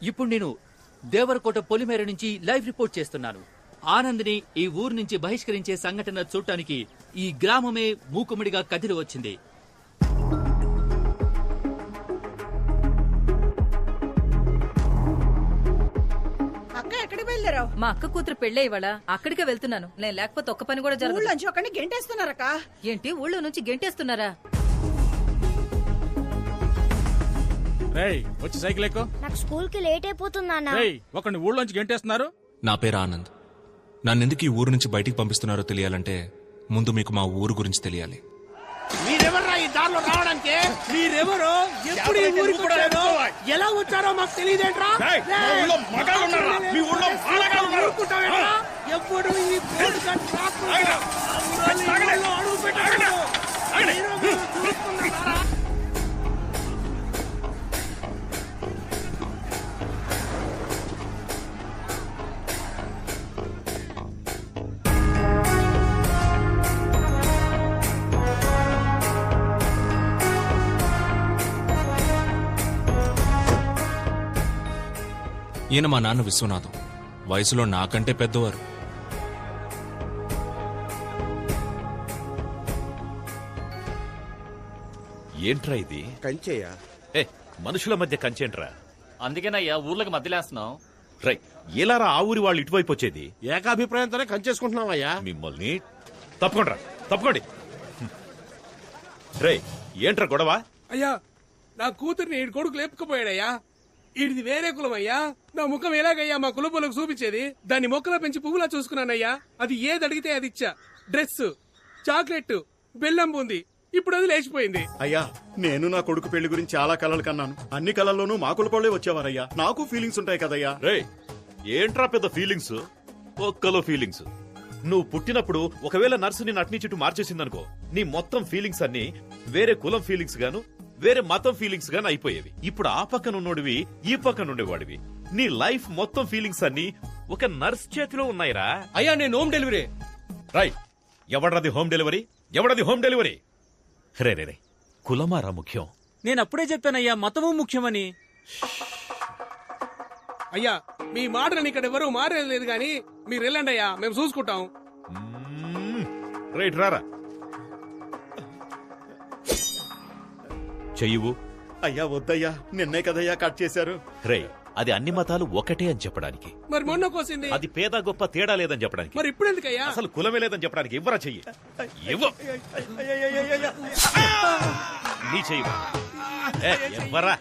ఇప్పుడు నేను దేవరకోట పొలిమేర నుంచి లైవ్ రిపోర్ట్ చేస్తున్నాను. ఆనంద్ని ఈ ఊరు నుంచి బహిష్కరించే సంఘటన చూడటానికి ఈ గ్రామమే మూకుమ్మడిగా కదిలి వచ్చింది. అక్క ఎక్కడికి వెళ్ళారావు? మా అక్క కూతురు పెళ్ళే ఇవాళ అక్కడికే వెళ్తున్నాను. నేను లేకపోతే ఒక్క పని కూడా జరగదు. ఊళ్ళోంచి ఒకరిని గెంటేస్తున్నారక్క. ఏంటి ఊళ్ళో నుంచి గెంటేస్తున్నారా? వచ్చి సైకిల్ ఎక్కు. నాకు స్కూల్ కి లేట్ అయిపోతుందన్నా. ఒకరిని ఊళ్ళోంచి గెంటేస్తున్నారు. నా పేరు ఆనంద్. నన్నెందుకు ఈ ఊరు నుంచి బయటికి పంపిస్తున్నారో తెలియాలంటే ముందు మీకు మా ఊరు గురించి తెలియాలి. మీరెవర్రా ఈ దారిలో రావడానికి? మీరెవరో, ఎప్పుడు ఈ ఊరికి వచ్చారో, ఎలా వచ్చారో మాకు తెలియదేంట్రా? ఎప్పుడు ఈ బోర్డు కట్టి రాకుండా అడుగు పెట్టారు. ఈయన మా నాన్న విశ్వనాథం. వయసులో నాకంటే పెద్దవారు. ఏంట్రా ఇది? కంచేయా? మనుషుల మధ్య కంచేంట్రా? అందుకేనయ్యా ఊర్లకు మధ్యలేస్తున్నాం. రై, ఎలారా ఆ ఊరి వాళ్ళు ఇటువైపు వచ్చేది? ఏకాభిప్రాయంతోనే కంచేసుకుంటున్నావయ్యా. మిమ్మల్ని తప్పకోండి. రై, ఏంట్రా గొడవ? అయ్యా, నా కూతుర్ని ఈ కొడుకు లేపుకుపోయాడయ్యా. ఇది వేరే కులం అయ్యా. నా ముఖం ఎలాగయ్యా మా కులపోలకు చూపించేది? దాన్ని మొక్కలో పెంచి పువ్వులా చూసుకున్నానయ్యా. అది ఏది అడిగితే అది ఇచ్చా. డ్రెస్, చాక్లెట్, బెల్లం బూంది. ఇప్పుడు అది లేచిపోయింది. అయ్యా, నేను నా కొడుకు పెళ్లి గురించి చాలా కలలు కన్నాను. అన్ని కలల్లోనూ మా కులపోళ్లే వచ్చేవారయ్యా. నాకు ఫీలింగ్స్ ఉంటాయి కదయ్యా. రే, ఏంట్రా పెద్ద ఫీలింగ్స్? ఒక్కలో ఫీలింగ్స్. నువ్వు పుట్టినప్పుడు ఒకవేళ నర్సు ని నటిని చుట్టూ మార్చేసిందనుకో, నీ మొత్తం ఫీలింగ్స్ అన్ని వేరే కులం ఫీలింగ్స్ గాను, వేరే మతం ఫీలింగ్స్ గాను అయిపోయేవి. ఇప్పుడు ఆ పక్కన ఉన్నోడివి, ఈ పక్కన ఉండేవాడివి. నీ లైఫ్ మొత్తం ఫీలింగ్స్ అన్ని ఒక నర్స్ చేతిలో ఉన్నాయిరా. అయ్యా, నేను హోమ్ డెలివరీ. రై, ఎవడది హోమ్ డెలివరీ? ఎవడది హోమ్ డెలివరీ? రే, కులమారా ముఖ్యం. నేను అప్పుడే చెప్పానయ్యా, మతము ముఖ్యమని. అయ్యా, మీ మాటని ఇక్కడ ఎవరు మారేది గాని మీరు వెళ్ళండి అయ్యా, మేము చూసుకుంటాం. రైట్, రారా. చెయ్యవు. అయ్యా వద్దయ్యా, నిన్నే కదయ్యా కట్ చేశారు. రే, అది అన్ని మతాలు ఒకటే అని చెప్పడానికి. మరి మొన్న కోసింది అది పేద గొప్ప తేడా లేదని చెప్పడానికి. మరి ఇప్పుడు ఎందుకయ్యా? అసలు కులమే లేదని చెప్పడానికి. ఇవ్వరా చెయ్యి. నీ చెయ్యి ఇవ్వరా.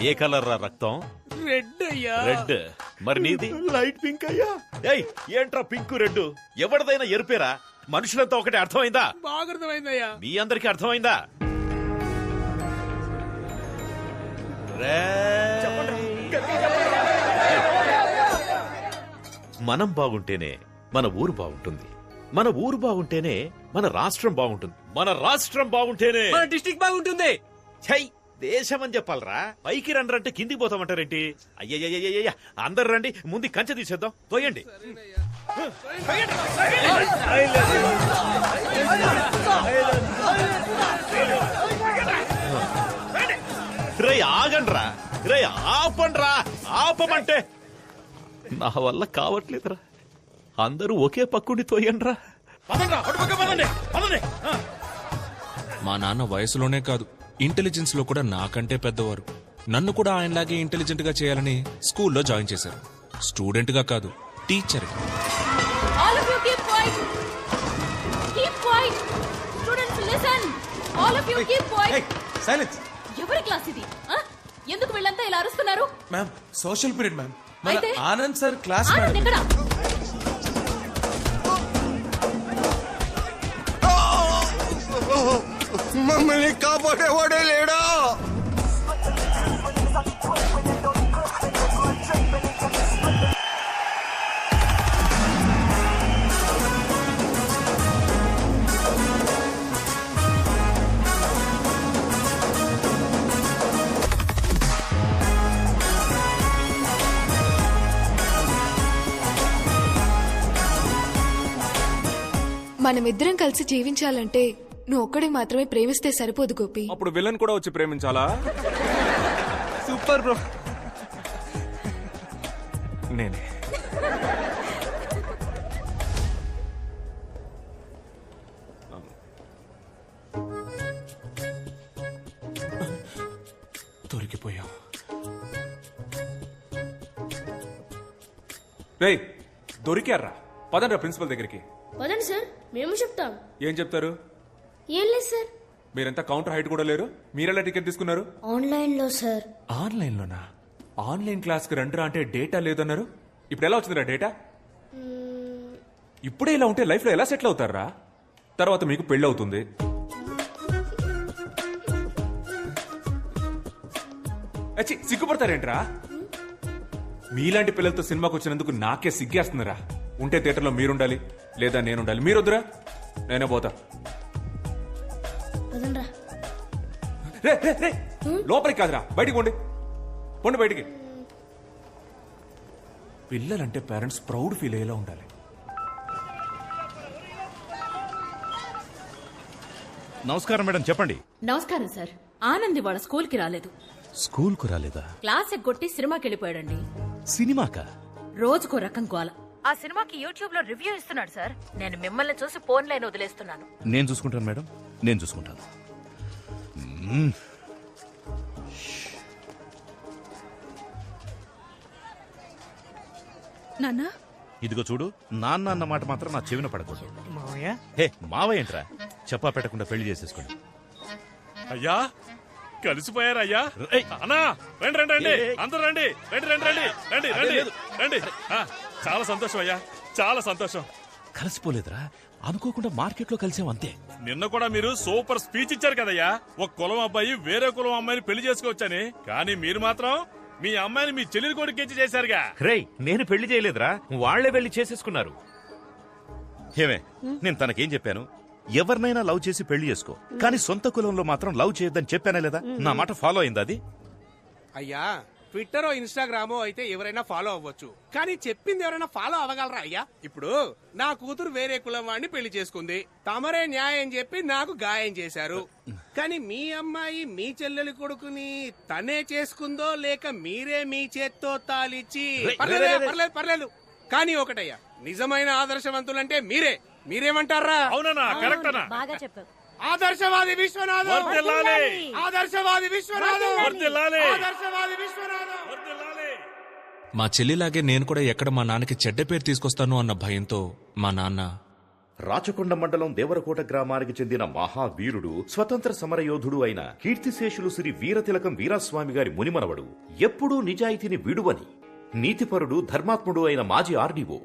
ఏ కలర్ రా రక్తం? రెడ్ అయ్యా. రెడ్. మరి నీది? లైట్ పింక్ అయ్యా. ఏయ్, ఏంట్రా పింక్ రెడ్? ఎవరిదైనా ఎరుపేరా? మనుషులంతా ఒకటే. అర్థమైందా? బాగా అర్థమైందయ్యా. మీ అందరికీ అర్థమైందా? మనం బాగుంటేనే మన ఊరు బాగుంటుంది. మన ఊరు బాగుంటేనే మన రాష్ట్రం బాగుంటుంది. మన రాష్ట్రం బాగుంటేనే మన డిస్ట్రిక్ట్ బాగుంటుంది. ఛై, దేశం అని చెప్పాలరా. పైకి రండి కిందికి పోతామంటారేంటి? అయ్యయ్యయ్యయ్య, అందరు రండి, ముందు కంచె తీసేద్దాం. తోయండి. రే, ఆగండ్రా. రే, ఆపండ్రా. ఆపమంటే నా వల్ల కావట్లేదురా. అందరూ ఒకే పక్కుండి తోయండ్రా. మా నాన్న వయసులోనే కాదు, ఇంటెలిజెన్స్ లో కూడా నాకంటే పెద్దవారు. నన్ను కూడా ఆయనలాగే ఇంటెలిజెంట్ గా చేయాలని స్కూల్లో జాయిన్ చేశారు. స్టూడెంట్ గా కాదు, టీచర్. ఎవరి క్లాస్ ఇది? ఎందుకు వీళ్ళంతా ఇలా అరుస్తున్నారు? Ma'am, social period ma'am. అయితే ఆనంద్ సార్ క్లాస్. ఆనంద్ ఎక్కడ? మమ్మల్ని కాపాడేవాడే లేడా? మనమిద్దరం కలిసి జీవించాలంటే నువ్వు ఒక్కడే మాత్రమే ప్రేమిస్తే సరిపోదు గోపి. అప్పుడు విలన్ కూడా వచ్చి ప్రేమించాలా? Super bro. నేనే. దొరికిపోయాం. రేయ్, దొరికారా? పదండ్రా ప్రిన్సిపల్ దగ్గరికి. వదండి సార్, మేము చెప్తాం. ఏం చెప్తారు? ఏం లేదు సార్. మీరంతా కౌంటర్ హైట్ కూడా లేరు. మీరెలా టికెట్ తీసుకున్నారు? ఆన్లైన్ లో సార్. ఆన్లైన్ లోనా? ఆన్లైన్ క్లాస్ కి రండిరా అంటే డేటా లేదన్నారు. ఇప్పుడు ఎలా వచ్చిందిరా డేటా? ఇప్పుడే ఇలా ఉంటే లైఫ్ లో ఎలా సెటిల్ అవుతారా? తర్వాత మీకు పెళ్లి అవుతుంది. సిగ్గుపడతారేంట్రా? మీలాంటి పిల్లలతో సినిమాకి వచ్చినందుకు నాకే సిగ్గేస్తుందిరా. ఉంటే థియేటర్లో మీరుండాలి, లేదా నేనుండాలి. మీరొద్దురా, నేనే పోతా. రే రే రే, లోపలికి కాదురా, బయటికి పోండి. పోండి బయటికి. పిల్లలంటే పేరెంట్స్ ప్రౌడ్ ఫీల్ అయ్యేలా ఉండాలి. నమస్కారం మేడం, చెప్పండి. నమస్కారం సార్. ఆనంద్ వాళ్ళ స్కూల్ కి రాలేదు. స్కూల్ కు రాలేదా? క్లాస్ ఎగ్గొట్టి సినిమాకి వెళ్ళిపోయాడండి. సినిమాకా? రోజుకో రకం గోల. ఆ సినిమాకి యూట్యూబ్ లో రివ్యూ ఇస్తున్నాడు సార్. నేను మిమ్మల్ని చూసి ఫోన్ లైన్ వదిలేస్తున్నాను. నేను చూసుకుంటాను మేడం, నేను చూసుకుంటాను. నాన్నా, ఇదిగో చూడు, నాన్న అన్న మాట మాత్రం నా చెవిన పడకూడదు. హే మావయ్య ఏంట్రా, చెప్పా పెట్టకుండా పెళ్లి చేసేసుకోండి. అయ్యా కలిసిపోయారయ్యా. అన్నా రండి రండి రండి, అందరూ రండి, రండి రండి రండి రండి రండి రండి. చాలా సంతోషం అయ్యా, చాలా సంతోషం. కలిసిపోలేదురా, అనుకోకుండా మార్కెట్ లో కలిసాం అంతే. నిన్న కూడా మీరు సూపర్ స్పీచ్ ఇచ్చారు కదయ్యా. ఒక కులం అబ్బాయి వేరే కులం అమ్మాయిని పెళ్లి చేసుకోవచ్చని. కానీ మీరు మాత్రం మీ అమ్మాయిని మీ చెల్లెలి కొడుకు ఇచ్చి చేశారుగా. రేయ్, నేను పెళ్లి చేయలేదురా, వాళ్లే వెళ్లి చేసేసుకున్నారు. ఏమే, నేను తనకేం చెప్పాను? ఎవరినైనా లవ్ చేసి పెళ్లి చేసుకో, కానీ సొంత కులంలో మాత్రం లవ్ చేయొద్దని చెప్పానే లేదా? నా మాట ఫాలో అయిందా అది? అయ్యా, ట్విట్టరో ఇన్స్టాగ్రామో అయితే ఎవరైనా ఫాలో అవ్వచ్చు, కానీ చెప్పింది ఎవరైనా ఫాలో అవ్వగలరా అయ్యా? ఇప్పుడు నా కూతురు వేరే కులం వాడిని పెళ్లి చేసుకుంది, తమరే న్యాయం చెప్పి నాకు గాయం చేశారు. కానీ మీ అమ్మాయి మీ చెల్లెలి కొడుకుని తనే చేసుకుందో లేక మీరే మీ చేత్తో తాలిచ్చి? పర్లేదు పర్లేదు, కానీ ఒకటయ్యా, నిజమైన ఆదర్శవంతులంటే మీరే. మీరేమంటారా? అవునన్నా, కరెక్ట్ అన్నా. బాగా చెప్పావు. ఆదర్శవాది విశ్వనాథం, వర్ధిల్లాలి. ఆదర్శవాది విశ్వనాథం, వర్ధిల్లాలి. ఆదర్శవాది విశ్వనాథం, వర్ధిల్లాలి. మా చెల్లిలాగే నేను కూడా ఎక్కడ మా నాన్నకి చెడ్డ పేరు తీసుకొస్తాను అన్న భయంతో మా నాన్న రాచకొండ మండలం దేవరకోట గ్రామానికి చెందిన మహావీరుడు, స్వతంత్ర సమరయోధుడు అయిన కీర్తిశేషులు శ్రీ వీరతిలకం వీరాస్వామి గారి మునిమనవడు, ఎప్పుడూ నిజాయితీని విడువని నీతిపరుడు, ధర్మాత్ముడు అయిన మాజీ ఆర్డీఓ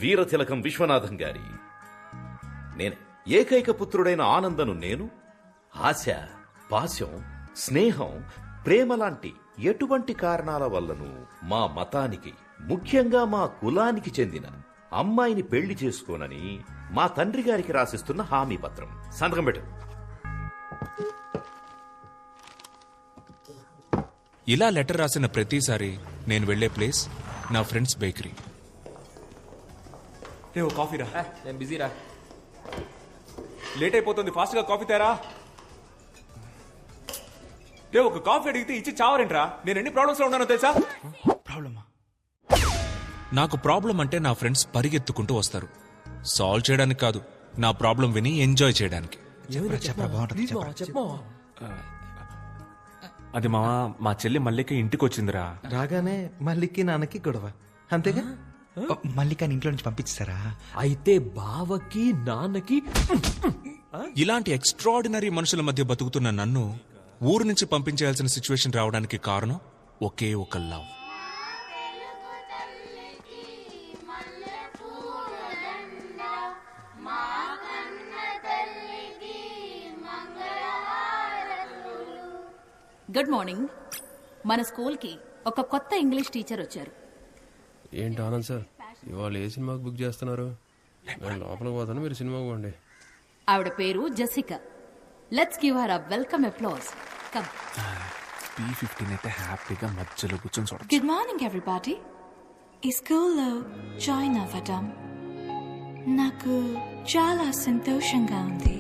వీరతిలకం విశ్వనాథం గారి నేనే ఏకైక పుత్రుడైన ఆనందను నేను ఆశ, పాశం, స్నేహం, ప్రేమ లాంటి ఎటువంటి కారణాల వల్లను మా మతానికి, ముఖ్యంగా మా కులానికి చెందిన అమ్మాయిని పెళ్లి చేసుకోనని మా తండ్రి గారికి రాసిస్తున్న హామీ పత్రం. సంతకం పెట్టు. ఇలా లెటర్ రాసిన ప్రతిసారి నేను వెళ్లే ప్లేస్ నా ఫ్రెండ్స్ బేకరీ. రే, ఓ కాఫీ రా. నేను బిజీరా. లేట్ అయిపోతుంది, ఫాస్ట్ గా కాఫీ తేరా. రే, ఒక కాఫీ అడిగితే ఇచ్చి చావరేంట్రా? నేను ఎన్ని ప్రాబ్లమ్స్ లో ఉన్నానో తెలుసా? ప్రాబ్లమా? నాకు ప్రాబ్లం అంటే నా ఫ్రెండ్స్ పరిగెత్తుకుంటూ వస్తారు. సాల్వ్ చేయడానికి కాదు, నా ప్రాబ్లం విని ఎంజాయ్ చేయడానికి. అది మా చెల్లి మల్లిక ఇంటికి వచ్చిందిరా. రాగానే మల్లికి నాన్నకి గొడవ, అంతేగా? మల్లికాని ఇంట్లో నుంచి పంపించారా? అయితే బావకి నాన్నకి. ఇలాంటి ఎక్స్ట్రాడినరీ మనుషుల మధ్య బతుకుతున్న నన్ను ఊరు నుంచి పంపించేయాల్సిన సిచ్యువేషన్ రావడానికి కారణం ఒకే ఒక లవ్. Good morning. మన స్కూల్ కి ఒక కొత్త ఇంగ్లీష్ టీచర్ వచ్చారు. ఏంటి ఆనంద్ సార్, ఇవాళ ఏ సినిమాకి బుక్ చేస్తున్నారు? నేను లోపలికి పోతాను, మీరు సినిమాకి పోండి. ఆవిడ పేరు Jessica. Let's give her a welcome applause. Come. P15 అయితే హ్యాపీగా మధ్యలో కూర్చొని చూడొచ్చు. Good morning everybody. ఈ స్కూల్లో జాయిన్ అవ్వడం నాకు చాలా సంతోషంగా ఉంది.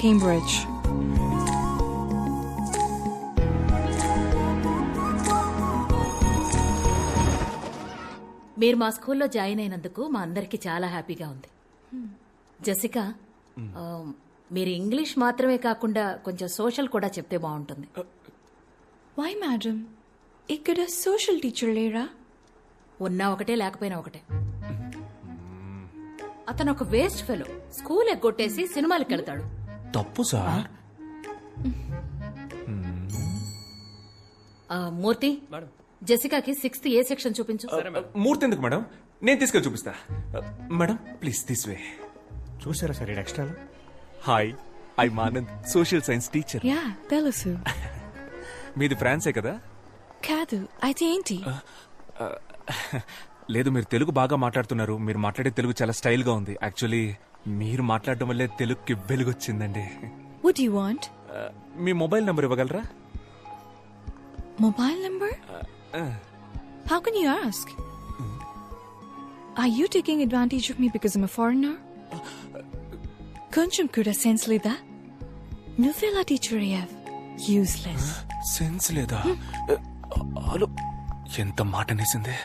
Cambridge. మీరు మా స్కూల్లో జాయిన్ అయినందుకు మా అందరికి చాలా హ్యాపీగా ఉంది. జెసికా, మీరు ఇంగ్లీష్ మాత్రమే కాకుండా కొంచెం సోషల్ కూడా చెప్తే బాగుంటుంది. Why, madam? ఇక్కడ సోషల్ టీచర్ లేరా? ఉన్నా ఒకటే లేకపోయినా ఒకటే. అతను ఒక వేస్ట్ ఫెలో. స్కూల్ ఎగ్గొట్టేసి సినిమాలకు వెళ్తాడు. తప్పు సార్. మూర్తి, జెసికాకి 6th ఏ సెక్షన్ చూపించు. మూర్తి ఎందుకు మేడం? నేను తీసుకెళ్ళి చూపిస్తా. Madam please this way. చూసారా sir extra? Hi, I Anand, social science teacher. Yeah తెలుసు. మీది ఫ్రాన్సే కదా? కాదు, అయితే ఏంటి? లేదు, మీరు తెలుగు బాగా మాట్లాడుతున్నారు. మీరు మాట్లాడే తెలుగు చాలా స్టైల్ గా ఉంది. యాక్చువల్లీ మీరు మాట్లాడడం వల్లే తెలుగుకి వెలుగొచ్చిందండి. What do you want? Me mobile number ఇవ్వగలరా? Mobile number? How can you ask? Are you taking advantage of me because I'm a foreigner? కొంచెం కూడా సెన్స్ లేదా? నువ్వెలా టీచర్ అయ్యావ్? యూస్లెస్. సెన్స్ లేదా? హలో, ఎంత మాట అనేసిందే.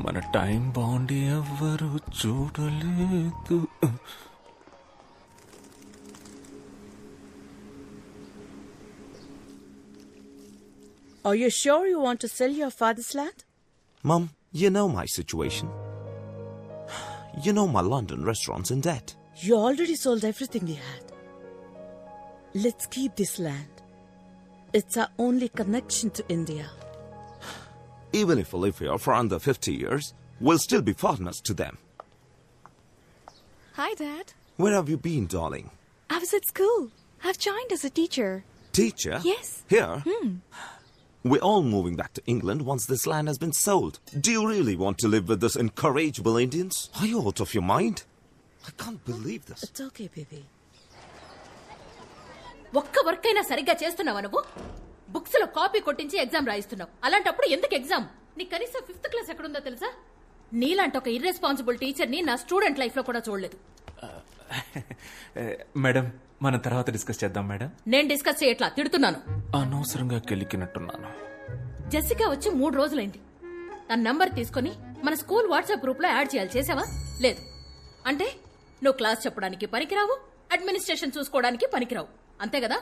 మన టైం బాగుండి ఎవ్వరు చూడలేదు. Are you sure you want to sell your father's land? Mum, you know my situation. You know my London restaurant's in debt. You already sold everything we had. Let's keep this land. It's our only connection to India. Even if we live here for under 50 years, we'll still be foreigners to them. Hi, Dad. Where have you been, darling? I was at school. I've joined as a teacher. Teacher? Yes. Here? We're all moving back to England once this land has been sold. Do you really want to live with those incorrigible Indians? Are you out of your mind? I can't believe this. It's okay, baby. ఒక్క work అయినా సరిగ్గా చేస్తున్నావా నువ్వు? Books లో copy కొట్టించి exam రాయిస్తున్నావు. అలాంటప్పుడు ఎందుకు exam? నీ కనీసం 5th క్లాస్ ఎక్కడుందో తెలుసా? నీలాంటి ఒక ఇర్రెస్పాన్సిబుల్ టీచర్ ని నా స్టూడెంట్ లైఫ్ లో కూడా చూడలేదు. మేడం, మనం తర్వాత డిస్కస్ చేద్దాం మేడం. నేను డిస్కస్ చేయట్లా, తిడుతున్నాను. అనవసరంగా కెలికినట్టున్నాను. జెసికా వచ్చి 3 రోజులైంది. తన నంబర్ తీసుకుని మన స్కూల్ వాట్సాప్ గ్రూప్ లో యాడ్ చేయాలి. చేసావా? లేదు. అంటే నువ్వు క్లాస్ చెప్పడానికి పనికిరావు, అడ్మినిస్ట్రేషన్ చూసుకోవడానికి పనికిరావు, అంతే కదా?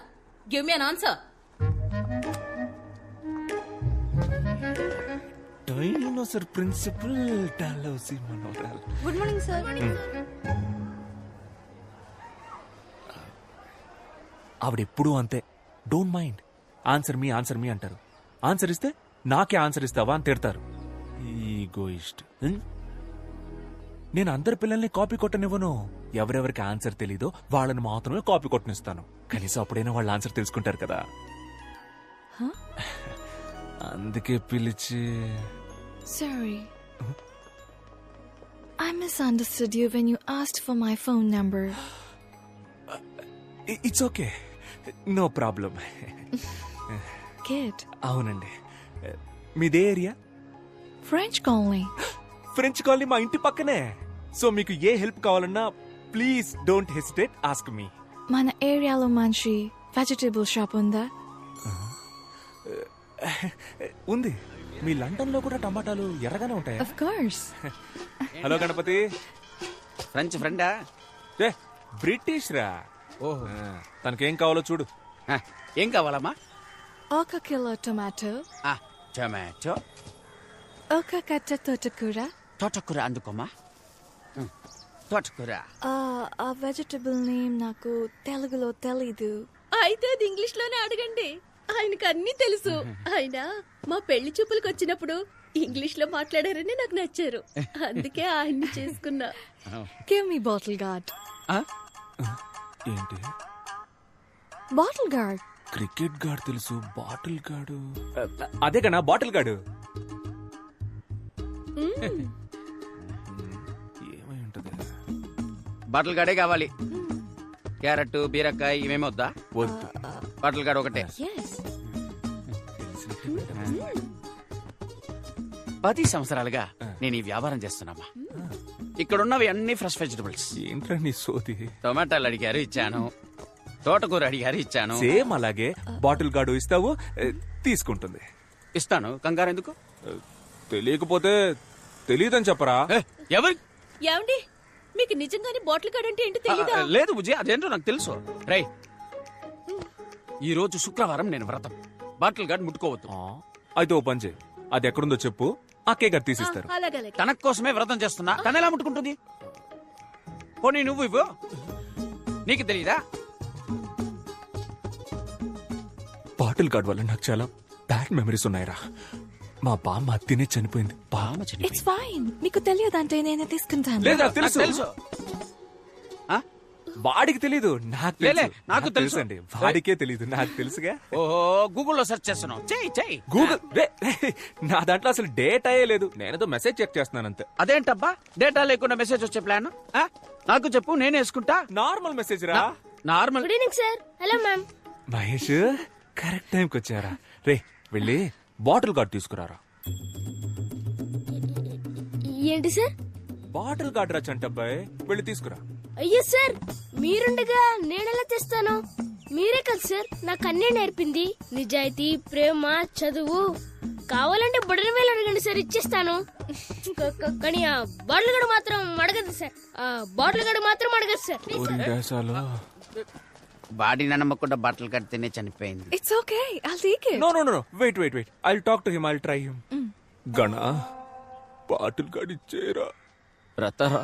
Give me an answer. Dinosaur principal డాలౌసి మనోరల్. Good morning sir. ఆవిడెప్పుడూ అంతే. Don't mind. ఆన్సర్ మీ అంటారు. ఆన్సర్ ఇస్తే నాకే ఆన్సర్ ఇస్తావా అని తిడతారు. ఈగోయిస్ట్. నేను అందరి పిల్లల్ని కాపీ కొట్టనివ్వను. ఎవరెవరికి ఆన్సర్ తెలీదో వాళ్ళని మాత్రమే కాపీ కొట్టనిస్తాను. కనీసం అప్పుడైనా వాళ్ళ ఆన్సర్ తెలుసుకుంటారు కదా. అందుకే పిలిచి. Sorry. I misunderstood you when you asked for my phone number. It's okay, no problem. Good. అవునండి. మీదే area? French colony. French colony మా ఇంటి పక్కనే. సో మీకు ఏ హెల్ప్ కావాలన్నా please don't hesitate, ask me. మన ఏరియాలో మంచి వెజిటబుల్ షాప్ ఉందా? ఉంది. మీ లండన్ లో కూడా టమాటాలు ఎర్రగానే ఉంటాయి. Of course. Hello Ganapati. French ఫ్రెండా? బ్రిటిష్ రా. ఓహో. తనకేం కావాలో చూడు. ఏం కావాలమ్మా? 1 కిలో టొమాటో. టొమాటో. 1 కట్ట తోటకూర. తోటకూర అందుకోమా. తోటకూర. ఆ వెజిటబుల్ నేమ్ నాకు తెలుగులో తెలీదు. అయితే అది ఇంగ్లీష్ లోనే అడగండి, ఆయనకు అన్ని తెలుసు. ఆయన మా పెళ్లి చూపులకు వచ్చినప్పుడు ఇంగ్లీష్ లో మాట్లాడారని నాకు నచ్చారు, అందుకే ఆయన్ని చేసుకున్నా. Give me bottle guard. ఏంటి? Bottle guard. క్రికెట్ గార్డ్ తెలుసు, బాటిల్ గార్డు అదే కన్నా బాటిల్ గార్డు. ఏమై ఉంటది? బాటిల్ గార్డే కావాలి. క్యారెట్, బీరకాయ ఇవేమి వద్దా? వద్దు. బాటిల్ గార్డ్ ఒకటే. 10 సంవత్సరాలుగా నేను ఈ వ్యాపారం చేస్తున్నామా. ఇక్కడున్నవి అన్ని ఫ్రెష్ వెజిటబుల్స్. ఏంట్రా నీ సోది? టొమాటోలు అడిగారు, ఇచ్చాను. తోటకూర అడిగారు ఇచ్చాను. సేమ్ అలాగే బాటిల్ గార్డు ఇస్తావు, తీసుకుంటుంది. ఇస్తాను, కంగారు ఎందుకు? తెలియకపోతే తెలియదని చెప్పరా. ఎవరి ఏమండి మీకు నిజంగానే బాటిల్ గార్డ్ అంటే ఏంటో తెలీదా? లేదు బుజ్జి, అదేంటో నాకు తెలుసు. రై, ఈ రోజు శుక్రవారం నేను వ్రతం. బాటిల్ గార్డ్ ముట్టుకోవద్దు. అయితే ఓ పని చేయి, అది ఎక్కడుందో చెప్పు, అక్కే గారు తీసిస్తారు. తన కోసమే వ్రతం చేస్తున్నా, తన ఎలా ముట్టుకుంటుంది? పోనీ నువ్వు ఇవ్వు, నీకు తెలీదా? బాటిల్ గార్డ్ వల్ల నాకు చాలా బ్యాడ్ మెమరీస్ ఉన్నాయిరా. మా బామ్మ అత్తినే చనిపోయింది. బామ్మ It's fine. మీకు తెలియదంటే నేనే తీసుకుంటాను. లేదా తెలుసు. వాడికి తెలీదు, నాకు తెలుసు. నాకు తెలుసు అండి, వాడికే తెలీదు, నాకు తెలుసుగా. ఓహో, గూగుల్లో సెర్చ్ చేస్తున్నావు. చెయ్యి. గూగుల్ నా దాంట్లో అసలు డేటాయే లేదు, నేనేదో మెసేజ్ చెక్ చేస్తున్నాను అంతే. అదేంటబ్బా, డేటా లేకుండా మెసేజ్ వచ్చే ప్లాన్? నాకు చెప్పు, నేనే వేసుకుంటా. నార్మల్ మెసేజ్ రా. Normal. Good evening sir. Hello ma'am. Mahesh correct టైంకి వచ్చారా. రే వెళ్ళి బాటిల్ గార్డ్ తీసుకురారా. ఏంటి సార్? బాటిల్ గార్డ్ రా చంటబ్బాయ్, వెళ్ళి తీసుకురా. అయ్యో సార్, మీరుండగా నేనెలా తెస్తాను? మీరే కదా సార్ నాకు అన్నీ నేర్పింది. నిజాయితీ, ప్రేమ, చదువు. కావాలంటే బుడని వేలు అడగండి సార్, ఇచ్చేస్తాను. కానీ ఆ బాటిల్ గడు మాత్రం అడగదు సార్. బాడీని నమ్మకుండా బట్టలు కడితేనే చనిపోయింది. It's okay. I'll take it. No. Wait. I'll talk to him. I'll try him. గణా, bottle gourd ఇచ్చేరా. వ్రతరా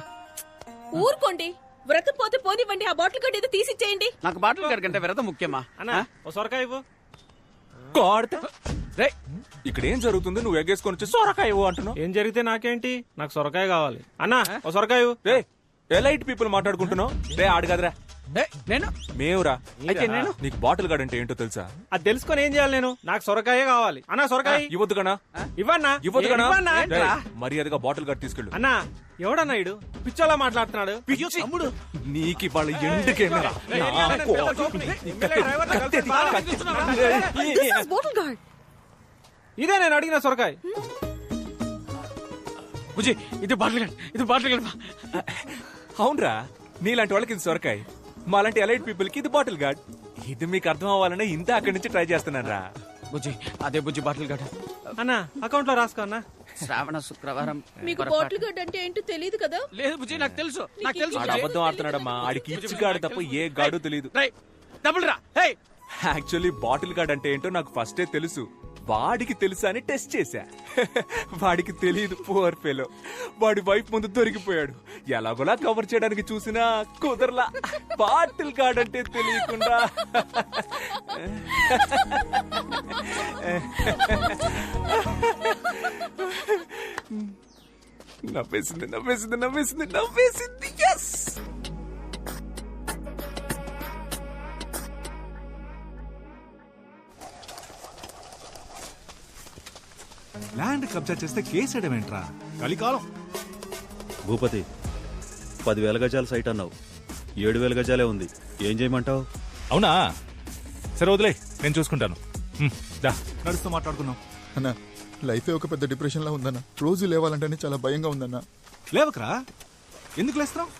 ఊరుకోండి, వ్రతం పోతే పోనివ్వండి. ఆ బాటిల్ గడు ఏదో తీసిచ్చేయండి. నాకు బాటిల్ గార్డ్ కంటే వ్రతం ముఖ్యమా? సొరకాయ ఇవ్వు. గాడ్ రే, ఇక్కడ ఏం జరుగుతుంది? నువ్వు ఎగ్గేసుకొని వచ్చి సొరకాయ ఇవ్వు అంటున్నావు. ఏం జరిగితే నాకేంటి, నాకు సొరకాయ కావాలి. అన్నా ఓ సొరకాయ ఇవ్వు. రే ఎలైట్ పీపుల్ మాట్లాడుకుంటున్నావు. రే ఆడు కదరా, నేను మేవురా. అయితే నేను నీకు బాటిల్ గార్డ్ అంటే ఏంటో తెలుసా? అది తెలుసుకొని ఏం చేయాలి? నేను నాకు సొరకాయే కావాలి. అన్నా సొరకాయ ఇవ్వద్దు గనా. ఇవ్వన్నా. మర్యాదగా బాటిల్ గార్డ్ తీసుకెళ్ళు. అన్నా ఎవడన్నా ఇడు పిచ్చోలా మాట్లాడుతున్నాడు. తమ్ముడు నీకు వాళ్ళ ఎండుకేమరా. Bottle guard. ఇదే నేను అడిగిన సొరకాయ. బుజ్జి, ఇది బాటిల్ గార్డ్. అవునరా, నీలాంటి వాళ్ళకి ఇది సొరకాయ, మాలాంటి ఎలైట్ పీపుల్ కి ఇది బాటిల్ గార్డ్. ఇది మీకు అర్థం అవ్వాలనే ఇంత అక్కడి నుంచి ట్రై చేస్తున్నాను రా. బుజ్జి, అదే బుజ్జి బాటిల్ గార్డ్. అన్నా అకౌంట్ లో రాసుకో అన్నా. శ్రావణ శుక్రవారం. మీకు బాటిల్ గడ్ అంటే ఏంటో తెలియదు కదా? లేదు బుజ్జి, నాకు తెలుసు. ఆడు అబద్ధం ఆడుతున్నాడమ్మా. ఆడికి ఇచ్చి గాడు తప్ప ఏ గాడు తెలియదు. డబుల్ రా. యాక్చువల్లీ బాటిల్ గార్డ్ అంటే ఏంటో నాకు ఫస్టే తెలుసు. వాడికి తెలుసా అని టెస్ట్ చేశా. వాడికి తెలియదు, పువర్ ఫెలో. వాడి వైఫ్ ముందు దొరికిపోయాడు. ఎలాగోలా కవర్ చేయడానికి చూసినా కుదరలా. బాటిల్ గార్డ్ అంటే తెలియకుండా. నవ్వేసింది. yes! ల్యాండ్ కబ్జా చేస్తే కేసేయడమేంట్రా? కలికాలం. భూపతి, 10,000 గజాల సైట్ అన్నావు, 7,000 గజాలే ఉంది. ఏం చేయమంటావు? అవునా, సరే వదిలే, నేను చూసుకుంటాను. నడుస్తూ మాట్లాడుకున్నాం. అన్నా, లైఫే ఒక పెద్ద డిప్రెషన్ లా ఉందన్న. రోజు లేవాలంటేనే చాలా భయంగా ఉందన్న. లేవకరా, ఎందుకు లేస్తున్నావు?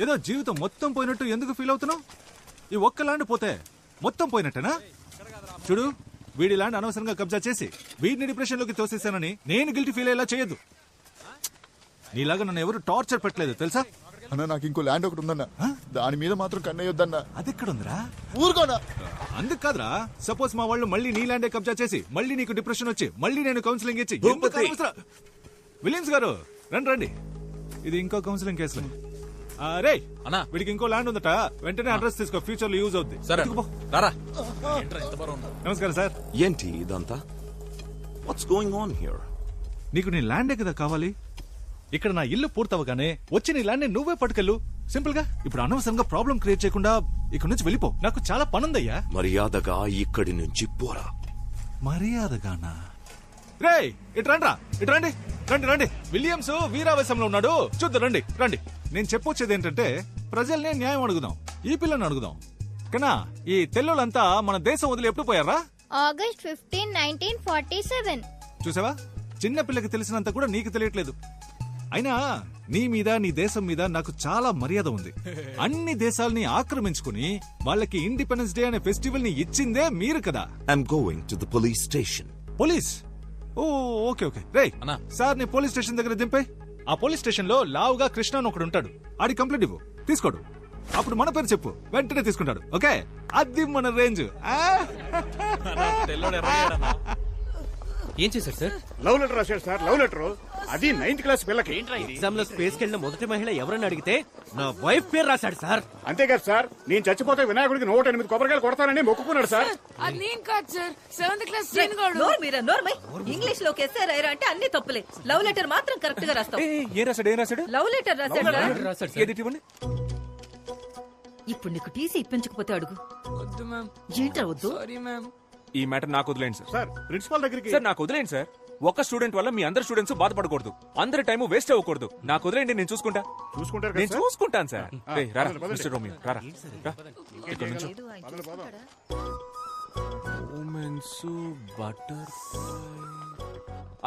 ఏదో జీవితం మొత్తం పోయినట్టు ఎందుకు ఫీల్ అవుతున్నావు? ఈ ఒక్క ల్యాండ్ పోతే మొత్తం పోయినట్టేనా? చూడు, వీడి ల్యాండ్ అనవసరంగా కబ్జా చేసి వీడిని డిప్రెషన్ లోకి తోసేసానని నేను గిల్టీ ఫీల్ అయ్యేలా చేయొద్దు. నీలాగా నన్ను ఎవరు టార్చర్ పెట్టలేదు తెలుసా? అన్న, నాకు ఇంకో ల్యాండ్ ఒకటి ఉందన్న, దాని మీద మాత్రం కన్నయ్యొద్దన్నా. అది ఎక్కడుందిరా? ఊరుకోనా. అందుకు కాదురా, సపోజ్ మా వాళ్ళు మళ్ళీ నీ ల్యాండే కబ్జా చేసి మళ్ళీ నీకు డిప్రెషన్ వచ్చి మళ్ళీ నేను కౌన్సిలింగ్ ఇచ్చి. విలియమ్స్ గారు రండి, ఇది ఇంకో కౌన్సిలింగ్ కేసు. రే అన్నా, వీడికి ఇంకో ల్యాండ్ ఉందట, వెంటనే అడ్రస్ తీసుకో, ఫ్యూచర్ లో యూజ్ అవుద్ది. నమస్కారం సార్. ఏంటి ఇదంతా? What's going on here? నీకు నీ ల్యాండే కదా కావాలి. ఇక్కడ నా ఇల్లు పూర్తవగానే వచ్చి నీ ల్యాండ్ నువ్వే పట్టుకెళ్ళు. సింపుల్ గా. ఇప్పుడు అనవసరంగా ప్రాబ్లం క్రియేట్ చేయకుండా ఇక్కడ నుంచి వెళ్ళిపో. నాకు చాలా పనుందయ్యా. మర్యాదగా ఇక్కడి నుంచి పోరా. మర్యాదగానా? రే ఇటు రండి. రండి. విలియమ్స్ వీరావేశంలో ఉన్నాడు, చూద్దాం. రండి. నేను చెప్పొచ్చేది ఏంటంటే, ప్రజల్ని న్యాయం అడుగుదాం, ఈ పిల్లని అడుగుదాం. కన్నా ఈ తెల్లోళ్ళంతా మన దేశం వదిలి ఎప్పుడు పోయారా? ఆగస్ట్ 15, 1947. చూసావా, చిన్న పిల్లకి తెలిసినంత కూడా నీకు తెలియట్లేదు. అయినా నీ మీద నీ దేశం మీద నాకు చాలా మర్యాద ఉంది. అన్ని దేశాల్ని ఆక్రమించుకుని వాళ్ళకి ఇండిపెండెన్స్ డే అనే ఫెస్టివల్ ని ఇచ్చిందే మీరు కదా. I'm going to the police station. Police? Oh okay okay. రేయ్ సార్ ని పోలీస్ స్టేషన్ దగ్గర దింపే. ఆ పోలీస్ స్టేషన్ లో లావుగా కృష్ణ అని ఒకడు ఉంటాడు. ఆడి కంప్లైంట్ ఇవ్వు, తీసుకోడు. అప్పుడు మన పేరు చెప్పు, వెంటనే తీసుకుంటాడు. ఓకే, అది మన రేంజ్. ఏం చేశారు సార్? లవ్ లెటర్ రాశాడు సార్, లవ్ లెటర్. అది 9th క్లాస్ పిల్లకి. ఎగ్జామ్ లో స్పేస్ కెళ్ళిన మొదటి మహిళ ఎవరని అడిగితే నా వైఫ్ పేరు రాశాడు సార్. అంతేకాదు సార్, నేను చచ్చిపోతే వినాయకుడికి 108 కొబ్బరికాయలు కొడతానని మొక్కుకున్నాడు సార్. అది నేను కాదు సార్, 7th క్లాస్ ఇంగ్లీష్ లో కెసారా అంటే అన్ని తప్పులే. లవ్ లెటర్ మాత్రం కరెక్ట్ గా రాస్తాం. ఏం రాశాడు? లవ్ లెటర్ రాశాడు. ఏది ఇవ్వండి. ఇప్పుడు నీకు టీసీ ఇప్పించకపోతే అడుగు. వద్దు మ్యామ్. ఏంట్రా వద్దు? Sorry ma'am. ఈ మ్యాటర్ నాకు వదిలేండి సార్. సార్ ప్రిన్సిపాల్ దగ్గరికి. సార్ నాకు వదిలేండి సార్. ఒక స్టూడెంట్ వల్ల మీ అందరు స్టూడెంట్స్ బాధపడకూడదు. అందరి టైం వేస్ట్ అవ్వకూడదు. నాకు వదిలేండి, నేను చూసుకుంటా. చూసుకుంటారు నేను చూసుకుంటాను సార్. రారా మిస్టర్ రోమియో, రారా. ఇక్కడ నుంచో.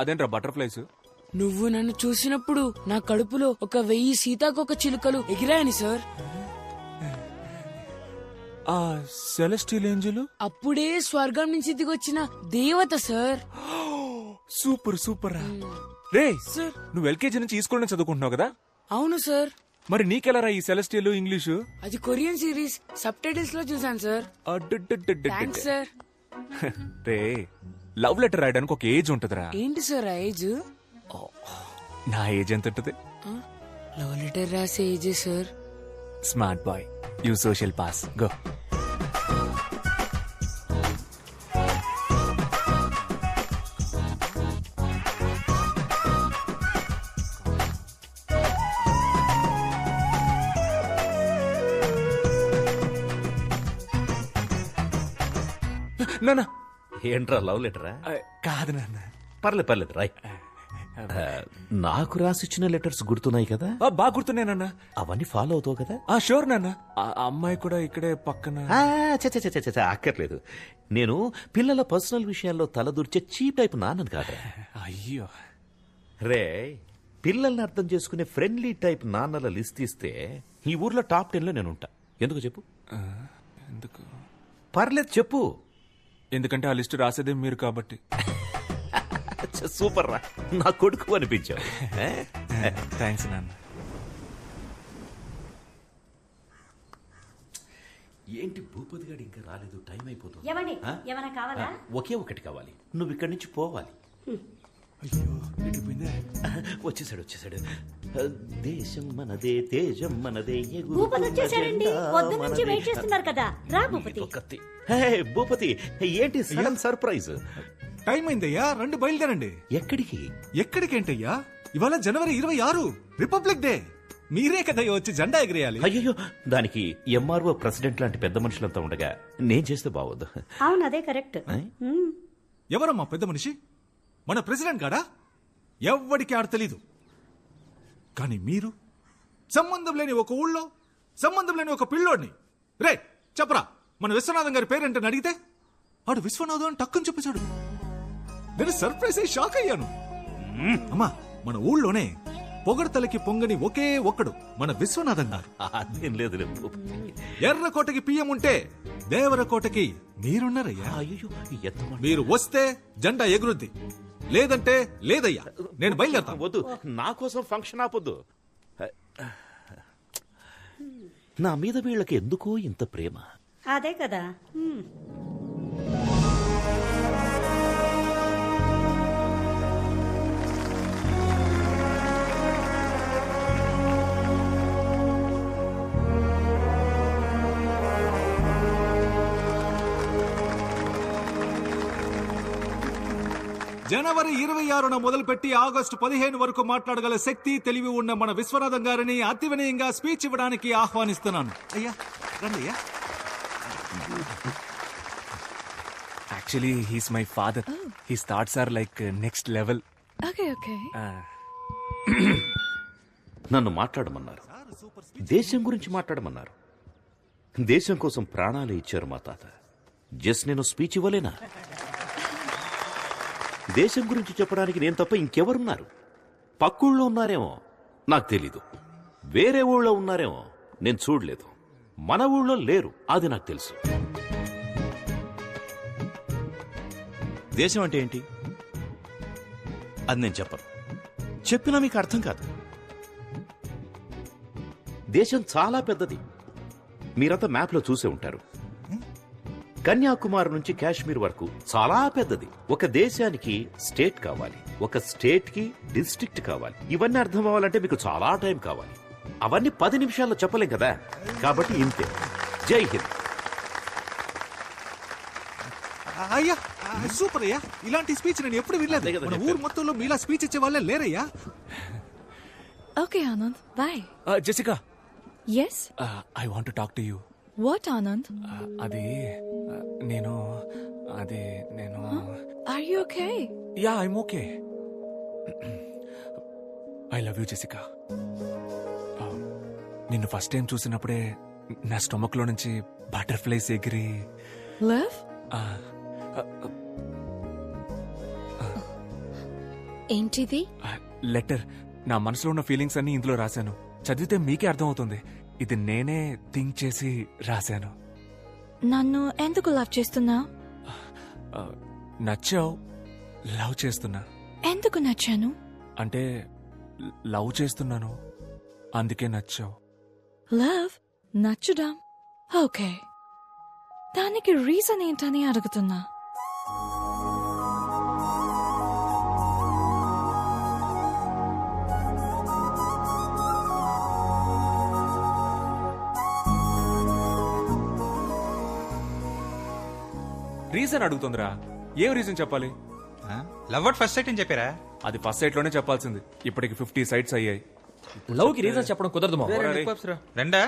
అదేంట్రా బటర్ఫ్లైస్? నువ్వు నన్ను చూసినప్పుడు నా కడుపులో 1000 సీతాకోక చిలుకలు ఎగిరాయని సార్. ఆ సెలెస్టియల్ ఏంజెల్ అప్పుడే స్వర్గం నుంచి దిగొచ్చిన దేవత సార్. Super super. రే సార్, నువ్వు ఎల్కేజీ నుంచి ఈ స్కూల్ నుంచి చదువుకుంటున్నావు కదా? అవును సార్. మరి నీకెలా ఈ సెలెస్టియల్ ఇంగ్లీషు? అది కొరియన్ సిరీస్ సబ్ టైటిల్స్ లో చూసాను సార్. Thanks sir. రే, లవ్ లెటర్ రాయడానికి ఒక ఏజ్ ఉంటదిరా. ఏంటి సార్ ఆ ఏజ్? నా ఏజ్ ఎంత ఉంటది? లవ్ లెటర్ రాసే age sir. Smart boy, you social pass, go. నాన్న. ఏంట్రా లవ్ లెటరా? కాదు నాన్న. పర్లేదు రాయ్. నాకు రాసిచ్చిన లెటర్స్ గుర్తున్నాయి కదా? బాగా గుర్తున్నాయనన్నా. అవన్నీ ఫాలో అవుతావు కదా? షూర్ నాన్న. అమ్మాయి కూడా ఇక్కడే పక్కన. అక్కర్లేదు. నేను పిల్లల పర్సనల్ విషయాల్లో తలదూర్చే చీప్ టైప్ నాన్నను కాదు. అయ్యో రే, పిల్లల్ని అర్థం చేసుకునే ఫ్రెండ్లీ టైప్ నాన్నల లిస్ట్ ఇస్తే ఈ ఊర్లో టాప్ 10 లో నేను ఉంటా. ఎందుకు చెప్పు? ఎందుకు? పర్లేదు చెప్పు. ఎందుకంటే ఆ లిస్ట్ రాసేదే మీరు కాబట్టి. సూపర్ రా, నా కొడుకు అనిపించావు. థ్యాంక్స్ నాన్న. ఏంటి భూపతి గారు ఇంకా రాలేదు? టైం అయిపోతుంది. ఏమైనా కావాలా? ఒకే ఒకటి కావాలి. నువ్వు ఇక్కడి నుంచి పోవాలి. వచ్చేసాడు. దేశం మనదే, తేజం మనదే. పొద్దున్నుంచి వెయిట్ చేస్తున్నారు కదా, రా భూపతి. భూపతి, ఏంటి సడన్ సర్ప్రైజ్? టైం అయిందయ్యా, రండి బయలుదేరండి. ఎక్కడికి? ఎక్కడికేంటయ్యా? ఇవాళ జనవరి 26 రిపబ్లిక్ డే. మీరే కదా వచ్చి జెండా ఎగిరేయాలి. అయ్యో, దానికి ఎంఆర్ఓ ప్రెసిడెంట్ లాంటి పెద్ద మనుషులంతా ఉండగా నేను చేస్తే బాగోదు. అవును, అదే కరెక్ట్. ఎవరమ్మా పెద్ద మనిషి? మన ప్రెసిడెంట్ గాడా? ఎవ్వడికి ఆడ తెలీదు. కానీ మీరు సంబంధం లేని ఒక ఊళ్ళో సంబంధం లేని ఒక పిల్లోడిని, రే చెప్పరా మన విశ్వనాథం గారి పేరేంటని అడిగితే ఆడు విశ్వనాథం అని టక్కుని చెప్పేశాడు. నేను సర్ప్రైజ్ అయ్యి షాక్ అయ్యాను. అమ్మా, మన ఊళ్ళోనే పొగడతలకి పొంగని ఒకే ఒక్కడు మన విశ్వనాథం గారు. అదేం లేదు. ఎర్రకోటకి పియ్యం ఉంటే దేవరకోటకి మీరున్నారయ్యా. మీరు వస్తే జెండా ఎగురుద్ది, లేదంటే లేదయ్యా. నేను బయలుదేరతాను. వద్దు, నా కోసం ఫంక్షన్ ఆపొద్దు. నా మీద వీళ్ళకి ఎందుకో ఇంత ప్రేమ. అదే కదా. జనవరి 26న మొదలుపెట్టి ఆగస్టు 15 వరకు మాట్లాడగల శక్తి, తెలివి ఉన్న మన విశ్వనాథం గారిని అతి వినయంగా స్పీచ్ ఇవ్వడానికి ఆహ్వానిస్తున్నాను. అయ్యా రండి. అయ్యా, actually he's my father. His thoughts are like next level. నన్ను మాట్లాడమన్నారు, దేశం గురించి మాట్లాడమన్నారు. దేశం కోసం ప్రాణాలు ఇచ్చారు మా తాత. జస్ట్ నేను స్పీచ్ ఇవ్వలేనా? దేశం గురించి చెప్పడానికి నేను తప్ప ఇంకెవరున్నారు? పక్కుళ్ళో ఉన్నారేమో. నాకు తెలీదు. వేరే ఊళ్ళో ఉన్నారేమో, నేను చూడలేదు. మన ఊళ్ళో లేరు, అది నాకు తెలుసు. దేశం అంటే ఏంటి అది నేను చెప్పను. చెప్పినా మీకు అర్థం కాదు. దేశం చాలా పెద్దది. మీరంతా మ్యాప్లో చూసే ఉంటారు. కన్యాకుమారి నుంచి కాశ్మీర్ వరకు చాలా పెద్దది. ఒక దేశానికి స్టేట్ కావాలి, ఒక స్టేట్ కి డిస్ట్రిక్ట్ కావాలి. ఇవన్నీ అర్థం అవ్వాలంటే మీకు చాలా టైం కావాలి. అవన్నీ 10 నిమిషాల్లో చెప్పలేం కదా. కాబట్టి ఇంతే. జై హింద్. అయ్యా సూపర్ అయ్యా, ఇలాంటి స్పీచ్ నేను ఎప్పుడు వినలేదు. మన ఊరు మొత్తంలో మీలా స్పీచ్ ఇచ్చే వాళ్ళే లేరయ్యా. Okay, Anand. Bye. Jessica, Yes? I want to talk to you. What, Anand? అది నేను Are you okay? Yeah I'm okay. I love you Jessica. నిన్ను ఫస్ట్ టైం చూసినప్పుడే నా స్టొమక్ లో నుంచి బటర్ఫ్లైస్ ఎగిరి Love? ఏంటిది? లెటర్. నా మనసులో ఉన్న ఫీలింగ్స్ అన్ని ఇందులో రాశాను. చదివితే మీకే అర్థమవుతుంది. ఇది నేనే థింక్ చేసి రాశాను. నన్ను ఎందుకు లవ్ చేస్తున్నావు? నచ్చావు, లవ్ చేస్తున్నా. ఎందుకు నచ్చాను? అంటే లవ్ చేస్తున్నాను, అందుకే నచ్చావు. లవ్ నచ్చడం ఓకే, దానికి రీజన్ ఏంటని అడుగుతున్నా. రీజన్ అడుగుతుందిరా. ఏం రీజన్ చెప్పాలి? లవ్ అట్ ఫస్ట్ సైట్ అని చెప్పారా? అది ఫస్ట్ సైట్ లోనే చెప్పాల్సింది. ఇప్పటికి 50 సైట్స్ అయ్యాయి. లవ్ కి రీజన్ చెప్పడం కుదరదు మావా. రెండా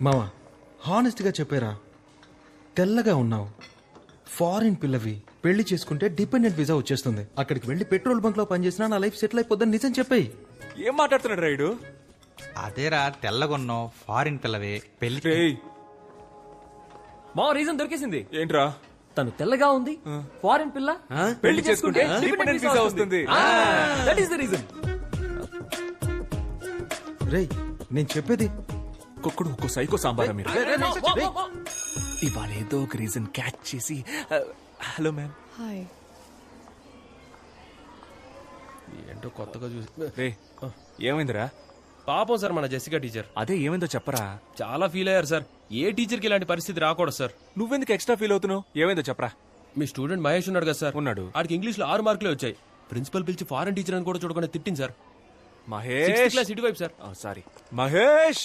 మావా, హానెస్ట్ గా చెప్పారా? తెల్లగా ఉన్నావు, ఫారిన్ పిల్లవి, పెళ్లి చేసుకుంటే డిపెండెంట్ వీసా వచ్చేస్తుంది. అక్కడికి వెళ్లి పెట్రోల్ బంక్ లో పనిచేసినా నా లైఫ్ సెటిల్ అయిపోద్దని నిజం చెప్పాయి. ఏం మాట్లాడుతున్నాడు రైడు? అదేరా, తెల్లగొన్నావు, ఫారిన్ పిల్లవే, పెళ్లి. మా రీజన్ దొరికేసింది. ఏంట్రా? తను తెల్లగా ఉంది, ఫారిన్ పిల్ల, పెళ్లి చేసుకుంటే డిపెండెంట్ వీసా వస్తుంది. That is the reason. రేయ్, నేను చెప్పేది కుక్కుడు ఒక్కో సైకో సాంబారా మీరు. ఇవాళ ఏదో ఒక రీజన్ క్యాచ్ చేసి హలో మ్యామ్. హాయ్. ఏంటో కొత్తగా చూసి. రే, ఏమైందిరా? పాపం సార్ మన జెసికా టీచర్. అదే ఏమైందో చెప్పరా. చాలా ఫీల్ అయ్యారు సార్. ఏ టీచర్కి ఇలాంటి పరిస్థితి రాకూడదు సార్. నువ్వెందుకు ఎక్స్ట్రా ఫీల్ అవుతున్నావు? ఏమైందో చెప్పరా. మీ స్టూడెంట్ మహేష్ ఉన్నాడు కదా సార్. ఉన్నాడు. ఆడికి ఇంగ్లీష్ లో 6 మార్కులే వచ్చాయి. ప్రిన్సిపల్ పిలిచి ఫారెన్ టీచర్ అని కూడా చూడకుండా తిట్టింది సార్. మహేష్ 6th క్లాస్ ఇటువైపు సార్. సారీ మహేష్.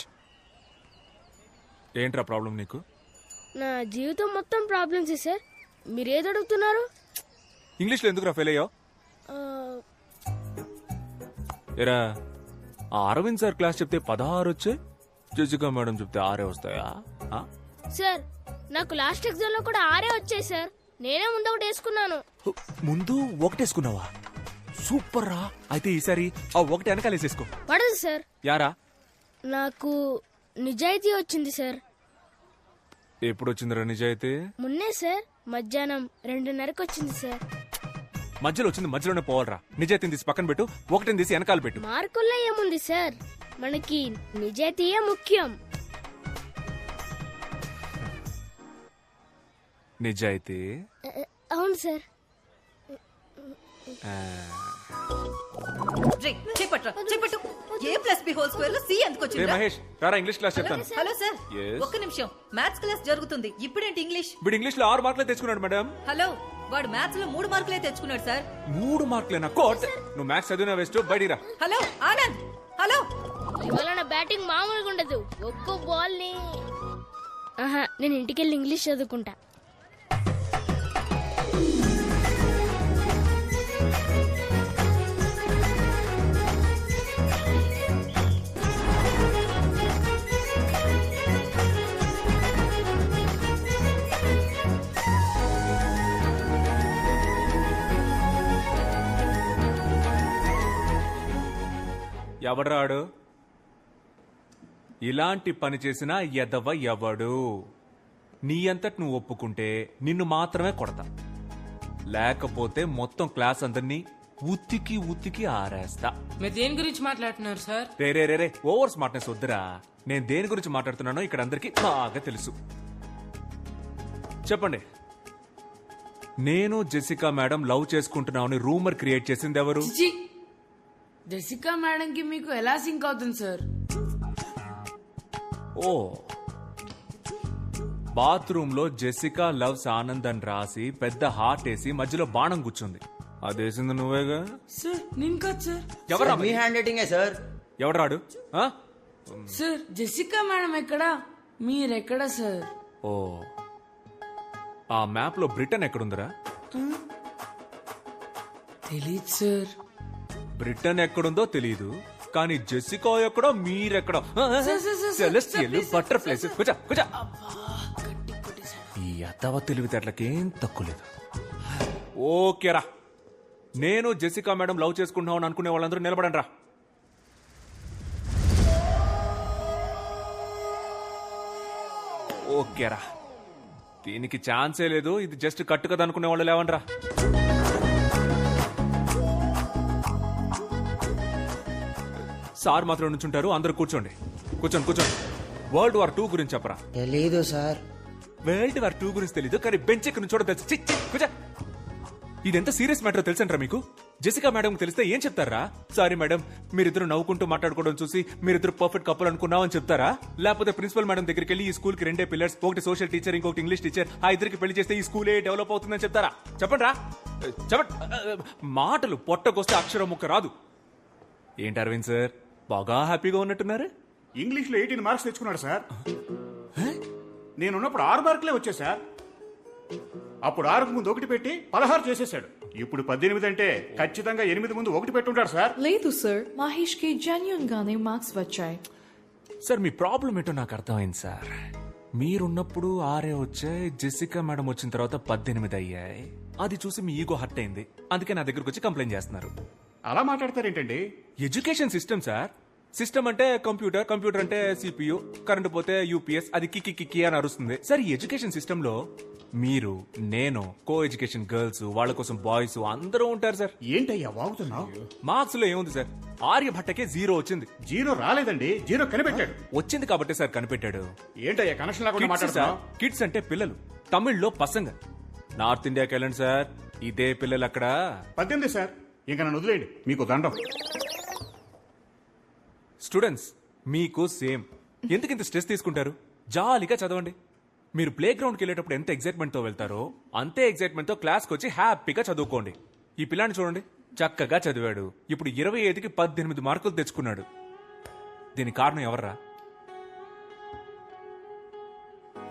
ఏంట్రా ప్రాబ్లం నీకు? నా జీవితం మొత్తం ప్రాబ్లమ్స్ సార్. మీరేది అడుగుతున్నారు? ఇంగ్లీష్లో ఎందుకురా ఫెయిల్ అయ్యావు? ఎరా, ఆ అరవింద్ సార్ క్లాస్ చెప్తే 16 వచ్చాయి, జెసికా మేడం చెప్తే 6 వస్తాయా? సార్, నాకు లాస్ట్ ఎగ్జామ్ లో కూడా 6 వచ్చాయి సార్. నేనే ముందు ఒకటి వేసుకున్నాను. ముందు ఒకటేసుకున్నావా? సూపర్ రా. అయితే ఈసారి ఆ ఒకటి వెనకాలేసేసుకో. పడదు సార్. యారా? నాకు నిజాయితీ వచ్చింది సార్. ఎప్పుడు వచ్చిందిరా నిజాయితీ? మొన్నే సార్, మధ్యాహ్నం 2:30కి వచ్చింది సార్. మధ్యలో వచ్చింది మధ్యలోనే పోవాలరా. నిజాయితీని తీసి పక్కన పెట్టు, ఒకటిని తీసి వెనకాల పెట్టు. మార్కుల్లో ఏముంది సార్, మనకి నిజాయితీయే ముఖ్యం. నిజాయితీ? అవును సార్. చెప్పట్టు. A+B² C ఎందుకు వచ్చింది? మహేష్ రారా, ఇంగ్లీష్ క్లాస్ చెప్తాను. Hello sir, Yes. ఒక్క నిమిషం. మ్యాథ్స్ క్లాస్ జరుగుతుంది. ఇప్పుడేంటి ఇంగ్లీష్? వీడు ఇంగ్లీష్ లో 6 మార్కులే తెచ్చుకున్నాడు మేడం. హలో, వాడు మ్యాథ్స్ లో 3 మార్కులే తెచ్చుకున్నాడు సార్. 3 మార్కులేనా? కోట్, నువ్వు మ్యాథ్స్ చదివినా వేస్ట్, బయటిరా. Hello Anand, hello. ఇవాళ నా బ్యాటింగ్ మామూలుగా ఉండదు. ఒక్కో బాల్ ని నేను ఇంటికెళ్ళి ఇంగ్లీష్ చదువుకుంటా. ఎవడ్రాడు? ఇలాంటి పని చేసిన ఎదవ ఎవడు? నీ అంతటి నువ్వు ఒప్పుకుంటే నిన్ను మాత్రమే కొడతా, లేకపోతే మొత్తం క్లాస్ అందరినీ ఉత్తికి ఉత్తికి ఆరేస్తా. మీరు దేని గురించి మాట్లాడుతున్నారు సార్? రే రే రే రే ఓవర్ స్మార్ట్నెస్ వద్దురా. నేను దేని గురించి మాట్లాడుతున్నానో ఇక్కడ అందరికీ బాగా తెలుసు. చెప్పండి, నేను జెసికా మేడం లవ్ చేసుకుంటున్నామని రూమర్ క్రియేట్ చేసింది ఎవరు? జెసికా మేడం కి మీకు ఎలా సింక్ అవుతుంది సార్? ఓ, బాత్రూమ్ లో జెసికా లవ్స్ ఆనంద్ అని రాసి పెద్ద హార్ట్ వేసి మధ్యలో బాణం కూర్చుంది. అదేసింది నువ్వేగా? సార్ నేను కాదు సార్. ఎవరా? మీ హ్యాండ్ రైటింగే సార్. ఎవరాడు? సార్ జెసికా మేడం ఎక్కడా, మీరెక్కడా సార్? ఓ, ఆ మ్యాప్ లో బ్రిటన్ ఎక్కడుందిరా? తెలీదు సార్. బ్రిటన్ ఎక్కడుందో తెలీదు, కానీ జెసికా ఎక్కడో మీరెక్కడో. Celestial butterflies. కూర్చో కూర్చో. ఈ అత్తవ తెలివితేటలకేం తక్కువ లేదు. ఓకేరా, నేను జెసికా మేడం లవ్ చేసుకుంటున్నామని అనుకునే వాళ్ళందరూ నిలబడండి రా. ఓకేరా, దీనికి ఛాన్సే లేదు. ఇది జస్ట్ కట్టు కదా అనుకునే వాళ్ళు లేవండి రా. సార్ మాత్రం నుంచుంటారు, అందరూ కూర్చోండి. కూర్చోండి కూర్చోండి. వరల్డ్ వార్ 2 గురించి చెప్పరా? తెలీదు సార్. వరల్డ్ వార్ 2 గురించి తెలీదు, కానీ బెంచ్ ఎక్కడి నుంచో తెలుసు. కూర్చో. ఇదెంత సీరియస్ మ్యాటర్ తెలుసంటారా మీకు? జెసికా మేడం తెలిస్తే ఏం చెప్తారా? సారీ మేడం, మీరిద్దరు నవ్వుకుంటూ మాట్లాడుకోవడం చూసి మీరిద్దరు పర్ఫెక్ట్ కప్పులు అనుకున్నామని చెప్తారా? లేకపోతే ప్రిన్సిపల్ మేడం దగ్గరికి వెళ్ళి ఈ స్కూల్ కి 2 పిల్లర్స్, ఒకటి సోషల్ టీచర్, ఇంకొకటి ఇంగ్లీష్ టీచర్, ఆ ఇద్దరికి పెళ్లి చేస్తే ఈ స్కూలే డెవలప్ అవుతుందని చెప్తారా? చెప్పండి రా, చెప్పండి. మాటలు పొట్టకొస్తే అక్షరం ముక్క రాదు. ఏంటి అరవింద్ సార్, బాగా హ్యాపీగా ఉన్నట్టున్నారు? ఇంగ్లీష్ లో 18 మార్క్స్ తెచ్చుకున్నాడు సార్. నేనున్నప్పుడు 6 మార్కులే వచ్చాయి సార్. అప్పుడు 6కు ముందు 1 పెట్టి 16 చేసేసాడు. ఇప్పుడు 18 అంటే ఖచ్చితంగా 8 ముందు 1 పెట్టుంటాడు సార్. లేదు సార్, మహేష్ కి జెన్యూన్ గానే మార్క్స్ వచ్చాయి. సార్ మీ ప్రాబ్లం ఏంటో నాకు అర్థమైంది సార్. మీరున్నప్పుడు 6 వచ్చాయి, జెసికా మేడం వచ్చిన తర్వాత 18 అయ్యాయి. అది చూసి మీ ఈగో హర్ట్ అయింది, అందుకే నా దగ్గరకు వచ్చి కంప్లైంట్ చేస్తున్నారు. అలా మాట్లాడతారేంటండి? Education system sir. సిస్టమ్ అంటే కంప్యూటర్, కంప్యూటర్ అంటే సిపియు, కరెంట్ పోతే యూపీఎస్, అది కిక్కి కిక్కి అని అరుస్తుంది. సార్ ఈ ఎడ్యుకేషన్ సిస్టమ్ లో మీరు, నేను, కో ఎడ్యుకేషన్ గర్ల్స్, వాళ్ళ కోసం బాయ్స్ అందరూ ఉంటారు సార్. ఏంటయ్యా వాగుతున్నావు? మార్క్స్ లో ఏముంది సార్? ఆర్యభట్టకే 0 వచ్చింది. 0 రాలేదండి, 0 కనిపెట్టాడు. వచ్చింది కాబట్టి సార్ కనిపెట్టాడు. ఏంటయ్యా కనెక్షన్ లేకుండా మాట్లాడుతున్నావు? కిడ్స్ అంటే పిల్లలు, తమిళ్లో పసంగ. నార్త్ ఇండియాకి వెళ్ళండి సార్, ఇదే పిల్లలు అక్కడ. 18 సార్, ఇంకా నన్ను వదిలేయండి, మీకు దండం. స్టూడెంట్స్ మీకు సేమ్. ఎందుకు ఇంత స్ట్రెస్ తీసుకుంటారు? జాలీగా చదవండి. మీరు ప్లే గ్రౌండ్కి వెళ్ళేటప్పుడు ఎంత ఎగ్జైట్మెంట్ తో వెళ్తారో అంతే ఎగ్జైట్మెంట్ తో క్లాస్కి వచ్చి హ్యాపీగా చదువుకోండి. ఈ పిల్లాన్ని చూడండి, చక్కగా చదివాడు. ఇప్పుడు 25కి 18 మార్కులు తెచ్చుకున్నాడు. దీనికి కారణం ఎవర్రా?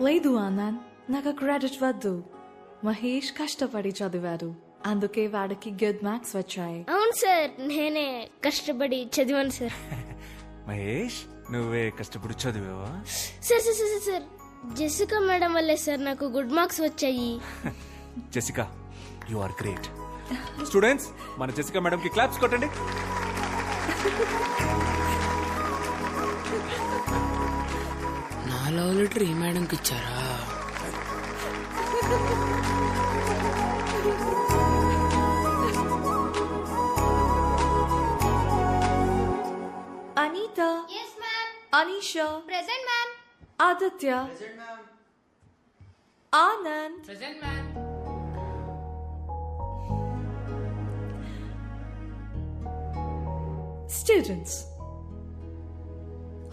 లేదు ఆనంద్, నాకు క్రెడిట్ వద్దు. మహేష్ కష్టపడి చదివాడు, అందుకే వాడికి గుడ్ మార్క్స్ వచ్చాయి. అవును సార్, నేనే కష్టపడి చదివాను సార్. మహేష్, నువ్వే కష్టపడి చదివావా? Sir sir sir sir, Jessica madam వల్లే సార్ నాకు గుడ్ మార్క్స్ వచ్చాయి. Jessica, you are great. Students, మన జెసికా మేడం కి క్లాప్స్ కొట్టండి. నా లవ్ లెటర్ ఈ మేడంకి ఇచ్చారా? Anita. Yes, ma'am. Anisha. Present, ma'am. Aditya. Present, ma'am. Anand. Present, ma'am. Students,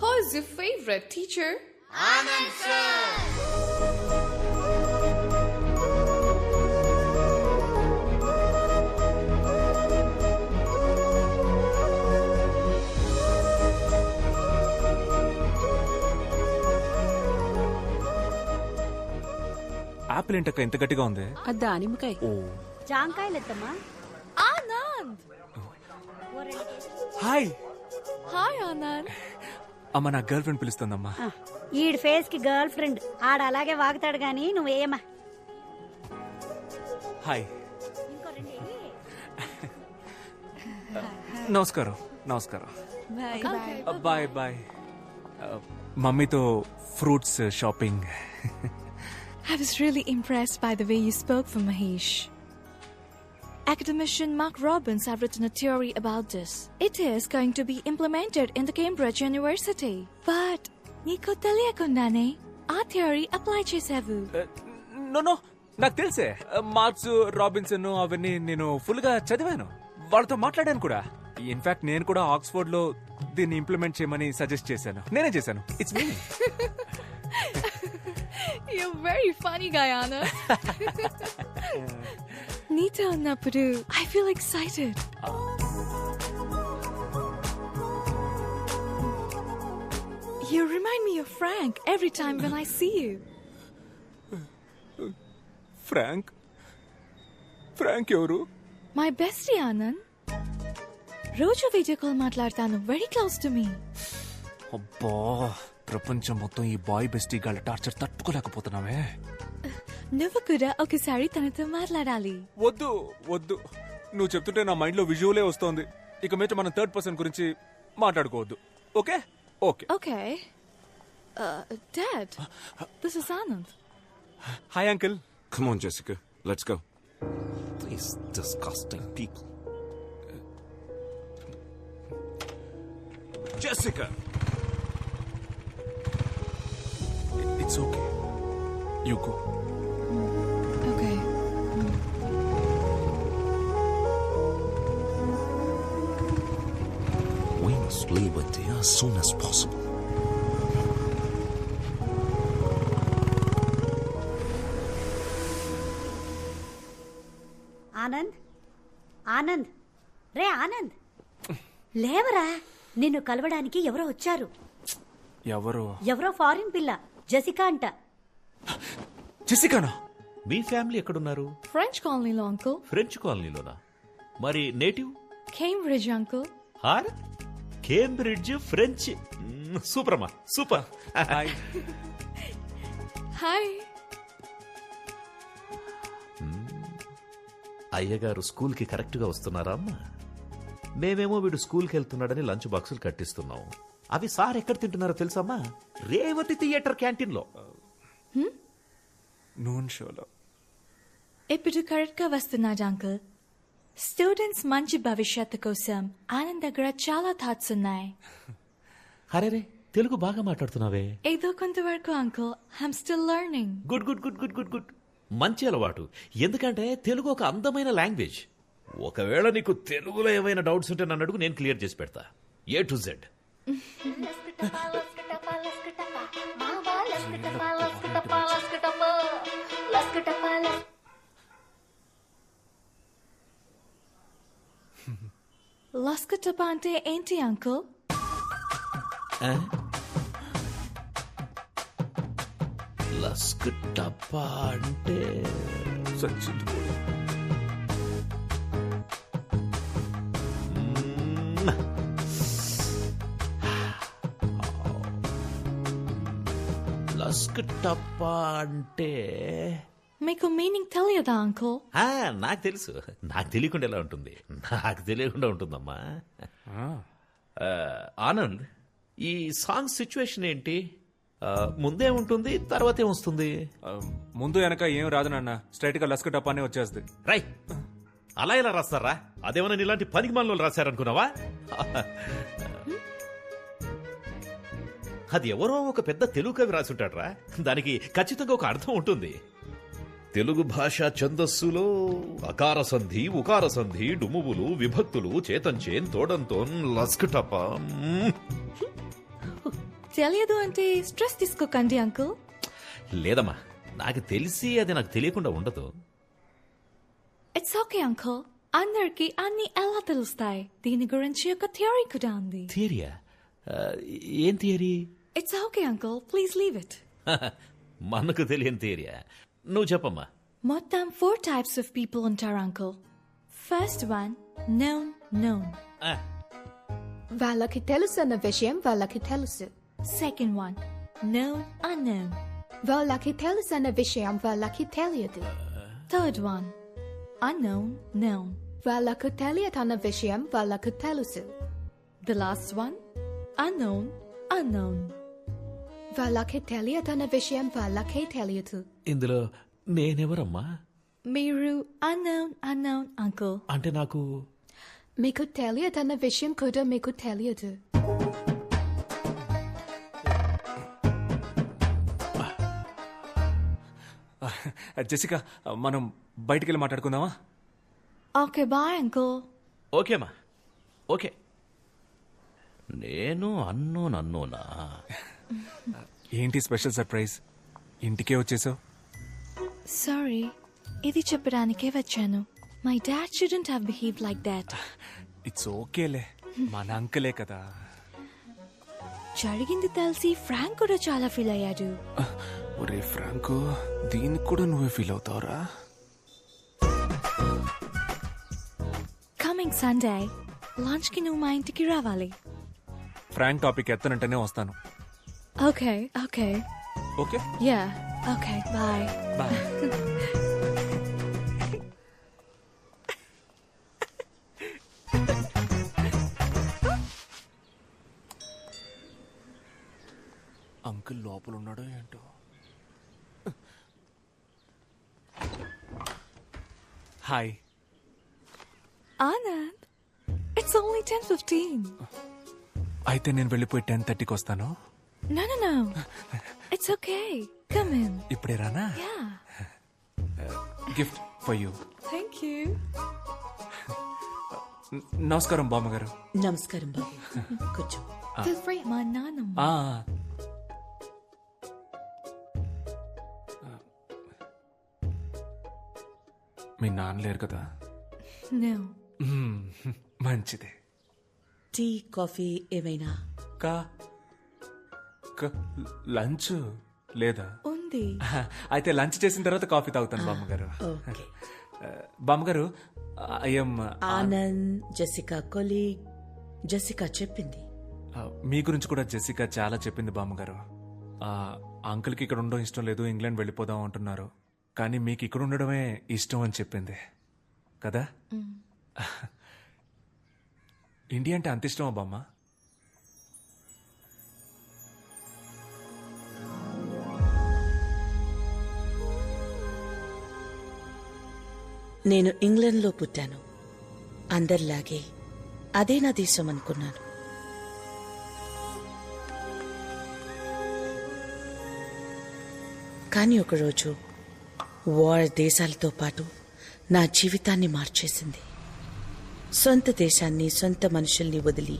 who is your favorite teacher? Anand sir. Apple ఏంటక్క ఇంత గట్టిగా ఉంది? దానిమ్మకాయ. ఓ, జాంకాయలెత్తమ్మా. ఆనంద్. హాయ్. హాయ్ ఆనంద్. అమ్మ, నా గర్ల్ ఫ్రెండ్ పిలుస్తుందమ్మా. ఈడి ఫేస్ కి గర్ల్ ఫ్రెండ్ ఆడ అలాగే వాగుతాడు గాని నువ్వేమా. హాయ్. నమస్కారం. నమస్కారం. Bye bye. మమ్మీతో fruits shopping. I was really impressed by the way you spoke for Mahesh. Academician Mark Robbins have written a theory about this. It is going to be implemented in the Cambridge University. But నీకు తెలియకుండానే ఆ theory apply చేసావు. No నాకు తెలుసే. Marks, Robinson అవన్నీ నేను full గా చదివాను. వాళ్ళతో మాట్లాడాను కూడా. ఇన్ఫాక్ట్ నేను కూడా ఆక్స్ఫోర్డ్ లో దీన్ని ఇంప్లిమెంట్ చేయమని సజెస్ట్ చేశాను. నేనే చేశాను. It's me. You're very funny, Guyana. నీతో ఉన్నప్పుడు I feel excited. You remind me of Frank every time when I see you. Frank ఎవరు? My bestie, Anand. రోజు వీడియో కాల్ మాట్లాడతాను. Very close to me. అబ్బా, ప్రపంచం మొత్తం ఈ బాయ్ బెస్టీ గాళ్ళ టార్చర్ తట్టుకోలేకపోతున్నావే. నువ్వు కూడా ఒకసారి తనతో మాట్లాడాలి. వద్దు. నువ్వు చెప్తుంటే నా మైండ్ లో విజువలే వస్తోంది. ఇక మీద మనం థర్డ్ పర్సన్ గురించి మాట్లాడుకోవద్దు. Okay? Okay. Dad, this is Anand. Hi, Uncle. Come on, Jessica. Let's go. These disgusting people. Jessica! It's okay. You go. Okay. We must leave India as soon as possible. Anand రే ఆనంద్, లేవరా. నిన్ను కలవడానికి ఎవరో వచ్చారు. ఎవరో foreign పిల్ల, Jessica అంట. జెసికానా? మీ family ఎక్కడున్నారు? French colony లో uncle. ఫ్రెంచ్ కాలనీలోనా? మరి native? Cambridge uncle. Cambridge French. Super అమ్మా, సూపర్. Hi. అయ్యగారు స్కూల్ కి కరెక్ట్ గా వస్తున్నారా అమ్మా? మేమేమో వీడు స్కూల్కి వెళ్తున్నాడని లంచ్ బాక్సులు కట్టిస్తున్నాం. అవి సార్ ఎక్కడ తింటున్నారో తెలుసమ్మా? రేవతి థియేటర్ క్యాంటీన్ లో. నూన్ షోలో. ఇప్పుడు కరెక్ట్ గా వస్తున్నాడు అంకుల్. స్టూడెంట్స్ మంచి భవిష్యత్తు కోసం ఆనంద్ దగ్గర చాలా థాట్స్ ఉన్నాయి. అరే, తెలుగు బాగా మాట్లాడుతున్నావే. ఏదో కొంతవరకు uncle. I'm still learning. Good good good good good good. మంచి అలవాటు. ఎందుకంటే తెలుగు ఒక అందమైన లాంగ్వేజ్. ఒకవేళ నీకు తెలుగులో ఏమైనా డౌట్స్ ఉంటే నన్ను అడుగు, నేను క్లియర్ చేసి పెడతా. A to Z. లస్కటప అంటే ఏంటి అంకుల్? లస్కటప అంటే లస్కటప అంటే మీకు మీనింగ్ తెలియదా అంకుల్? నాకు తెలుసు. నాకు తెలియకుండా ఎలా ఉంటుంది? నాకు తెలియకుండా ఉంటుందమ్మా. ఆనంద్, ఈ సాంగ్ సిచ్యువేషన్ ఏంటి? ముందే ఉంటుంది, తర్వాత ఏమొస్తుంది? ముందు వెనక ఏం రాదు నాన్న, స్ట్రైట్ గా లస్కటప్ అనే వచ్చేస్తుంది. రై, అలా ఎలా రాస్తారా? అదేమన్నా ఇలాంటి పనికి మనలో రాశారనుకున్నావా? అది ఎవరో ఒక పెద్ద తెలుగు కవి రాసుంటాడ్రా. దానికి ఖచ్చితంగా ఒక అర్థం ఉంటుంది. తెలుగు భాష ఛందస్సులో అకార సంధి, ఉకార సంధి, డుమువులు, విభక్తులు, చేతంచేన్, తోడంతోన్, లస్కటప. తెలియదు అంటే స్ట్రెస్ తీసుకోకండి అంకుల్. లేదమ్మా, నాకు తెలిసి అది నాకు తెలియకుండా ఉండదు. It's okay uncle. అందరికి అన్ని ఎలా తెలుస్తాయి? దీని గురించి ఒక థియరీ కూడా ఉంది. థియరీయా? ఏం theory? It's okay uncle, please leave it. మనకు తెలియని థియరీయా? నువ్వు చెప్పమ్మా. మొత్తం 4 types of people ఉంటారు అంకుల్. First one, known. వాళ్ళకి తెలుసు అన్న విషయం వాళ్ళకి తెలుసు. Second one, unknown. వాళ్ళకి తెలుసు అన్న విషయం వాళ్ళకి తెలియదు. Third one, known. వాళ్ళకు తెలియదు అన్న విషయం వాళ్ళకు తెలుసు. The last one, unknown. వాళ్ళకి తెలియదు అన్న విషయం వాళ్ళకే తెలియదు. ఇందులో నేనెవరమ్మా? మీరు unknown uncle. అంటే నాకు మీకు తెలియదన్న విషయం కూడా మీకు తెలియదు. జెసికా, మనం బయటికెళ్ళి మాట్లాడుకుందామా? Okay, bye uncle. ఓకేమా, ఓకే. నేను అన్నోనా? ఏంటి స్పెషల్ సర్ప్రైజ్? ఇంటికే వచ్చేసావు? Sorry, ఇది చెప్పడానికే వచ్చాను. My dad shouldn't have behaved like that. It's ఓకేలే, మన అంకలే కదా. జరిగింది తెలిసి ఫ్రాంక్ కూడా చాలా ఫీల్ అయ్యాడు. ఒరే ఫ్రాంకు, దీనికి కూడా నువ్వే ఫీల్ అవుతావురా? కమింగ్ సండే లంచ్ కి నువ్వు మా ఇంటికి రావాలి. ఫ్రాంక్ టాపిక్ ఎత్తనంటేనే వస్తాను. Okay okay okay yeah okay bye bye. Uncle లోపల ఉన్నాడో ఏంటో. Hi Anand, it's only 10:15. అయితే నేను వెళ్ళిపోయి 10:30కి వస్తాను. No, no, no. It's okay. Come in. ఇప్పుడే రానా? Yeah. Gift for you. Thank you. నమస్కారం బామ్మగారు. నమస్కారం బాబు. కూర్చో. Feel free. మా నాన్నమ్మ. మీ నాన్న లేరు కదా? No. మంచిదే. టీ కాఫీ ఏమైనా? లంచ్ లేదా? ఉంది. అయితే లంచ్ చేసిన తర్వాత కాఫీ తాగుతాను బామ్మగారు. బామ్మగారు, I'm Anand, Jessica colleague. Jessica చెప్పింది. మీ గురించి కూడా జెసికా చాలా చెప్పింది బామ్మగారు. అంకుల్కి ఇక్కడ ఉండడం ఇష్టం లేదు, ఇంగ్లాండ్ వెళ్ళిపోదాం అంటున్నారు. కానీ మీకు ఇక్కడ ఉండడమే ఇష్టం అని చెప్పింది కదా? ఇండియా అంటే అంత ఇష్టమా బామ్మ? నేను ఇంగ్లాండ్లో పుట్టాను. అందరిలాగే అదే నా దేశం అనుకున్నాను. కానీ ఒకరోజు వార్ దేశాలతో పాటు నా జీవితాన్ని మార్చేసింది. సొంత దేశాన్ని, సొంత మనుషుల్ని వదిలి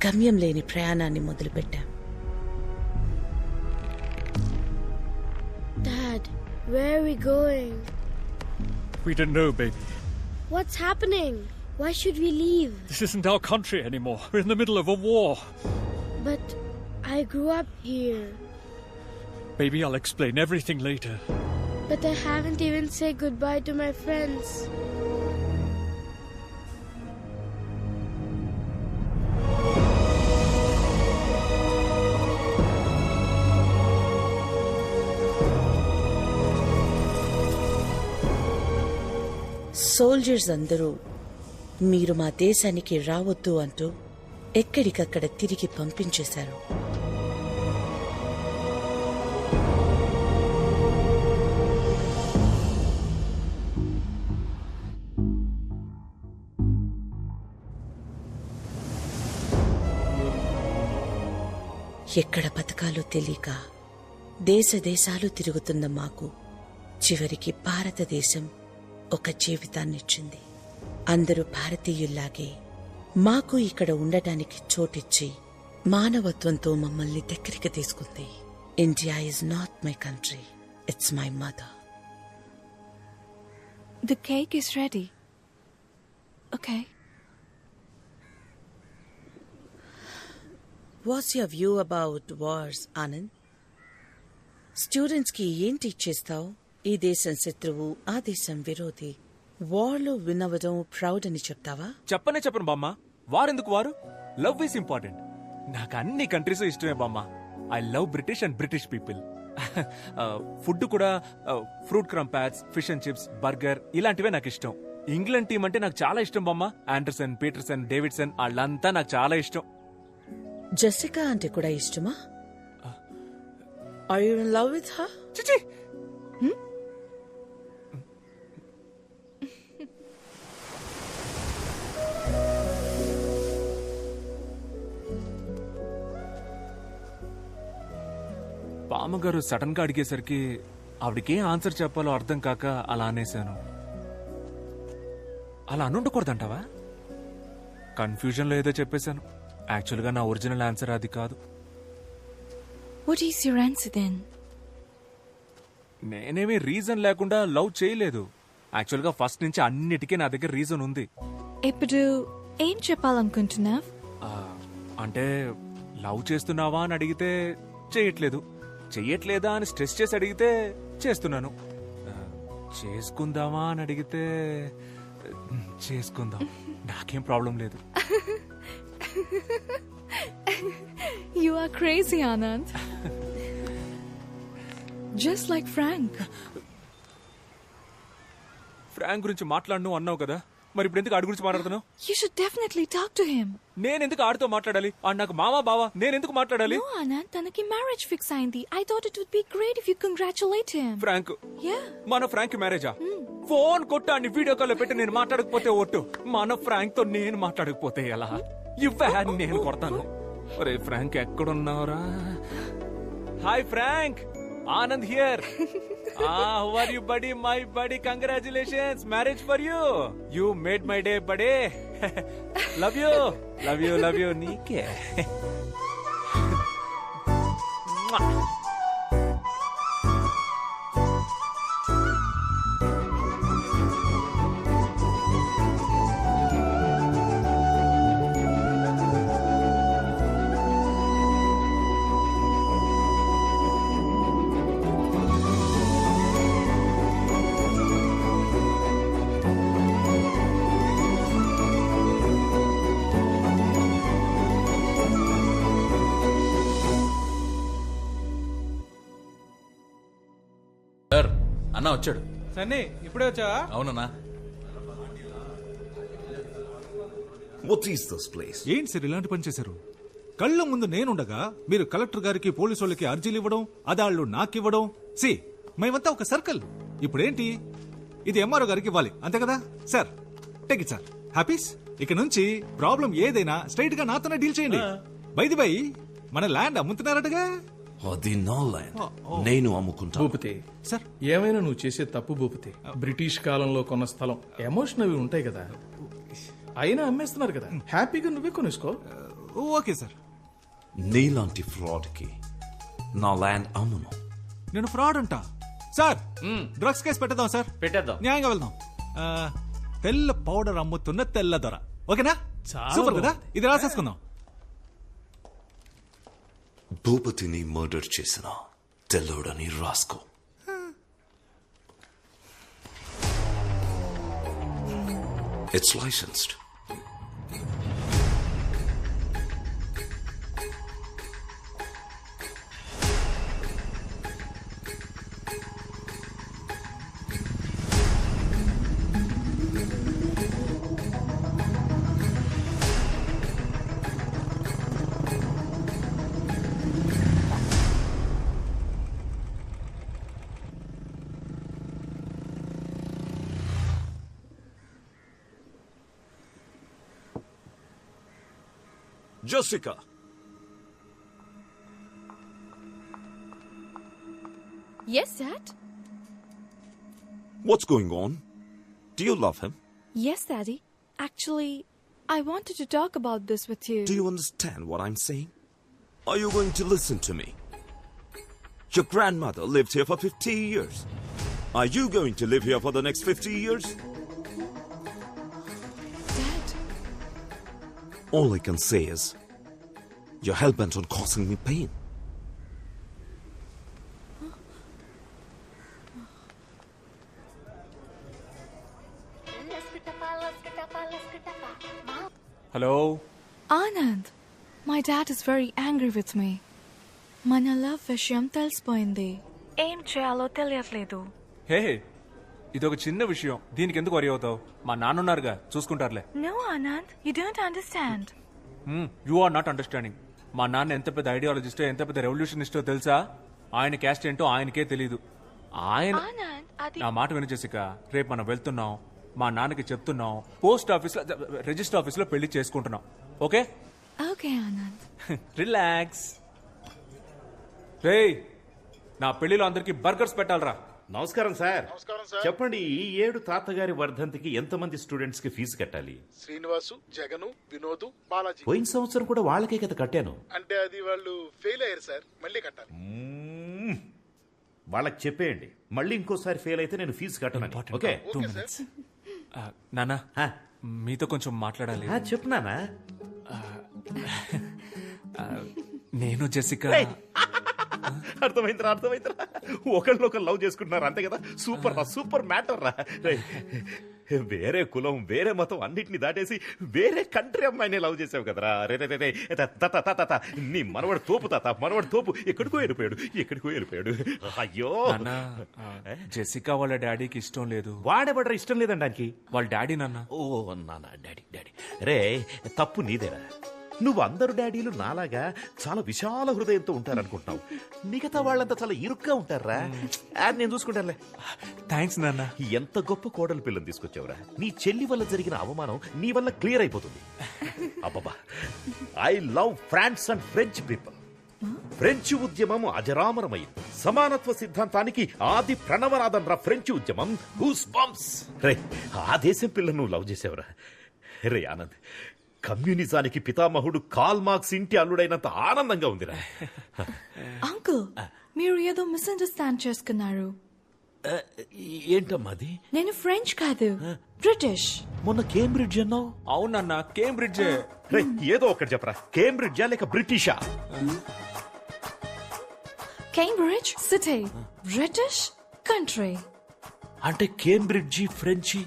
గమ్యం లేని ప్రయాణాన్ని మొదలుపెట్టాం. Dad, where are we going? We don't know, baby. What's happening? Why should we leave? This isn't our country anymore. We're in the middle of a war. But I grew up here. Baby, I'll explain everything later. But I haven't even said goodbye to my friends. Soldiers అందరూ మీరు మా దేశానికి రావద్దు అంటూ ఎక్కడికక్కడ తిరిగి పంపించేశారు. ఎక్కడ బతకాలో తెలియక దేశాలు తిరుగుతున్న మాకు చివరికి భారతదేశం ఒక జీవితాన్నిచ్చింది. అందరూ భారతీయుల్లాగే మాకు ఇక్కడ ఉండటానికి చోటిచ్చి మానవత్వంతో మమ్మల్ని దగ్గరికి తీసుకుంది. India is not my country, it's my mother. The cake is ready. Okay. What's your view about wars, Anand? Students కి ఏం టీచ్ చేస్తావు? ఈ దేశం శత్రువు, ఆ దేశం విరోధి. వార్లో వినవడం ప్రౌడ్ అని చెప్తావా? చెప్పను బామ్మ. వారెందుకు వారు? Love is important. నాకు అన్ని కంట్రీస్ ఇష్టమే బామ్మ. I love British and British people. Food కూడా fruit crumpets, fish and chips, burger ఇలాంటివే నాకు ఇష్టం. ఇంగ్లాండ్ టీం అంటే నాకు చాలా ఇష్టం బామ్మ. ఆండర్సన్, పీటర్సన్, డేవిడ్సన్ వాళ్ళంతా నాకు చాలా ఇష్టం. జెసికా అంటే కూడా ఇష్టమా? Are you in love with her? చిచి, మామగారు సడన్ గా అడిగేసరికి ఆవిడకేం ఆన్సర్ చెప్పాలో అర్థం కాక అలా అనేశాను. అలా అనుండకూడదంటావా? కన్ఫ్యూజన్ లో ఏదో చెప్పేశాను. యాక్చువల్ గా నా ఒరిజినల్ ఆన్సర్ అది కాదు. What is your answer then? నేనేమీ రీజన్ లేకుండా లవ్ చేయలేదు. యాక్చువల్ గా ఫస్ట్ నుంచి అన్నిటికీ నా దగ్గర రీజన్ ఉంది. ఇప్పుడు ఏం చెప్పాలనుకుంటున్నావ్? అంటే లవ్ చేస్తున్నావా అని అడిగితే చేయట్లేదు, చెయ్యట్లేదా అని స్ట్రెస్ చేసి అడిగితే చేస్తున్నాను, చేసుకుందామా అని అడిగితే చేసుకుందాం. నాకేం ప్రాబ్లం లేదు. You are crazy, Anand. Just like Frank. Frank గురించి మాట్లాడను అన్నావు కదా, మరి ఇప్పుడు ఎందుకు ఆడి గురించి మాట్లాడుతున్నావు? You should definitely talk to him. నేనెందుకు ఆడితో మాట్లాడాలి? ఆడు నాకు మావా బావా, నేనెందుకు మాట్లాడాలి? No, Anand, తనకి మ్యారేజ్ ఫిక్స్ అయింది. I thought it would be great if you congratulate him. Frank? Yeah. మన ఫ్రాంక్ మ్యారేజా? ఫోన్ కొట్టాన్ని వీడియో కాల్ పెట్టి నేను మాట్లాడకపోతే ఒట్టు, మన ఫ్రాంక్ తో నేను మాట్లాడకపోతే ఎలా? ఇవ్వే నేను కొడతాను. ఒరే ఫ్రాంక్ ఎక్కడున్నావురా? Hi Frank, Anand here. How are you, buddy? My buddy, congratulations, marriage for you. You made my day, buddy. Love you, love you, love you. Nike. అన్నా వచ్చాడు. సన్నీ ఇప్పుడే వచ్చావా? అవునన్నా. What is this place? ఏంటి సార్ ఇలాంటి పని చేశారు? కళ్ళ ముందు నేనుండగా మీరు కలెక్టర్ గారికి పోలీసు వాళ్ళకి అర్జీలు ఇవ్వడం, అదాళ్ళు నాకివ్వడం. సి మేమంతా ఒక సర్కిల్. ఇప్పుడేంటి, ఇది ఎంఆర్ఓ గారికి ఇవ్వాలి అంతే కదా సార్? Take it sir. హ్యాపీస్. ఇక నుంచి ప్రాబ్లం ఏదైనా స్ట్రైట్ గా నాతోనే డీల్ చేయండి. బైది బై మన ల్యాండ్ అమ్ముతున్నారటగా? అది నా ల్యాండ్, నేను అమ్ముకుంటా. భూపతి సార్, ఏమైనా నువ్వు చేసే తప్పు భూపతి. బ్రిటిష్ కాలంలో కొన్న స్థలం, ఎమోషన్ అవి ఉంటాయి కదా, అయినా అమ్మేస్తున్నారు కదా, హ్యాపీగా నువ్వే కొనేసుకో. Okay sir. నీలాంటి ఫ్రాడ్ కి నా ల్యాండ్ అమ్మును. నేను ఫ్రాడ్ అంటా సార్? డ్రగ్స్ కేసు పెట్టేద్దాం సార్. పెట్టేద్దాం. న్యాయంగా వెళ్దాం. తెల్ల పౌడర్ అమ్ముతున్న తెల్ల దొర. ఓకేనా? సూపర్ కదా. ఇది రాసేసుకుందాం. భూపతిని మర్డర్ చేసిన తెల్లోడని రాసుకో. It's licensed. Jessica. Yes, Dad? What's going on? Do you love him? Yes, Daddy. Actually, I wanted to talk about this with you. Do you understand what I'm saying? Are you going to listen to me? Your grandmother lived here for 50 years. Are you going to live here for the next 50 years? Dad. All I can say is, you're hell-bent on causing me pain. Hello? Anand, my dad is very angry with me. మన love విషయం తెలిసిపోయింది. ఏం చేయాలో తెలియట్లేదు. హే, ఇదొక చిన్న విషయం, దీనికి ఎందుకు వరి అవుతావు? మా నాన్నున్నారుగా, చూసుకుంటారులే. No, Anand, you don't understand. You are not understanding. మా నాన్న ఎంత పెద్ద ఐడియాలజిస్టో, ఎంత పెద్ద రెవల్యూషనిస్టో తెలుసా? ఆయన క్యాస్ట్ ఏంటో ఆయనకే తెలీదు. ఆయన నా మాట వినిచేసిక, రేపు మనం వెళ్తున్నాం, మా నాన్నకి చెప్తున్నాం, పోస్ట్ ఆఫీస్ లో, రిజిస్టర్ ఆఫీస్ లో పెళ్లి చేసుకుంటున్నాం. ఓకే? ఓకే ఆనంద్. రిలాక్స్. రేయ్, నా పెళ్లిలో అందరికి బర్గర్స్ పెట్టాలరా. నమస్కారం సార్. చెప్పండి, ఈ ఏడు తాతగారి వర్ధంతికి ఎంతమంది స్టూడెంట్స్ కి ఫీజు కట్టాలి? శ్రీనివాసు, జగను, వినోదు, బాలాజీ. పోయిన సంవత్సరం కూడా వాళ్ళకే కదా కట్టాను. అంటే అది వాళ్ళు ఫెయిల్ అయ్యారు సార్, మళ్ళీ కట్టాలి. వాళ్ళకి చెప్పేయండి, మళ్ళీ ఇంకోసారి ఫెయిల్ అయితే నేను ఫీజు కట్టను. ఓకే? నానా, మీతో కొంచెం మాట్లాడాలి. చెప్పు నానా. నేను జెసికా. అర్థమైందిరా. ఒకళ్ళొకరు లవ్ చేసుకుంటున్నారు అంతే కదా. సూపర్ మ్యాటర్ రా. వేరే కులం, వేరే మతం అన్నిటిని దాటేసి వేరే కంట్రీ అమ్మాయిని లవ్ చేసావు కదరా. రే నీ మనవడు తోపు ఎక్కడికో వెళ్ళిపోయాడు. అయ్యో, జెసికా వాళ్ళ డాడీకి ఇష్టం లేదు. వాడేబడ్రా ఇష్టం లేదండి దానికి. వాళ్ళ డాడీ నాన్న. ఓ నాన్న, డాడీ. రే, తప్పు నీదేరా. నువ్వు అందరు డాడీలు నాలాగా చాలా విశాల హృదయంతో ఉంటారనుకుంటున్నావు. మిగతా వాళ్ళంతా చాలా ఇరుగ్గా ఉంటారా. నేను చూసుకుంటానులే. థ్యాంక్స్ నాన్న. ఎంత గొప్ప కోడలు పిల్లని తీసుకొచ్చావురా. నీ చెల్లి వల్ల జరిగిన అవమానం నీ వల్ల క్లియర్ అయిపోతుంది. అబ్బబ్బా, I love France and French people. French ఉద్యమం అజరామరమైంది. సమానత్వ సిద్ధాంతానికి ఆది ప్రణవనాదం రా ఫ్రెంచ్ ఉద్యమం. Goose bumps. రే, ఆ దేశం పిల్లను నువ్వు లవ్ చేసావురా. రే ఆనంద్, కమ్యూనిజానికి పితామహుడు కాల్ మార్క్స్ ఇంటి అల్లుడైనంత ఆనందంగా ఉందిరా. అంకుల్, మీరు ఏదో మిస్అండర్స్టాండ్ చేసుకున్నారు. ఏంటమ్మా అది? నేను ఫ్రెంచ్ కాదు, బ్రిటిష్. మొన్న కేంబ్రిడ్జ్ అన్నావు. అవునన్నా, కేంబ్రిడ్జ్. ఏదో ఒకటి చెప్పరా. కేంబ్రిడ్జా లేక బ్రిటిషా? Cambridge city, British country. అంటే కేంబ్రిడ్జి ఫ్రెంచి,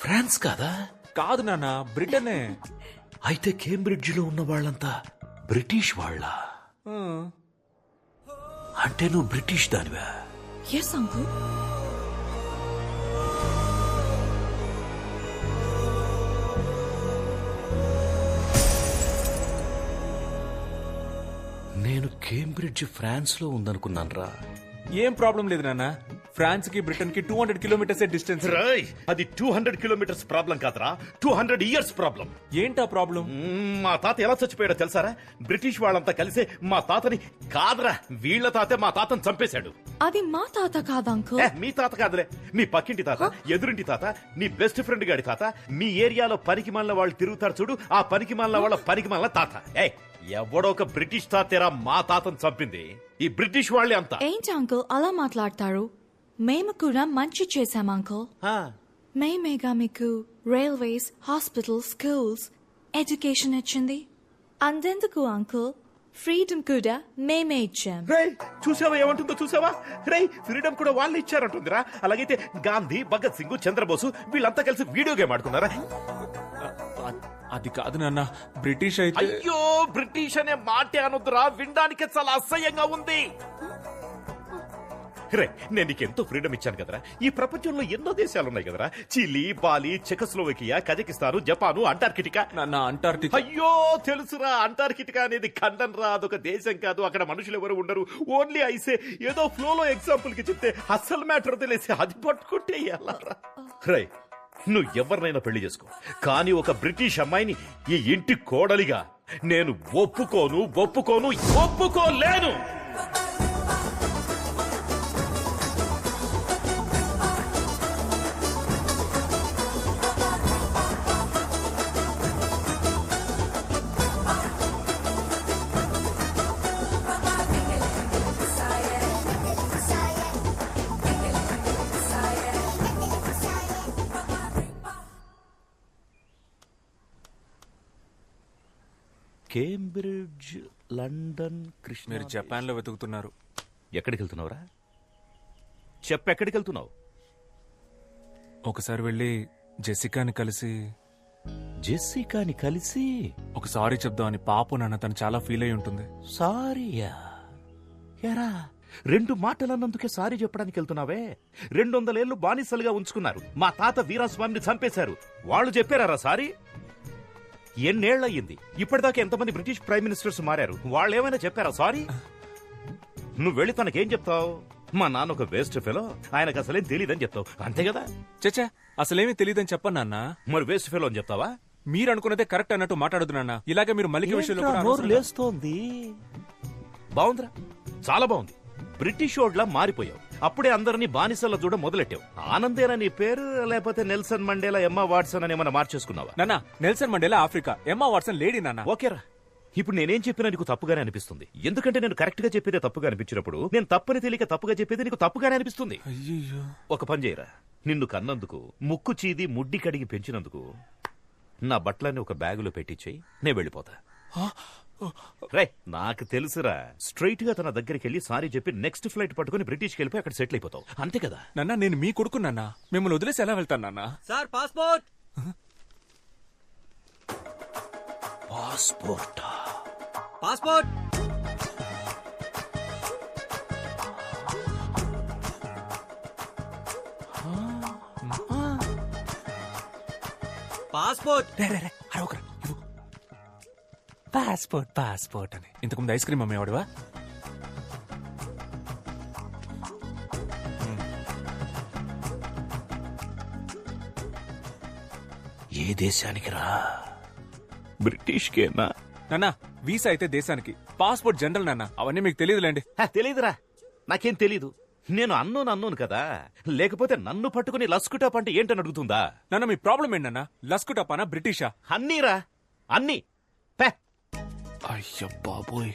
ఫ్రాన్స్ కాదా? కాదు నాన్న, బ్రిటనే. అయితే కేంబ్రిడ్జిలో ఉన్న వాళ్ళంతా బ్రిటిష్ వాళ్ళ? అంటే నువ్వు బ్రిటిష్ దానివా? Yes uncle. నేను కేంబ్రిడ్జ్ ఫ్రాన్స్ లో ఉందనుకున్నాను రా. ఏం ప్రాబ్లం లేదు నాన్న. ఫ్రాన్స్ కి బ్రిటన్ కి 200 కిలోమీటర్స్ డిస్టెన్స్. అది 200 కిలోమీటర్స్ ప్రాబ్లం కాదురా, 200 ఇయర్స్ ప్రాబ్లం. ఏంటా ప్రాబ్లం? మా తాత ఎలా చచ్చిపోయాడో తెలుసారా? బ్రిటిష్ వాళ్ళంతా కలిసే మా తాతని కాదురా, వీళ్ల తాతే మా తాతని చంపేశాడు. అది మా తాత కాదు అంకుల్. మీ తాత కాదులే, మీ పక్కింటి తాత, ఎదురింటి తాత, నీ బెస్ట్ ఫ్రెండ్ గాడి తాత. మీ ఏరియాలో పనికి మాలిన వాళ్ళు తిరుగుతారు చూడు, ఆ పనికి మాలిన వాళ్ళ పనికి మాలిన తాత. ఎవడో ఒక బ్రిటిష్ తాతేరా మా తాతను చంపింది. ఈ బ్రిటిష్ వాళ్ళే అంతా. ఏంటి అంకుల్ అలా మాట్లాడతారు? మేము కూడా మంచి చేశాం అంకుల్. మేమేగా మీకు రైల్వేస్, హాస్పిటల్స్, స్కూల్స్, ఎడ్యుకేషన్ ఇచ్చింది. అందెందుకు అంకుల్, ఫ్రీడమ్ కూడా మేమే ఇచ్చాం. చూసావా ఏమంటుందో? చూసావా? ఫ్రీడమ్ కూడా వాళ్ళు ఇచ్చారంటుందిరా. అలాగైతే గాంధీ, భగత్ సింగ్, చంద్రబోసు వీళ్ళంతా కలిసి వీడియో గేమ్ ఆడుకున్నారా? అది కాదు నాన్న, బ్రిటిష్ అయితే. అయ్యో, బ్రిటిష్ అనే మాటే అనొద్దురా, వినడానికి చాలా అసహ్యంగా ఉంది. నేను నీకు ఎంతో ఫ్రీడమ్ ఇచ్చాను కదరా. ఈ ప్రపంచంలో ఎన్నో దేశాలు ఉన్నాయి కదరా. Chile, Bali, Czechoslovakia, Kazakhstan, Japan, Antarctica. Antarctica. అయ్యో తెలుసురా, అంటార్కిటికా అనేది ఖండం రా, అదొక దేశం కాదు. అక్కడ మనుషులు ఎవరు ఉండరు. ఓన్లీ ఐసే. ఏదో ఫ్లోలో ఎగ్జాంపుల్ కి చెప్తే అస్సలు మ్యాటర్ తెలిసి అది పట్టుకుంటే ఎలా రా. నువ్వు ఎవరినైనా పెళ్లి చేసుకో, కానీ ఒక బ్రిటిష్ అమ్మాయిని ఈ ఇంటి కోడలిగా నేను ఒప్పుకోలేను. Cambridge, London, Krishna. మీరు జపాన్ లో వెతుకుతున్నారు. ఎక్కడికి వెళ్తున్నావురా? చెప్పెక్కడికి వెళ్తున్నావు? ఒకసారి వెళ్ళి జెసికాని కలిసి ఒక సారీ చెప్దామని. పాపం నాన్న, తను చాలా ఫీల్ అయి ఉంటుంది. సారీయా? ఎరా, 2 మాటలన్నందుకే సారీ చెప్పడానికి వెళ్తున్నావే? 200 ఏళ్లు బానిసలుగా ఉంచుకున్నారు. మా తాత వీరాస్వామిని చంపేశారు. వాళ్ళు చెప్పారా సారీ? ఎన్నేళ్లయ్యింది? ఇప్పటిదాకా ఎంతమంది బ్రిటిష్ ప్రైమ్ మినిస్టర్స్ మారారు? వాళ్ళు ఏమైనా చెప్పారా సారీ? నువ్వు వెళ్ళి తనకేం చెప్తావు? మా నాన్న ఒక వేస్ట్ ఫెలో, ఆయనకు అసలేం తెలియదని చెప్తావు, అంతే కదా? చచ్చా, అసలేమీ తెలియదని చెప్పను నాన్న. మరి వేస్ట్ ఫెలో అని చెప్తావా? మీరు అనుకున్నదే కరెక్ట్ అన్నట్టు మాట్లాడదు నాన్న. ఇలాగే మీరు మల్లిక విషయంలో నోరు లేస్తోంది. బాగుందిరా, చాలా బాగుంది. బ్రిటిష్ ఓడ్లా మారిపోయావు. అప్పుడే అందరినీ బానిసల చూడ మొదలెట్టావు. ఆనందేనా నీ పేరు, లేకపోతే నెల్సన్ మండేలా, ఎమ్మా వాట్సన్ అని ఏమన్నా మార్చేసుకున్నావా? నాన్న, Nelson Mandela Africa, Emma Watson lady నాన్న. ఓకేరా, ఇప్పుడు నేనేం చెప్పినా నీకు తప్పుగానే అనిపిస్తుంది. ఎందుకంటే నేను కరెక్ట్ గా చెప్పేదే తప్పుగా అనిపించినప్పుడు నేను తప్పని తెలియక తప్పుగా చెప్పేది నీకు తప్పుగానే అనిపిస్తుంది. ఒక పని చేయరా, నిన్ను కన్నందుకు, ముక్కు చీది ముడ్డి కడిగి పెంచినందుకు నా బట్టలన్నీ ఒక బ్యాగులో పెట్టించేయి, నేను వెళ్ళిపోతా. రే, నాకు తెలుసురా, స్ట్రైట్ గా తన దగ్గరికి వెళ్ళి సారీ చెప్పి నెక్స్ట్ ఫ్లైట్ పట్టుకుని బ్రిటిష్కి వెళ్ళిపోయి అక్కడ సెటిల్ అయిపోతావు, అంతే కదా? నాన్న, నేను మీ కొడుకు నాన్న, మిమ్మల్ని వదిలేసి ఎలా వెళ్తాను నాన్న? Sir passport. Passport passport passport. Passport passport అని ఇంతకుముందు ఐస్ క్రీమ్ అమ్మేవాడువా? ఏ దేశానికి రా? బ్రిటిష్కేనా? నాన్న, వీసా అయితే దేశానికి, పాస్పోర్ట్ జనరల్ నాన్న, అవన్నీ మీకు తెలియదులేండి. తెలీదురా, నాకేం తెలీదు. నేను అన్నోను కదా, లేకపోతే నన్ను పట్టుకుని లస్కుటాప్ అంటే ఏంటని అడుగుతుందా? నాన్న, మీ ప్రాబ్లం ఏంటన్నా? లస్కుటాపానా, బ్రిటిషా? అన్నీరా, అన్నీ. అయ్యో బాబోయ్,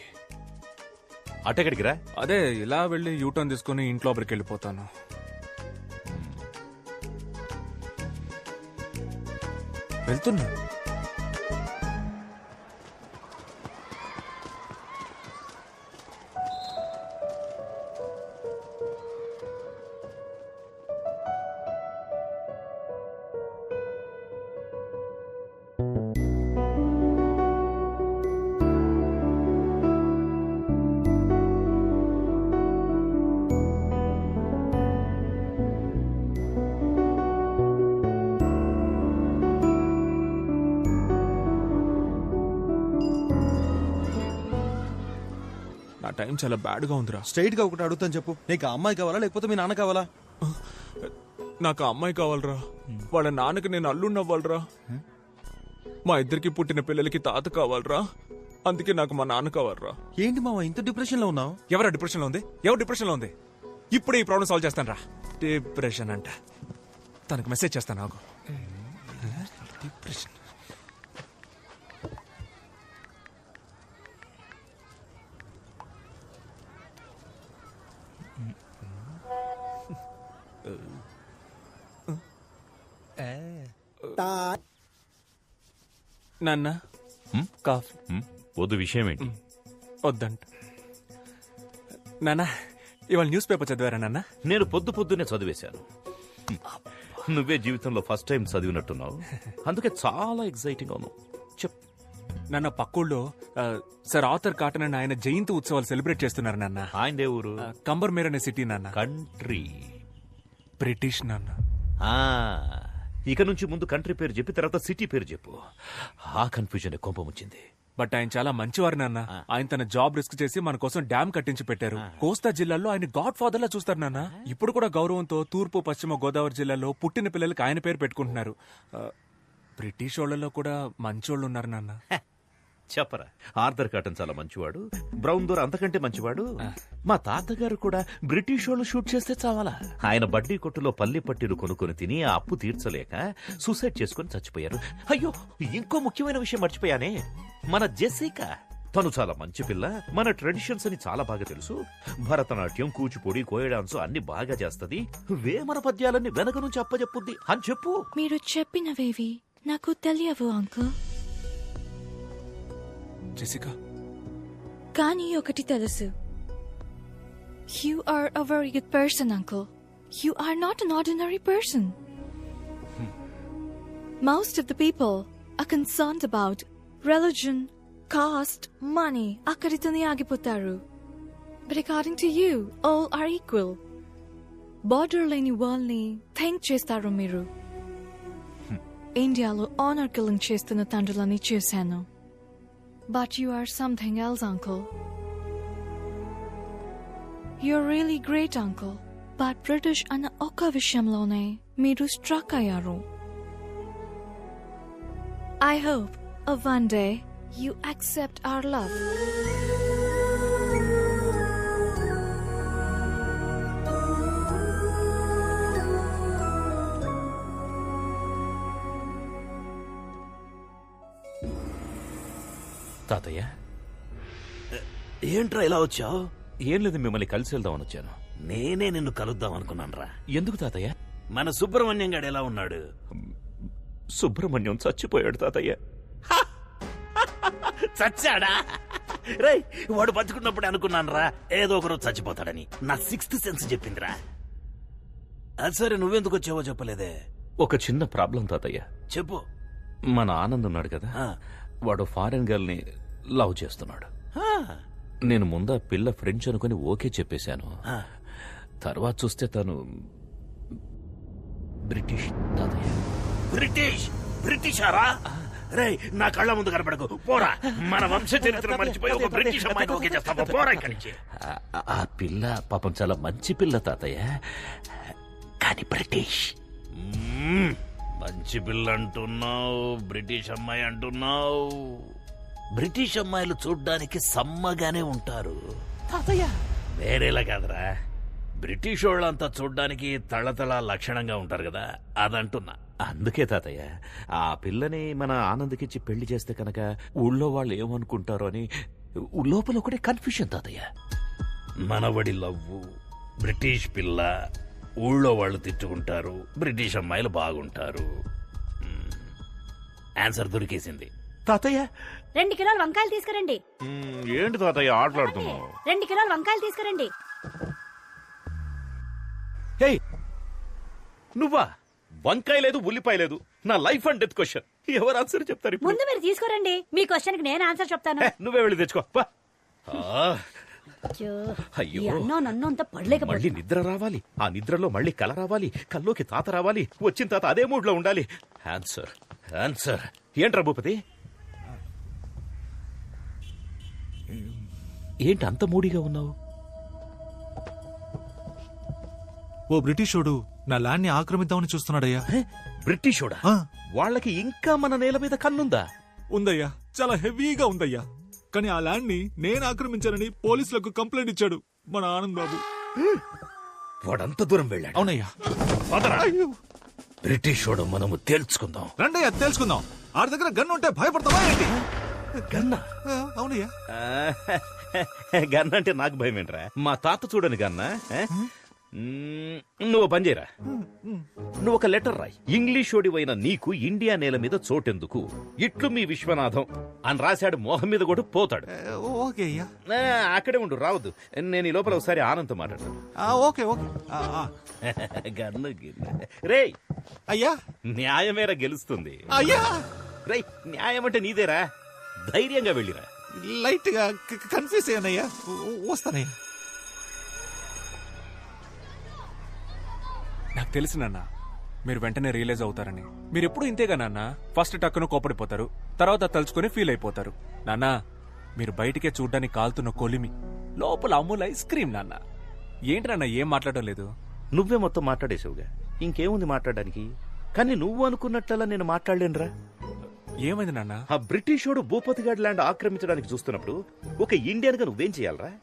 అటెక్కడికి రా? అదే ఇలా వెళ్ళి యూటర్న్ తీసుకుని ఇంట్లోపలికి వెళ్ళిపోతాను. వెళ్తున్నా. నా టైం చాలా బ్యాడ్ గా ఉందిరా. స్ట్రైట్ గా ఒకటి అడుగుతాను చెప్పు, నీకు ఆ అమ్మాయి కావాలా లేకపోతే మీ నాన్న కావాలా? నాకు ఆ అమ్మాయి కావాలరా. వాళ్ళ నాన్నకి నేను అల్లుడిని అవ్వాలరా. మా ఇద్దరికి పుట్టిన పిల్లలకి తాత కావాలరా. అందుకే నాకు మా నాన్న కావాలరా. ఏంటి మావా ఇంత డిప్రెషన్ లో ఉన్నావు? ఎవరా డిప్రెషన్ లో ఉంది? ఎవరు డిప్రెషన్ లో ఉంది? ఇప్పుడే ఈ ప్రాబ్లం సాల్వ్ చేస్తాను రా. డిప్రెషన్ అంట, తనకు మెసేజ్ చేస్తాను నాకు. డిప్రెషన్. నాన్న, కాఫీ. వద్దు, విషయం ఏంటి? వద్దంట. నాన్న, ఇవాళ న్యూస్ పేపర్ చదివారా నాన్న? నేను పొద్దున్నే చదివేశాను. నువ్వే జీవితంలో ఫస్ట్ టైం చదివినట్టున్నావు, అందుకే చాలా ఎక్సైటింగ్ అవును. చెప్ నాన్న, పక్కూళ్ళో సర్ ఆర్థర్ కాటన్ అని ఆయన జయంతి ఉత్సవాలు సెలబ్రేట్ చేస్తున్నారు నాన్న. ఆయనదే ఊరు? కంబర్మేర్ అనే సిటీ నాన్న. కంట్రీ బ్రిటిష్ నాన్న. ఇక నుంచి ముందు కంట్రీ పేరు చెప్పి తర్వాత సిటీ పేరు చెప్పు. ఆ కన్ఫ్యూజన్ కోపం వచ్చింది. బట్ ఆయన చాలా మంచివారు నాన్న. ఆయన తన జాబ్ రిస్క్ చేసి మన కోసం డ్యామ్ కట్టించి పెట్టారు. కోస్తా జిల్లాలో ఆయన గాడ్ ఫాదర్ లా చూస్తారు నాన్న. ఇప్పుడు కూడా గౌరవంతో తూర్పు పశ్చిమ గోదావరి జిల్లాలో పుట్టిన పిల్లలకి ఆయన పేరు పెట్టుకుంటున్నారు. బ్రిటిష్ వాళ్ళలో కూడా మంచోళ్ళు ఉన్నారు నాన్న. చెప్పరా, ఆర్థర్ కాటన్ చాలా మంచివాడు, బ్రౌన్ దోర్ అంతకంటే మంచివాడు. మా తాతగారు కూడా బ్రిటిష్ వాళ్ళు షూట్ చేస్తే చావాలా. ఆయన బడ్డీ కొట్టులో పల్లి పట్టీలు కొనుక్కొని తిని ఆ అప్పు తీర్చలేక సూసైడ్ చేసుకుని చచ్చిపోయారు. అయ్యో, ఇంకో ముఖ్యమైన విషయం మర్చిపోయానే, మన జెసికా. తను చాలా మంచి పిల్ల, మన ట్రెడిషన్స్ అని చాలా బాగా తెలుసు. భరతనాట్యం, కూచిపూడి, కోయ డాన్స్ అన్ని బాగా చేస్తది. వేమన పద్యాలన్నీ వెనక నుంచి అప్పచెప్పుద్ది అని చెప్పు. మీరు చెప్పినవేవి నాకు తెలియవు అంకుల్. జెసికా, కానీ ఒకటి తెలుసు. You are a very good person, uncle. You are not an ordinary person. Most of the people are concerned about religion, caste, money. Akkaritone agipotaru. But according to you, all are equal. Border leni world ni think chestaru miru. India lo honor killing chestunna tandrulani chusanu. But you are something else, uncle. You're really great, uncle. But British ana oka vishamlone meeru struck ayaru. I hope one day you accept our love. తాతయ్య ఏంట్రా ఇలా వచ్చావు? ఏం లేదు, మిమ్మల్ని కలిసి వెళ్దామని వచ్చాను. నేనే నిన్ను కలుద్దాం అనుకున్నానురా. ఎందుకు తాతయ్య? మన సుబ్రహ్మణ్యం గాడు ఎలా ఉన్నాడు? సుబ్రహ్మణ్యం చచ్చిపోయాడు తాతయ్య. చచ్చాడా? రేయ్, వాడు బతుకున్నప్పుడు అనుకున్నానురా ఏదో ఒకరోజు చచ్చిపోతాడని. నా 6th సెన్స్ చెప్పిందిరా. అది సరే, నువ్వెందుకు వచ్చావో చెప్పలేదే. ఒక చిన్న ప్రాబ్లం తాతయ్య. చెప్పు. మన ఆనంద్ ఉన్నాడు కదా, వాడు ఫారెన్ గర్ల్ ని లవ్ చేస్తున్నాడు. నేను ముందా పిల్ల ఫ్రెంచ్ అనుకుని ఓకే చెప్పేశాను. తర్వాత చూస్తే తను బ్రిటిష్ తాతయ్య. బ్రిటిషారా? రే, నా కళ్ళ ముందు కనపడకు, పోరా. మన వంశ చరిత్ర మర్చిపోయి ఒక బ్రిటిష్ అమ్మాయిని ఓకే చేస్తావా? పోరా ఇక్కడి నుంచి. ఆ పిల్ల పాపం చాలా మంచి పిల్ల తాతయ్య, కానీ బ్రిటిష్. మంచి పిల్ల అంటున్నావు, బ్రిటిష్ అమ్మాయి అంటున్నావు. బ్రిటిష్ అమ్మాయిలు చూడ్డానికి సమ్మగానే ఉంటారు తాతయ్య, వేరేలా కాదురా. బ్రిటిష్ వాళ్ళంతా చూడ్డానికి తళతళ లక్షణంగా ఉంటారు కదా, అదంటున్నా. అందుకే తాతయ్య, ఆ పిల్లని మన ఆనంద్కిచ్చి పెళ్లి చేస్తే కనుక ఊళ్ళో వాళ్ళు ఏమనుకుంటారో అని లోపల ఒకటే కన్ఫ్యూషన్ తాతయ్య. మనవడి లవ్వు, బ్రిటిష్ పిల్ల, ఊళ్ళో వాళ్ళు తిట్టుకుంటారు, బ్రిటిష్ అమ్మాయిలు బాగుంటారు. ఆన్సర్ దొరికేసింది తాతయ్య. 2 కిలోల వంకాయలు తీసుకురండి. ఏంటి తాతయ్య ఆటలాడుతున్నావు? 2 కిలోల వంకాయలు తీసుకురండి. నువ్వా? వంకాయ లేదు, ఉల్లిపాయ లేదు. నా లైఫ్ అండ్ డెత్ క్వశ్చన్. ఎవరు ఆన్సర్ చెప్తారు ఇప్పుడు? ముందు మీరు తీసుకురండి, మీ క్వశ్చన్ కి నేను ఆన్సర్ చెప్తాను. నువ్వే వెళ్ళి తెచ్చుకో. అయ్యో, నన్ను అంత పడలేక మళ్ళీ నిద్ర రావాలి, ఆ నిద్రలో మళ్ళీ కల రావాలి, కల్లోకి తాత రావాలి, వచ్చిన తాత అదే మూడ్ లో ఉండాలి. ఆన్సర్ ఆన్సర్ ఏంట్రా భూపతి? ఏంటి అంత మూడీగా ఉన్నావు? ఓ బ్రిటిషోడు నా ల్యాండ్ ని ఆక్రమిద్దామని చూస్తున్నాడయ్యా. బ్రిటిషోడా? వాళ్ళకి ఇంకా మన నేల మీద కన్నుందా? ఉందయ్యా, చాలా హెవీగా ఉందయ్యా. కానీ ఆ ల్యాండ్ ని నేను ఆక్రమించానని పోలీసులకు కంప్లైంట్ ఇచ్చాడు మన ఆనంద్ బాబు. వాడంత దూరం వెళ్ళాడు? అవునయ్యా. బ్రిటిషోడు మనము తేల్చుకుందాం. రండయ్యా, తేల్చుకుందాం. ఆడి దగ్గర గన్ ఉంటే భయపడతావా ఏంటి? గన్నా? అవునయ్యా. గన్న అంటే నాకు భయం ఏంట్రా? మా తాత చూడని గన్నా. నువ్వు పని చేయరా, నువ్వు ఒక లెటర్ రాయి. ఇంగ్లీషోడివైన నీకు ఇండియా నేల మీద చోటెందుకు, ఇట్లు మీ విశ్వనాథం అని రాశాడు. మోహం మీద కూడా పోతాడు. ఓకే అయ్యా. అక్కడే ఉండు, రావద్దు. నేను ఈ లోపల ఒకసారి ఆనంద్ మాట్లాడతాను. Okay okay. గన్ను రే అయ్యా, న్యాయమేరా గెలుస్తుంది. అయ్యా రే, న్యాయం అంటే నీదేరా, ధైర్యంగా వెళ్ళిరా. లైట్ గా కన్ఫ్యూజ్ అయ్యానయ్యా, వస్తానయ్యా. నాకు తెలుసు నాన్న, మీరు వెంటనే రియలైజ్ అవుతారని. మీరు ఎప్పుడు ఇంతేగా నాన్న, ఫస్ట్ టక్కున కోపడిపోతారు, తర్వాత తలుచుకొని ఫీల్ అయిపోతారు. నాన్న, మీరు బయటికే చూడ్డానికి కాలుతున్న కొలిమి, లోపల అమూల్ ఐస్ క్రీమ్. నాన్న ఏంటి నాన్న ఏం మాట్లాడడం లేదు? నువ్వే మొత్తం మాట్లాడేసావుగా, ఇంకేముంది మాట్లాడడానికి? కానీ నువ్వు అనుకున్నట్లలా నేను మాట్లాడలేనురా. ఏమైంది నాన్న? ఆ బ్రిటిషోడు భూపతిగాడ్ ల్యాండ్ ఆక్రమించడానికి చూస్తున్నప్పుడు ఒక ఇండియన్ గా నువ్వేం చేయాలరా?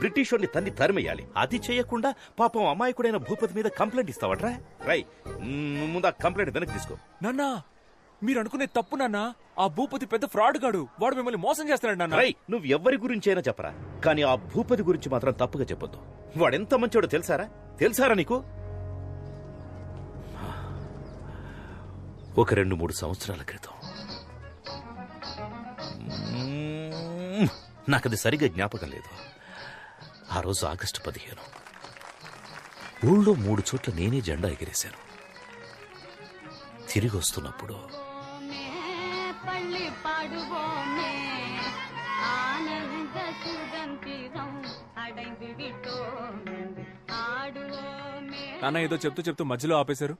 బ్రిటిషోడిని తన్ని తరిమేయాలి. అది చేయకుండా పాపం అమాయకుడైన భూపతి మీద కంప్లైంట్ ఇస్తావట్రా? రై, ముందు ఆ కంప్లైంట్ వెనక్కి తీసుకో. నాన్న, మీరు అనుకునే తప్పు నాన్న. ఆ భూపతి పెద్ద ఫ్రాడ్ గాడు, వాడు మిమ్మల్ని మోసం చేస్తున్నాడు నాన్న. రై, నువ్వు ఎవరి గురించైనా చెప్పరా, కానీ ఆ భూపతి గురించి మాత్రం తప్పుగా చెప్పొద్దు. వాడెంత మంచోడో తెలుసారా నీకు? ఒక 2-3 సంవత్సరాల క్రితం, నాకది సరిగా జ్ఞాపకం లేదు. ఆ రోజు ఆగస్టు 15, ఊళ్ళో 3 చోట్ల నేనే జెండా ఎగిరేశాను. తిరిగి వస్తున్నప్పుడు నాన్న ఏదో చెప్తూ మధ్యలో ఆపేశారు.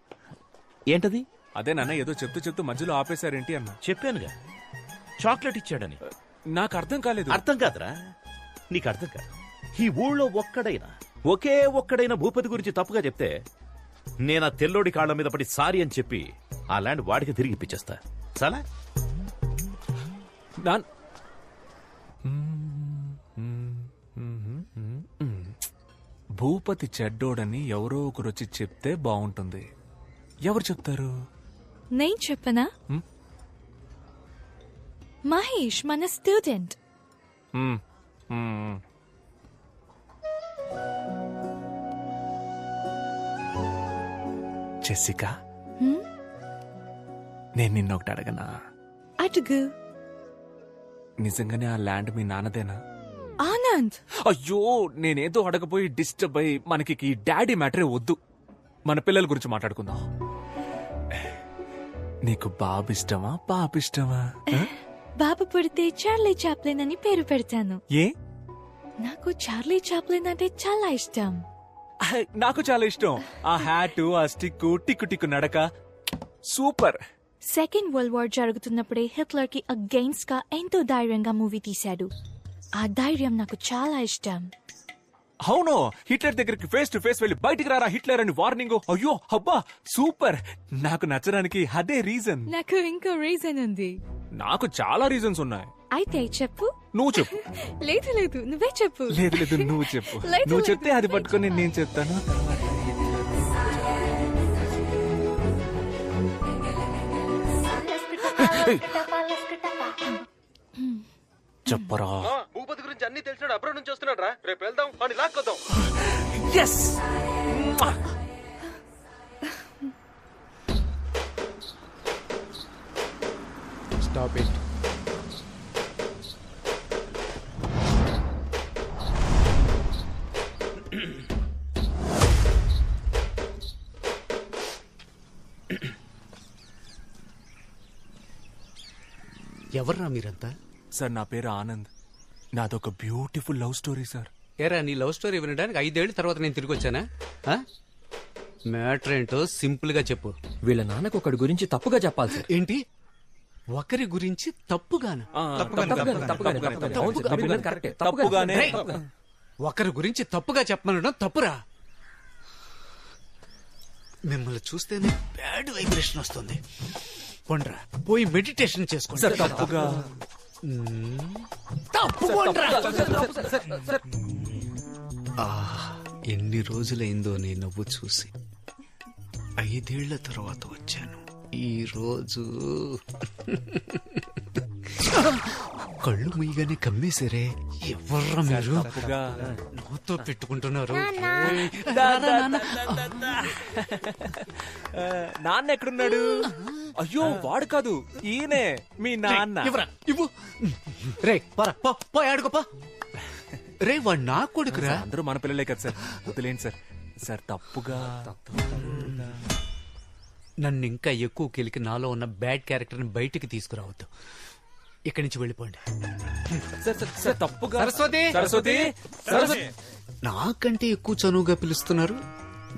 ఏంటది? అదే నాన్న, ఏదో చెప్తూ మధ్యలో ఆపేశారేంటి అన్న. చెప్పానుగా, చాక్లెట్ ఇచ్చాడని. నాకు అర్థం కాలేదు. అర్థం కాదురా, నీకు అర్థం కాదు. ఈ ఊళ్ళో ఒకే ఒక్కడైనా భూపతి గురించి తప్పుగా చెప్తే నేను ఆ తెల్లోడి కాళ్ళ మీద పడి సారీ అని చెప్పి ఆ ల్యాండ్ వాడికి తిరిగి ఇప్పించేస్తా. చాలా భూపతి చెడ్డోడని ఎవరో ఒకరొచ్చి చెప్తే బాగుంటుంది. ఎవరు చెప్తారు? నేను చెప్పనా? మహేష్ మన స్టూడెంట్. జెసికా, నేను నిన్నొకటి అడగనా? అడుగు. నిజంగానే ఆ ల్యాండ్ మీ నాన్నదేనా? ఆనంద్, అయ్యో, నేనేదో అడగపోయి డిస్టర్బ్ అయ్యి మనకి ఈ డాడీ మ్యాటరే వద్దు. మన పిల్లల గురించి మాట్లాడుకుందాం. నీకు బాబు ఇష్టమా పాప ఇష్టమా? బాబు పుడితే చార్లీ చాప్లిన్ అని పేరు పెడతాను. ఏ? నాకు చార్లీ చాప్లిన్ అంటే చాలా ఇష్టం. నాకు చాలా ఇష్టం. ఆ హ్యాట్, ఆ స్టిక్, టిక్కు టిక్కు నడక సూపర్. సెకండ్ వరల్డ్ వార్ జరుగుతున్నప్పుడే హిట్లర్ కి అగెయిన్స్ట్ గా ఎంతో ధైర్యంగా మూవీ తీశాడు. ఆ ధైర్యం నాకు చాలా ఇష్టం. అవును, హిట్లర్ దగ్గరికి ఫేస్ టు ఫేస్ వెళ్ళి బయటికి రారా హిట్లర్ అని వార్నింగ్. అయ్యో అబ్బా సూపర్. నాకు నచ్చడానికి అదే రీజన్. నాకు ఇంకో రీజన్ ఉంది. నాకు చాలా రీజన్స్ ఉన్నాయి. అయితే చెప్పు. నువ్వు చెప్పు. లేదు లేదు, నువ్వే చెప్పు. లేదు లేదు, నువ్వు చెప్పు. లేదు, నువ్వు లేదు, చెప్తే అది పట్టుకొని నేను చెప్తాను. చెప్పరా. భూపతి గురించి అన్ని తెలిసినాడు, అబ్రాడ్ నుంచి వస్తున్నాడు రా. రేపు వెళ్దాం, వాడిని లాక్కొద్దాం. ఎస్. Stop it. ఎవర్రా మీరంతా? సార్, నా పేరు ఆనంద్. నాదొక బ్యూటిఫుల్ లవ్ స్టోరీ సార్. ఏరా, నీ లవ్ స్టోరీ వినడానికి 5 ఏళ్ల తర్వాత నేను తిరిగి వచ్చానా? మ్యాటర్ ఏంటో సింపుల్ గా చెప్పు. వీళ్ళ నాన్నకు ఒకటి గురించి తప్పుగా చెప్పాలి సార్. ఏంటి? ఒకరి గురించి తప్పుగానా? ఒకరి గురించి తప్పుగా చెప్పమనడం తప్పురా. మిమ్మల్ని చూస్తేనే బ్యాడ్ వైబ్రేషన్ వస్తుంది. కొండ్రా, పోయి మెడిటేషన్ చేసుకోండి. తప్పుగా ఎన్ని రోజులైందో నీ నవ్వు చూసి. 5 ఏళ్ల తర్వాత వచ్చాను. ఈ రోజు కళ్ళు ముయ్యగానే కమ్మేశారే. ఎవర్రా మీరు? నవ్వుతో పెట్టుకుంటున్నారు. నాన్న ఎక్కడున్నాడు? అయ్యో, వాడు కాదు, ఈయనే మీ నాన్న. ఇవ్వు. రే పో ఆడుకోపా. రే, వాడు నా కొడుకురా. అందరూ మన పిల్లలే కదా సార్, వదిలేండి సార్. సార్, తప్పుగా నన్ను ఇంకా ఎక్కువ కెలికి నాలో ఉన్న బ్యాడ్ క్యారెక్టర్ ని బయటికి తీసుకురావద్దు. ఇక్కడి నుంచి వెళ్ళిపోండి. తప్పుగా. సరస్వతి, సరస్వతి, సరస్వతి. నాకంటే ఎక్కువ చనువుగా పిలుస్తున్నారు.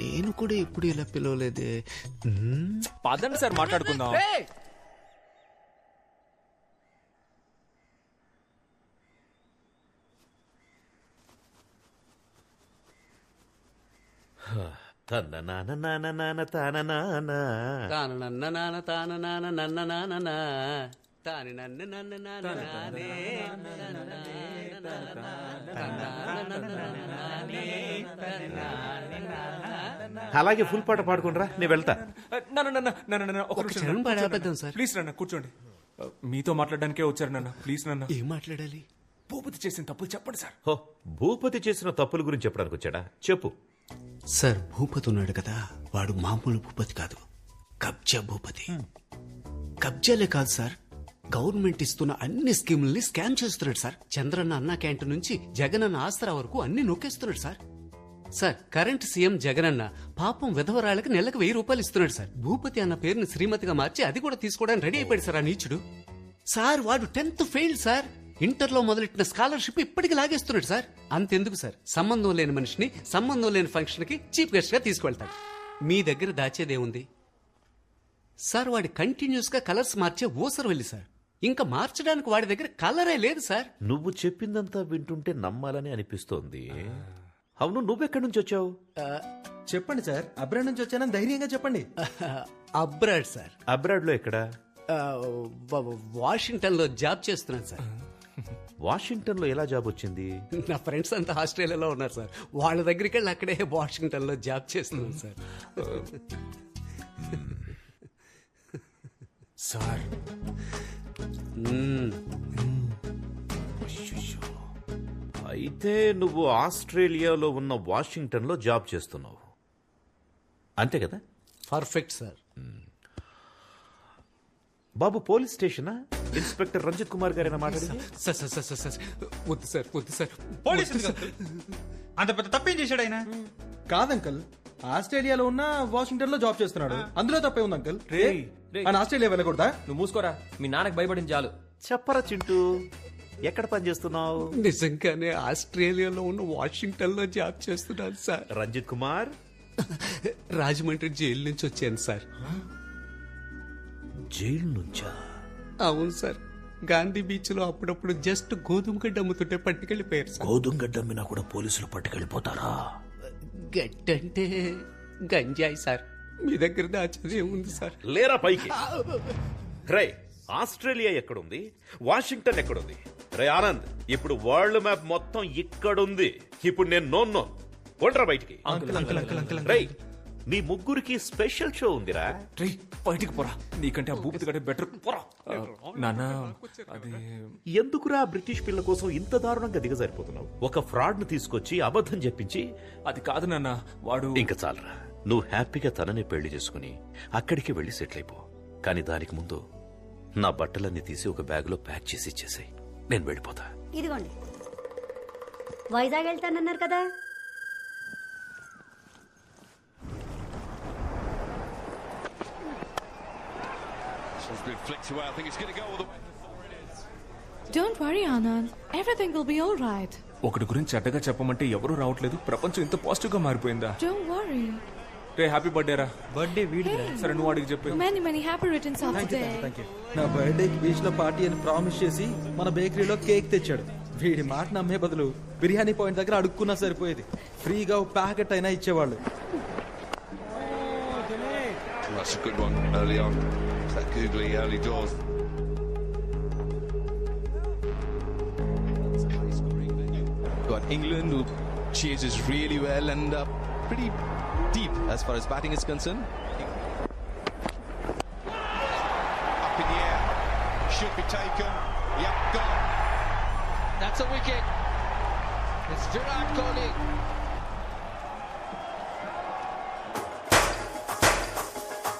నేను కూడా ఎప్పుడు ఇలా పిలవలేదే. పదండి సార్, మాట్లాడుకుందాం. తన నాన్న నాన్న నాన్న తాన నాన్న తాన నన్న నాన్న తాన నాన్న నన్న నాన్న తాని నన్ను నన్ను నానే. అలాగే ఫుల్ పాట పాడుకుంటారా, నేను వెళ్తా. ప్లీజ్ నాన్న, కూర్చోండి. మీతో మాట్లాడడానికే వచ్చారు నాన్న. ప్లీజ్ నాన్న. ఏం మాట్లాడాలి? భూపతి చేసిన తప్పులు చెప్పండి సార్. హో, భూపతి చేసిన తప్పుల గురించి చెప్పడానికి వచ్చాడా? చెప్పు. సార్, భూపతి ఉన్నాడు కదా, వాడు మామూలు భూపతి కాదు, కబ్జా భూపతి. కబ్జాలే కాదు సార్, గవర్నమెంట్ ఇస్తున్న అన్ని స్కీముల్ని స్కామ్ చేస్తున్నాడు సార్. చంద్రన్న అన్న క్యాంటీన్ నుంచి జగనన్న ఆసరా వరకు అన్ని నొక్కేస్తున్నాడు sir. Sir, current CM Jagananna పాపం విధవరాళ్ళకి నెలకు 1000 రూపాయలు ఇస్తున్నాడు సార్. భూపతి అన్న పేరుని శ్రీమతిగా మార్చి అది కూడా తీసుకోవడానికి రెడీ అయిపోయాడు సార్ ఆ నీచుడు. సార్, వాడు 10th ఫెయిల్ సార్. ఇంటర్లో మొదలెట్టిన స్కాలర్షిప్ ఇప్పటికి లాగేస్తున్నాడు సార్. అంతెందుకు సార్, సంబంధం లేని మనిషిని సంబంధం లేని ఫంక్షన్ కి చీఫ్ గెస్ట్ గా తీసుకువెళ్తాడు. మీ దగ్గర దాచేదేముంది సార్? వాడి కంటిన్యూస్ గా కలర్స్ మార్చే ఊసరు వెళ్ళి సార్. ఇంకా మార్చడానికి వాడి దగ్గర కలరే లేదు సార్. నువ్వు చెప్పిందంతా వింటుంటే నమ్మాలని అనిపిస్తోంది. అవును, నువ్వెక్కడి నుంచి వచ్చావు? చెప్పండి సార్. అబ్రాడ్ నుంచి వచ్చానని ధైర్యంగా చెప్పండి. Abroad sir. అబ్రాడ్ లో ఎక్కడా? వాషింగ్టన్ లో జాబ్ చేస్తున్నాను సార్. వాషింగ్టన్ లో ఎలా జాబ్ వచ్చింది? నా ఫ్రెండ్స్ అంతా ఆస్ట్రేలియాలో ఉన్నారు సార్. వాళ్ళ దగ్గరికి వెళ్ళి అక్కడే వాషింగ్టన్ లో జాబ్ చేస్తున్నాను సార్. సార్, అయితే నువ్వు ఆస్ట్రేలియాలో ఉన్న వాషింగ్టన్ లో జాబ్ చేస్తున్నావు అంతే కదా? Perfect sir. బాబు పోలీస్ స్టేషనా? ఇన్స్పెక్టర్ రంజిత్ కుమార్ గారేనా మాట్లాడింది? సార్ సార్ సార్ సార్ వద్దు సార్ వద్దు సార్. అంత పెద్ద తప్పేం చేశాడు ఆయన? కాదంకల్, ఆస్ట్రేలియాలో ఉన్న వాషింగ్టన్ లో జాబ్ చేస్తున్నాడు, అందులో తప్పే ఉంది అంకల్. ఆయన ఆస్ట్రేలియా వెళ్ళకూడదా? నువ్వు మూసుకోరా, మీ నాన్నకు భయపడింది చాలు. చెప్పరా చింటూ, ఎక్కడ పని చేస్తున్నావు? నిజంగానే ఆస్ట్రేలియాలో ఉన్న వాషింగ్టన్ లో జాబ్ చేస్తున్నాను సార్. రంజిత్ కుమార్, రాజమండ్రి జైలు నుంచి వచ్చాను సార్. జైలు నుంచా? అవును సార్. గాంధీ బీచ్ లో అప్పుడప్పుడు జస్ట్ గోధుమ గడ్డ అమ్ముతుంటే పట్టుకెళ్ళిపోయారు సార్. గోధుమ గడ్డ అమ్మినా కూడా పోలీసులు పట్టుకెళ్ళిపోతారా? గడ్డంటే గంజాయి సార్. మీ దగ్గర దాచేది ఏముంది సార్? లేరా పైకి. రే, ఆస్ట్రేలియా ఎక్కడుంది, వాషింగ్టన్ ఎక్కడుంది? రే ఆనంద్, ఇప్పుడు వరల్డ్ మ్యాప్ మొత్తం ఇక్కడుంది. ఇప్పుడు నేను నో కొండ్రా బయటికి. రే, మీ ముగ్గురికి స్పెషల్ షో ఉందిరా. బయటికి పోరా, నీకంటే ఆ భూపతి కంటే బెటర్. పోరా నాన్న. అది ఎందుకురా బ్రిటిష్ పిల్ల కోసం ఇంత దారుణంగా దిగజారిపోతున్నావు? ఒక ఫ్రాడ్ ను తీసుకొచ్చి అబద్ధం చెప్పించి. అది కాదు నాన్న, వాడు. ఇంకా చాలరా, నువ్వు హ్యాపీగా తనని పెళ్లి చేసుకుని అక్కడికి వెళ్లి సెటిల్ అయిపో. కానీ దానికి ముందు నా బట్టలన్నీ తీసి ఒక బ్యాగ్ లో ప్యాక్ చేసి ఇచ్చేసాయి, నేను వెళ్ళిపోతా. ఇదిగోండి. వైజాగ్ వెళ్తానన్నారు కదా. Don't worry, Anand. Everything will be all right. ఒకటి గురించి చెడ్డగా చెప్పమంటే ఎవరూ రావట్లేదు. ప్రపంచం ఇంత పాజిటివ్ గా మారిపోయిందా? Don't worry. Ray, happy birthday రా. బర్త్డే వీడిదిరా. సరే, నువ్వు అడిగి చెప్పు. Many happy returns of the day. నా బర్త్డేకి బీచ్ లో పార్టీ అని ప్రామిస్ చేసి మన బేకరీలో కేక్ తెచ్చాడు. వీడి మాట నమ్మే బదులు బిర్యానీ పాయింట్ దగ్గర అడుక్కున్నా సరిపోయేది. ఫ్రీగా ప్యాకెట్ అయినా ఇచ్చేవాళ్ళు. That's a good one early on. That googly early doors. Got England, who chases really well and pretty deep as far as batting is concerned. Up in the air, should be taken. Yep, gone. That's a wicket. It's Virat Kohli.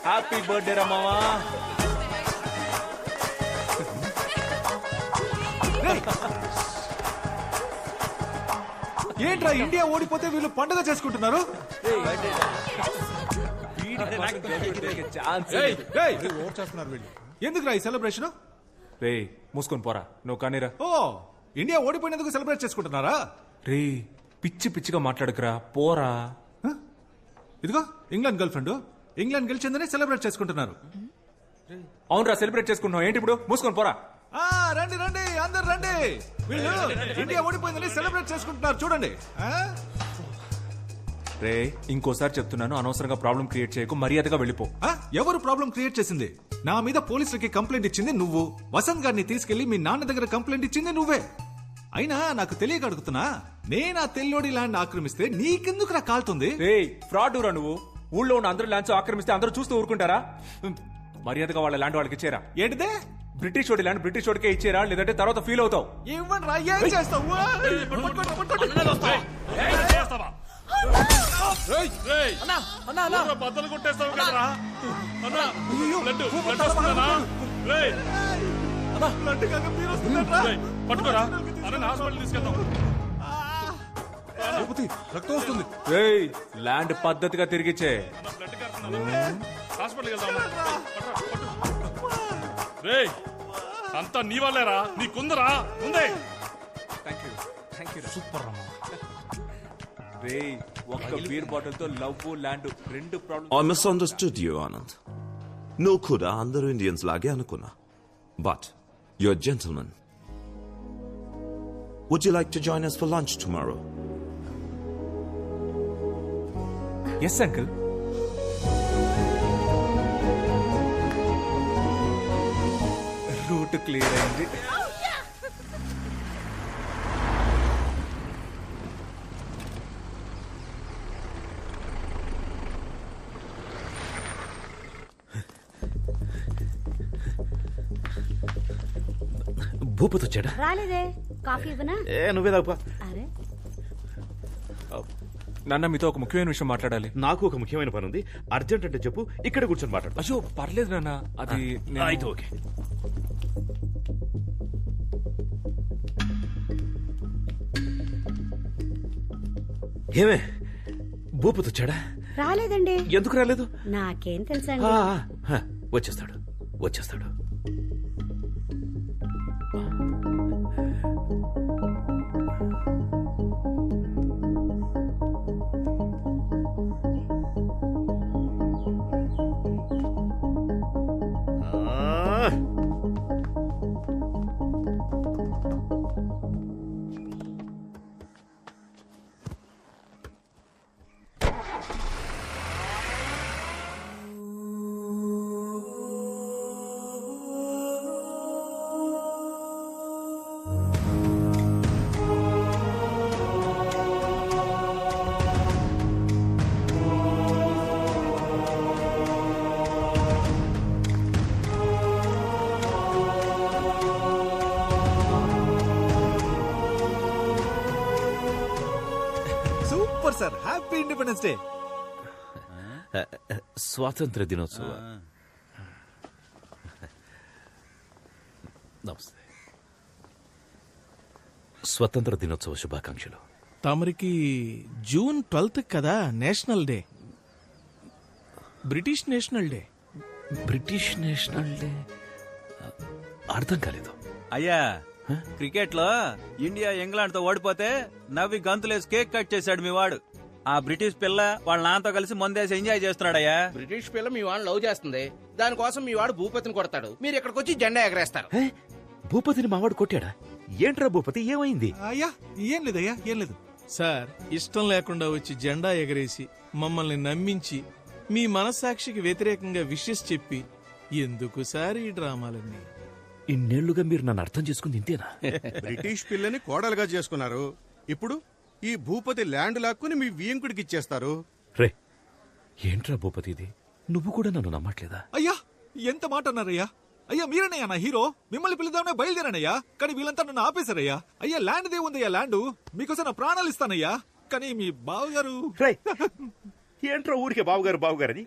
Happy birthday రా మావా. ఏంట్రా India ఓడిపోతే వీళ్ళు పండుగ చేసుకుంటున్నారు? ఎందుకురా ఈ celebration? రే, మూసుకొని పోరా. నువ్వు కానీరా. ఓ, ఇండియా ఓడిపోయినందుకు సెలబ్రేట్ చేసుకుంటున్నారా? రే, పిచ్చి పిచ్చిగా మాట్లాడకురా, పోరా. ఇదిగో ఇంగ్లాండ్ గర్ల్ ఫ్రెండ్, ఇంగ్లాండ్ గెలిచిందని సెలబ్రేట్ చేసుకుంటున్నారు. అవునరా, సెలబ్రేట్ చేసుకుంటున్నావు ఏంటి ఇప్పుడు? మూసుకొని పోరా. రండి రండి, అందరు రండి. వీళ్ళు ఇండియా ఓడిపోయిందని సెలబ్రేట్ చేసుకుంటున్నారు, చూడండి. రే, ఇంకోసారి చెప్తున్నాను, అనవసరంగా ప్రాబ్లం క్రియేట్ చేయకు, మర్యాదగా వెళ్ళిపో. ఎవరు ప్రాబ్లం క్రియేట్ చేసింది? నా మీద పోలీసులకి కంప్లైంట్ ఇచ్చింది నువ్వు. వసంత్ గారిని తీసుకెళ్లి మీ నాన్న దగ్గర కంప్లైంట్ ఇచ్చింది నువ్వే. అయినా నాకు తెలియక అడుగుతున్నా, నేను ఆ తెల్లోడి ల్యాండ్ ఆక్రమిస్తే నీకెందుకు రా కాలుతుంది? రే, ఫ్రాడ్ రా నువ్వు. ఊళ్ళో ఉన్న అందరూ ల్యాండ్స్ ఆక్రమిస్తే అందరూ చూస్తూ ఊరుకుంటారా? మర్యాదగా వాళ్ళ ల్యాండ్ వాళ్ళకి ఇచ్చేరా. ఏంటిదే? బ్రిటిష్ వాడి ల్యాండ్ బ్రిటిష్ వాడికే ఇచ్చేరా, లేదంటే తర్వాత ఫీల్ అవుతావు. ఇవ్వండి రా, ఏం చేస్తావు? బద్దలు కొట్టేస్తావు కదరా. పట్టుకోరా, అన్న హాస్పిటల్ తీసుకెళ్తాం. రక్తం వస్తుంది. ల్యాండ్ పద్ధతిగా తిరిగిచ్చే. హాస్పిటల్కి వెళ్దాం. రేయ్, అంతా నీ వాళ్ళేరా, నీకుందరా ముందే. సూపర్ రా. రే, ఒక్క బీర్ బాటిల్ తో లవ్ ల్యాండ్ రెండు problem. I misunderstood you, Anand. No kuda andaru Indians lage anukuna. But you're a gentleman. Would you like to join us for lunch tomorrow? Yes, uncle. Route clear అయింది. భూపతి వచ్చాడా? రాలేదే. Coffee ఇవ్వనా? నువ్వే తాగుపా. అరే నాన్న మీతో ఒక ముఖ్యమైన విషయం మాట్లాడాలి. నాకు ఒక ముఖ్యమైన పని ఉంది, అర్జెంట్ అంటే చెప్పు, ఇక్కడ కూర్చొని మాట్లాడు. అయ్యో పర్లేదు నాన్న, అది అయితే ఓకే. ఏమే భూపతి వచ్చాడా? రాలేదండి. ఎందుకు రాలేదు? నాకేం తెలుసండి. వచ్చేస్తాడు వచ్చేస్తాడు. Super sir, happy independence day. స్వాతంత్ర దినోత్సవం. నమస్తే. స్వతంత్ర దినోత్సవ శుభాకాంక్షలు. తమరికి జూన్ 12 కదా national day, British national day. British national day అర్థం కాలేదు. అయ్యా, క్రికెట్ లో ఇండియా ఇంగ్లాండ్ తో ఓడిపోతే నవ్వి గంతులేసి కేక్ కట్ చేశాడు మీ వాడు. ఆ బ్రిటిష్ పిల్ల వాళ్ళ నాన్నతో కలిసి మందేసి ఎంజాయ్ చేస్తున్నాడయ్యా. బ్రిటిష్ పిల్ల మీ వాడు లవ్ చేస్తుంది, దానికోసం మీ వాడు భూపతిని కొడతాడు, మీరు ఇక్కడికి వచ్చి జెండా ఎగరేస్తారు. భూపతిని మావాడు కొట్టాడా? ఏంట్రా భూపతి, ఏమైంది? అయ్యా ఏం లేదయ్యా, ఏం లేదు సార్. ఇష్టం లేకుండా వచ్చి జెండా ఎగరేసి మమ్మల్ని నమ్మించి మీ మనస్సాక్షికి వ్యతిరేకంగా విషెస్ చెప్పి ఎందుకు సార్ ఈ డ్రామాలన్నీ? ఇన్నేళ్లుగా మీరు నన్ను అర్థం చేసుకుంది ఇంతేనా? బ్రిటిష్ పిల్లని కోడలుగా చేసుకున్నారు, ఇప్పుడు ఈ భూపతి ల్యాండ్ లాక్కుని మీ వియంకుడికి ఇచ్చేస్తారు. రే ఏంట్రా భూపతి ఇది, నువ్వు కూడా నన్ను నమ్మట్లేదా? అయ్యా ఎంత మాట అన్నారయ్యా. అయ్యా మీరనయ్యా నా హీరో, మిమ్మల్ని పిలుద్దామనే బయలుదేరానయ్యా, కానీ వీళ్ళంతా నన్ను ఆపేశారయ్యా. అయ్యా ల్యాండ్ దే ఉందయ్యా, ల్యాండ్ మీకోసం నా ప్రాణాలు ఇస్తానయ్యా, కానీ మీ బావగారు. ఏంట్రా ఊరికే బావగారు బావగారని?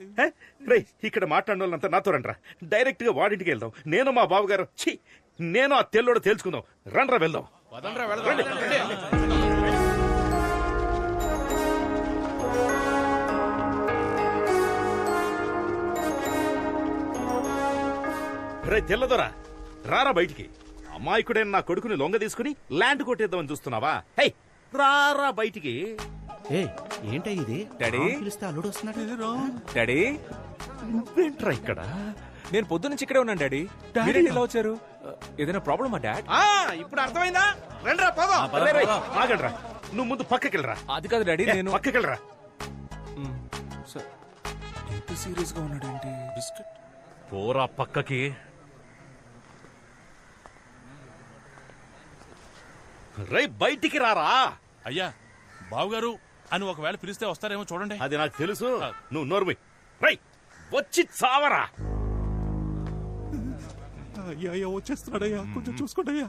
రే ఇక్కడ మాట్లాడిన వాళ్ళంతా నాతో రండ్రా, డైరెక్ట్ గా వాడింటికి వెళ్దాం. నేను మా బావగారు నేను ఆ తెల్లోడు తేల్చుకుందాం. రండ్రా వెళ్దాం. రే తెల్లదొరా, రారా బయటికి. అమాయకుడైన నా కొడుకుని లొంగ తీసుకుని ల్యాండ్ కొట్టేద్దామని చూస్తున్నావా? హై రారా బయటికి. ఏంటా ఇది? డాడీ పిలిస్తే అల్లుడు వస్తున్నాడు. డాడీ నువ్వేంట్రా ఇక్కడ? నేను పొద్దు నుంచి ఇక్కడే ఉన్నాను డాడీ. మీరేంటి ఇలా వచ్చారు? ఏదైనా ప్రాబ్లమా డాడ్? ఇప్పుడు అర్థమైందా? రండ్రా పోదాం. ఆగండ్రా, నువ్వు ముందు పక్కకెళ్ళరా. అది కాదు డాడీ, నేను పక్కకెళ్ళరా. ఎంత సీరియస్ గా ఉన్నాడు ఏంటి? పోరా పక్కకి. రై బయటికి రారా. అయ్యా బావగారు అని ఒకవేళ పిలిస్తే వస్తారేమో చూడండి. అది నాకు తెలుసు, నువ్వు నోర్మై. రై వచ్చి చావరా. అయ్యా వచ్చేస్తున్నాడయ్యా, కొంచెం చూసుకోండియ్యా.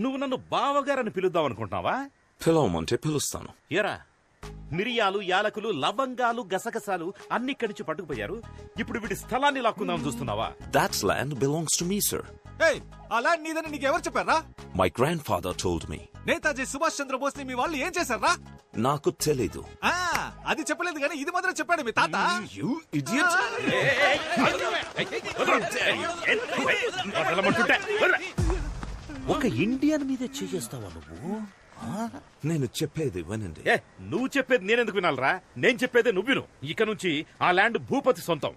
నువ్వు నన్ను బావగారని పిలుద్దాం అనుకుంటున్నావా? పిలవమంటే పిలుస్తాను. ఎరా మిరియాలు, యాలకులు, లవంగాలు, గసగసాలు అన్ని ఇక్కడి నుంచి పట్టుకుపోయారు. ఇప్పుడు వీడి స్థలాన్ని లాక్కుందాం చూస్తున్నావా? That land belongs to me, sir. Hey, ఆ ల్యాండ్ నీదని నీకెవరు చెప్పారా? My grandfather told me. Netaji Subhash Chandrabose ని మీ వాళ్ళు ఏం చేశారా? నాకు తెలీదు. అది చెప్పలేదు కానీ ఇది మాత్రం చెప్పాడు మీ తాత. You idiot! ఒక ఇండియన్ మీదే చేస్తావా నువ్వు? నేను చెప్పేది వినండి. నువ్వు చెప్పేది నేనెందుకు వినాలరా? నేను చెప్పేదే నువ్వు విను. ఇక నుంచి ఆ ల్యాండ్ భూపతి సొంతం.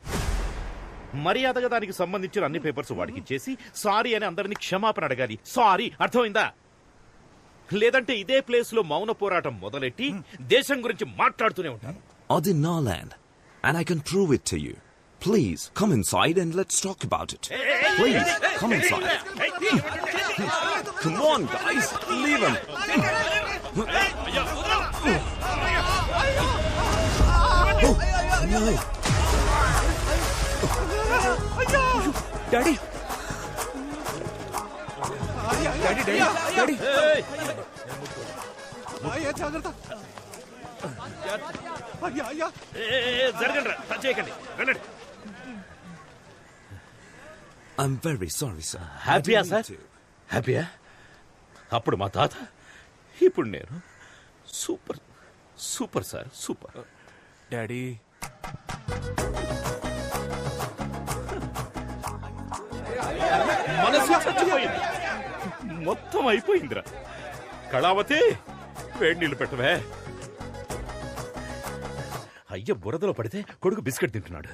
మర్యాదగా దానికి సంబంధించిన అన్ని పేపర్స్ వాడికి ఇచ్చేసి సారీ అని అందరినీ క్షమాపణ అడగాలి. సారీ, అర్థమైందా? లేదంటే ఇదే ప్లేస్ లో మౌన పోరాటం మొదలెట్టి దేశం గురించి మాట్లాడుతూనే ఉంటాను. అది నా land and I can prove it to you. Please come inside and let's talk about it. Please come inside. Come on guys, leave him. Daddy జాగ్రత్త. అయ్యా అయ్యా జరగండి, టచ్ చేయకండి, రండి. I'm very sorry, sir. హ్యాపీయా సార్? హ్యాపీయా? అప్పుడు మా తాత, ఇప్పుడు నేను. Super super sir, super. Daddy మనసు చచ్చిపోయింది, మొత్తం అయిపోయిందిరా. కళావతి, వేడి నీళ్ళు పెట్టవే. అయ్య బురదలో పడితే కొడుకు బిస్కెట్ తింటున్నాడు.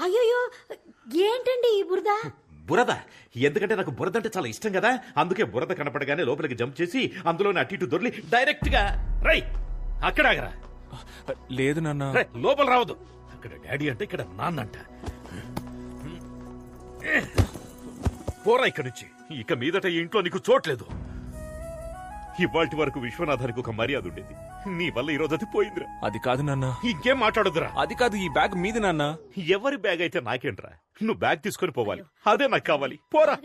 అయ్యో ఏంటండి ఈ బురద? బురద ఎందుకంటే నాకు బురద అంటే చాలా ఇష్టం కదా, అందుకే బురద కనపడగానే లోపలికి జంప్ చేసి అందులోనే అటు ఇటు దొర్లి డైరెక్ట్ గా రై అక్కడ ఆగరా. లేదు నాన్న, లోపల రావద్దు. అక్కడ డాడీ అంటే ఇక్కడ నాన్న అంట. పోరా ఇక్కడి నుంచి, ఇక మీదట ఈ ఇంట్లో నీకు చోట్లేదు. ఇవాల్టి వరకు విశ్వనాథానికి ఒక మర్యాద ఉండేది, నీ వల్ల ఈ రోజు అది పోయిందిరా. అది కాదు నాన్న. ఇంకేం మాట్లాడదురా. అది కాదు, ఈ బ్యాగ్ మీది నాన్న. ఎవరి బ్యాగ్ అయితే నాకేంట్రా, నువ్వు బ్యాగ్ తీసుకొని పోవాలి, అదే నాకు కావాలి. పోరా.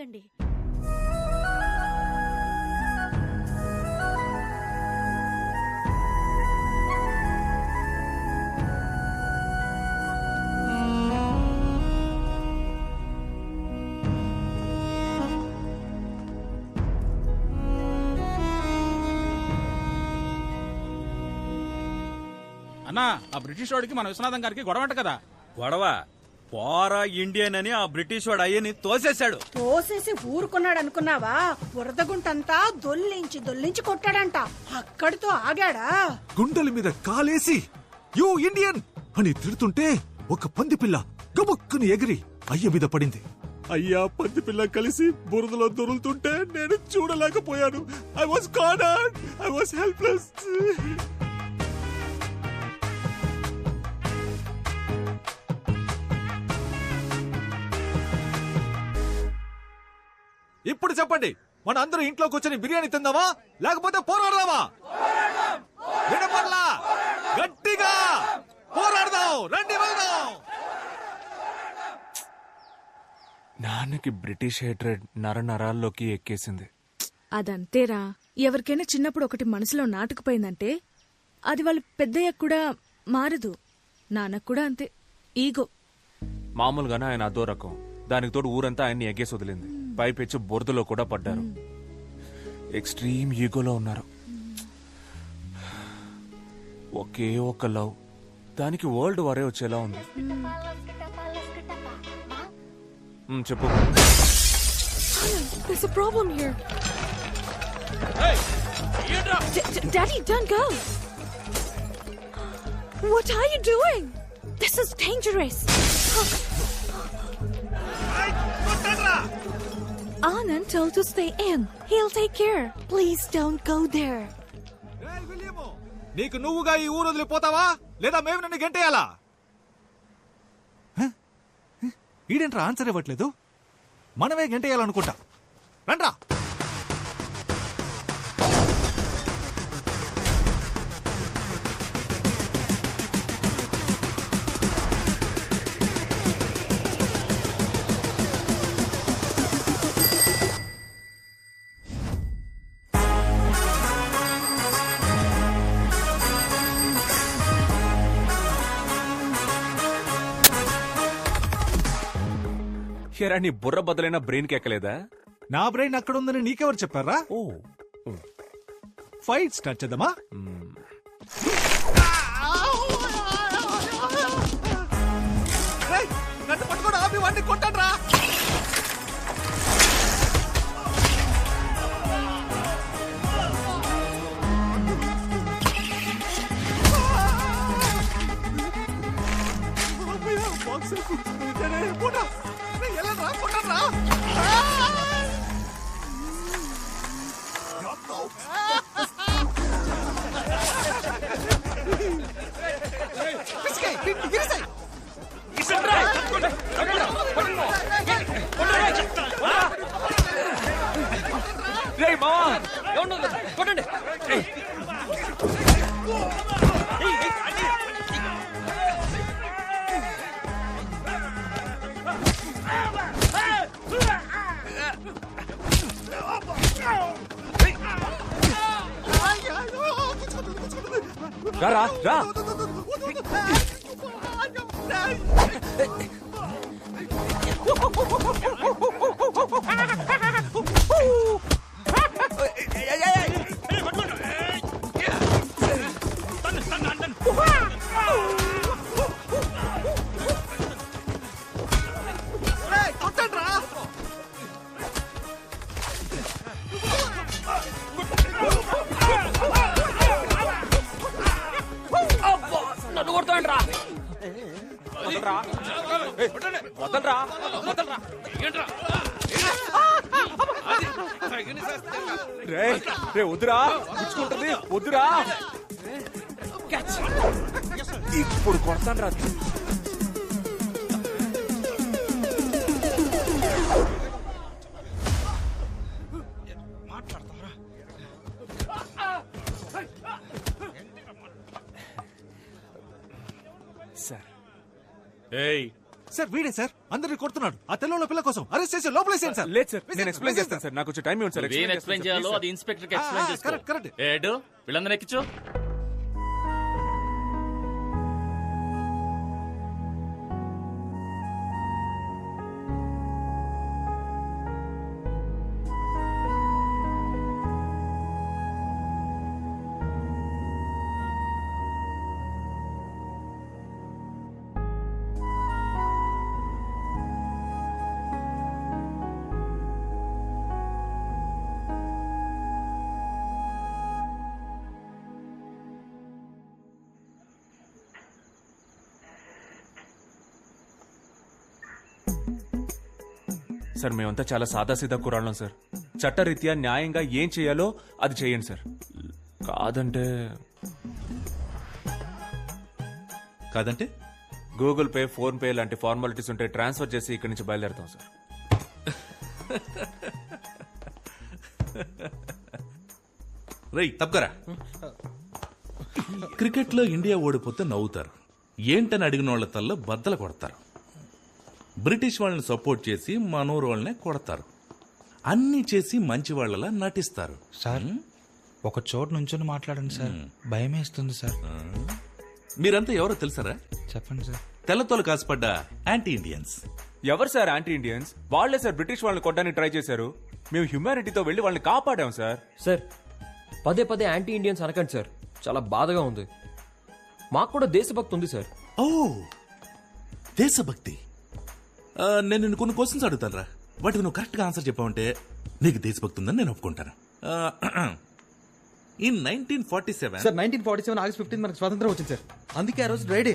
అన్నా, ఆ బ్రిటిష్ వాడికి మన విశ్వనాథం గారికి గొడవంట కదా. గొడవ పోరా ఇండియన్ అని ఆ బ్రిటిష్ వాడు అయ్యని తోసేశాడు. తోసేసి ఊరుకున్నాడు అనుకున్నావా? బురదగుంటంతా దొల్లించి కొట్టాడంట. అక్కడితో ఆగాడా? గుండెల మీద కాలేసి యూ ఇండియన్ అని తిడుతుంటే ఒక పంది పిల్ల గబుక్కుని ఎగిరి అయ్య మీద పడింది. అయ్యా పంది పిల్ల కలిసి బురదలో దొరులుతుంటే నేను చూడలేకపోయాను. I was cornered, I was helpless. ఇప్పుడు చెప్పండి, మన అందరూ ఇంట్లో కూర్చొని బిర్యానీ తిందామా లేకపోతే పోరాడదామా? వినపడలా? గట్టిగా పోరాడదాం, రండి వెళ్దాం. నాన్నకి బ్రిటిష్ హేట్రెడ్ నరాల్లోకి ఎక్కేసింది. అదంతేరా, ఎవరికైనా చిన్నప్పుడు ఒకటి మనసులో నాటుకుపోయిందంటే అది వాళ్ళు పెద్దయ్యాక కూడా మారదు. నాన్నకు కూడా అంతే, ఈగో. మామూలుగానే ఆయన అదో రకం, దానికి తోడు ఊరంతా ఆయన్ని ఎగ్గేసి వదిలింది. పైపెచ్చి బురదలో కూడా పడ్డారు. ఎక్స్ట్రీమ్ ఈగోలో ఉన్నారు. ఒకే ఒక లవ్, దానికి వరల్డ్ వారే వచ్చేలా ఉంది. చెప్పు. There's a problem here. Daddy, don't go. What are you doing? This is dangerous. Anand told to stay in. He'll take care. Please don't go there. నీకు నువ్వుగా ఈ ఊరు వదిలిపోతావా లేదా మేము నన్ను గంటేయాలా? ఈడేంట్రా ఆన్సర్ ఇవ్వట్లేదు? మనమే గంటేయాలనుకుంటా. రండ్రా. ఎరా, నీ బుర్ర బదులైన బ్రెయిన్ కి ఎక్కలేదా? నా బ్రెయిన్ అక్కడ ఉందని నీకెవరు చెప్పారా? ఫైట్ స్టార్ట్ చేద్దామా? నన్ను పట్టుకోడు, ఆపి వాడిని కొట్టండ్రా. రా రా నన్ను కొడతాండ్రా వదలరా వదలరా రే వద్దురా పుచ్చుకుంటుంది వద్దురా ఇప్పుడు కొడతాను రా సార్ సార్ వీడే సార్ అందరిని కొడుతున్నాడు. ఆ తెల్లంలో పిల్ల కోసం అరెస్ట్ చేసి లోపలేసేయండి సార్. లేదు సార్ నేను ఎక్స్ప్లెయిన్ చేస్తాను సార్. నాకు కొంచెం టైం ఇవ్వండి సార్. ఏం ఎక్స్ప్లెయిన్ చేయాలో అది ఇన్స్పెక్టర్ కి ఎక్స్ప్లెయిన్ చేసుకో. Correct correct. ఏడు వీళ్ళందరూ ఎక్కించు. సార్ మేమంతా చాలా సాదాసీదా కురాళ్ళం సార్. చట్టరీత్యా న్యాయంగా ఏం చేయాలో అది చేయండి సార్. కాదంటే గూగుల్ పే, ఫోన్ పే లాంటి ఫార్మాలిటీస్ ఉంటే ట్రాన్స్ఫర్ చేసి ఇక్కడి నుంచి బయలుదేరుతాం సార్. రై తప్పకరా. క్రికెట్ లో ఇండియా ఓడిపోతే నవ్వుతారు, ఏంటని అడిగిన వాళ్ళ తల్ల బద్దలు కొడతారు. బ్రిటిష్ వాళ్ళని సపోర్ట్ చేసి మనోరు వాళ్ళనే కొడతారు. అన్ని చేసి మంచి వాళ్ళలా నటిస్తారు. సార్ ఒక చోటు నుంచొని మాట్లాడండి సార్, భయం వేస్తుంది సార్. మీరంతా ఎవరో తెలుసారా? చెప్పండి సార్. తెల్లతోలు కాసుపడ్డ యాంటీ ఇండియన్స్. ఎవరు సార్ యాంటీ ఇండియన్స్? వాళ్లే సార్ బ్రిటిష్ వాళ్ళని కొట్టడానికి ట్రై చేశారు. మేము హ్యూమానిటీతో వెళ్లి వాళ్ళని కాపాడాం సార్. సార్ పదే పదే యాంటీ ఇండియన్స్ అనకండి సార్, చాలా బాధగా ఉంది. మాకు కూడా దేశభక్తి ఉంది సార్. ఓ దేశభక్తి. నేను నిన్ను కొన్ని క్వశ్చన్స్ అడుగుతాను. వాటికి నువ్వు కరెక్ట్ గా ఆన్సర్ చెప్పావంటే నీకు దేశభక్తి ఉందని నేను ఒప్పుకుంటాను. ఇన్ 1947 సార్ 1947 ఆగస్ట్ 15 మనకు స్వాతంత్రం వచ్చింది సార్. అందుకే ఆ రోజు డ్రైడే.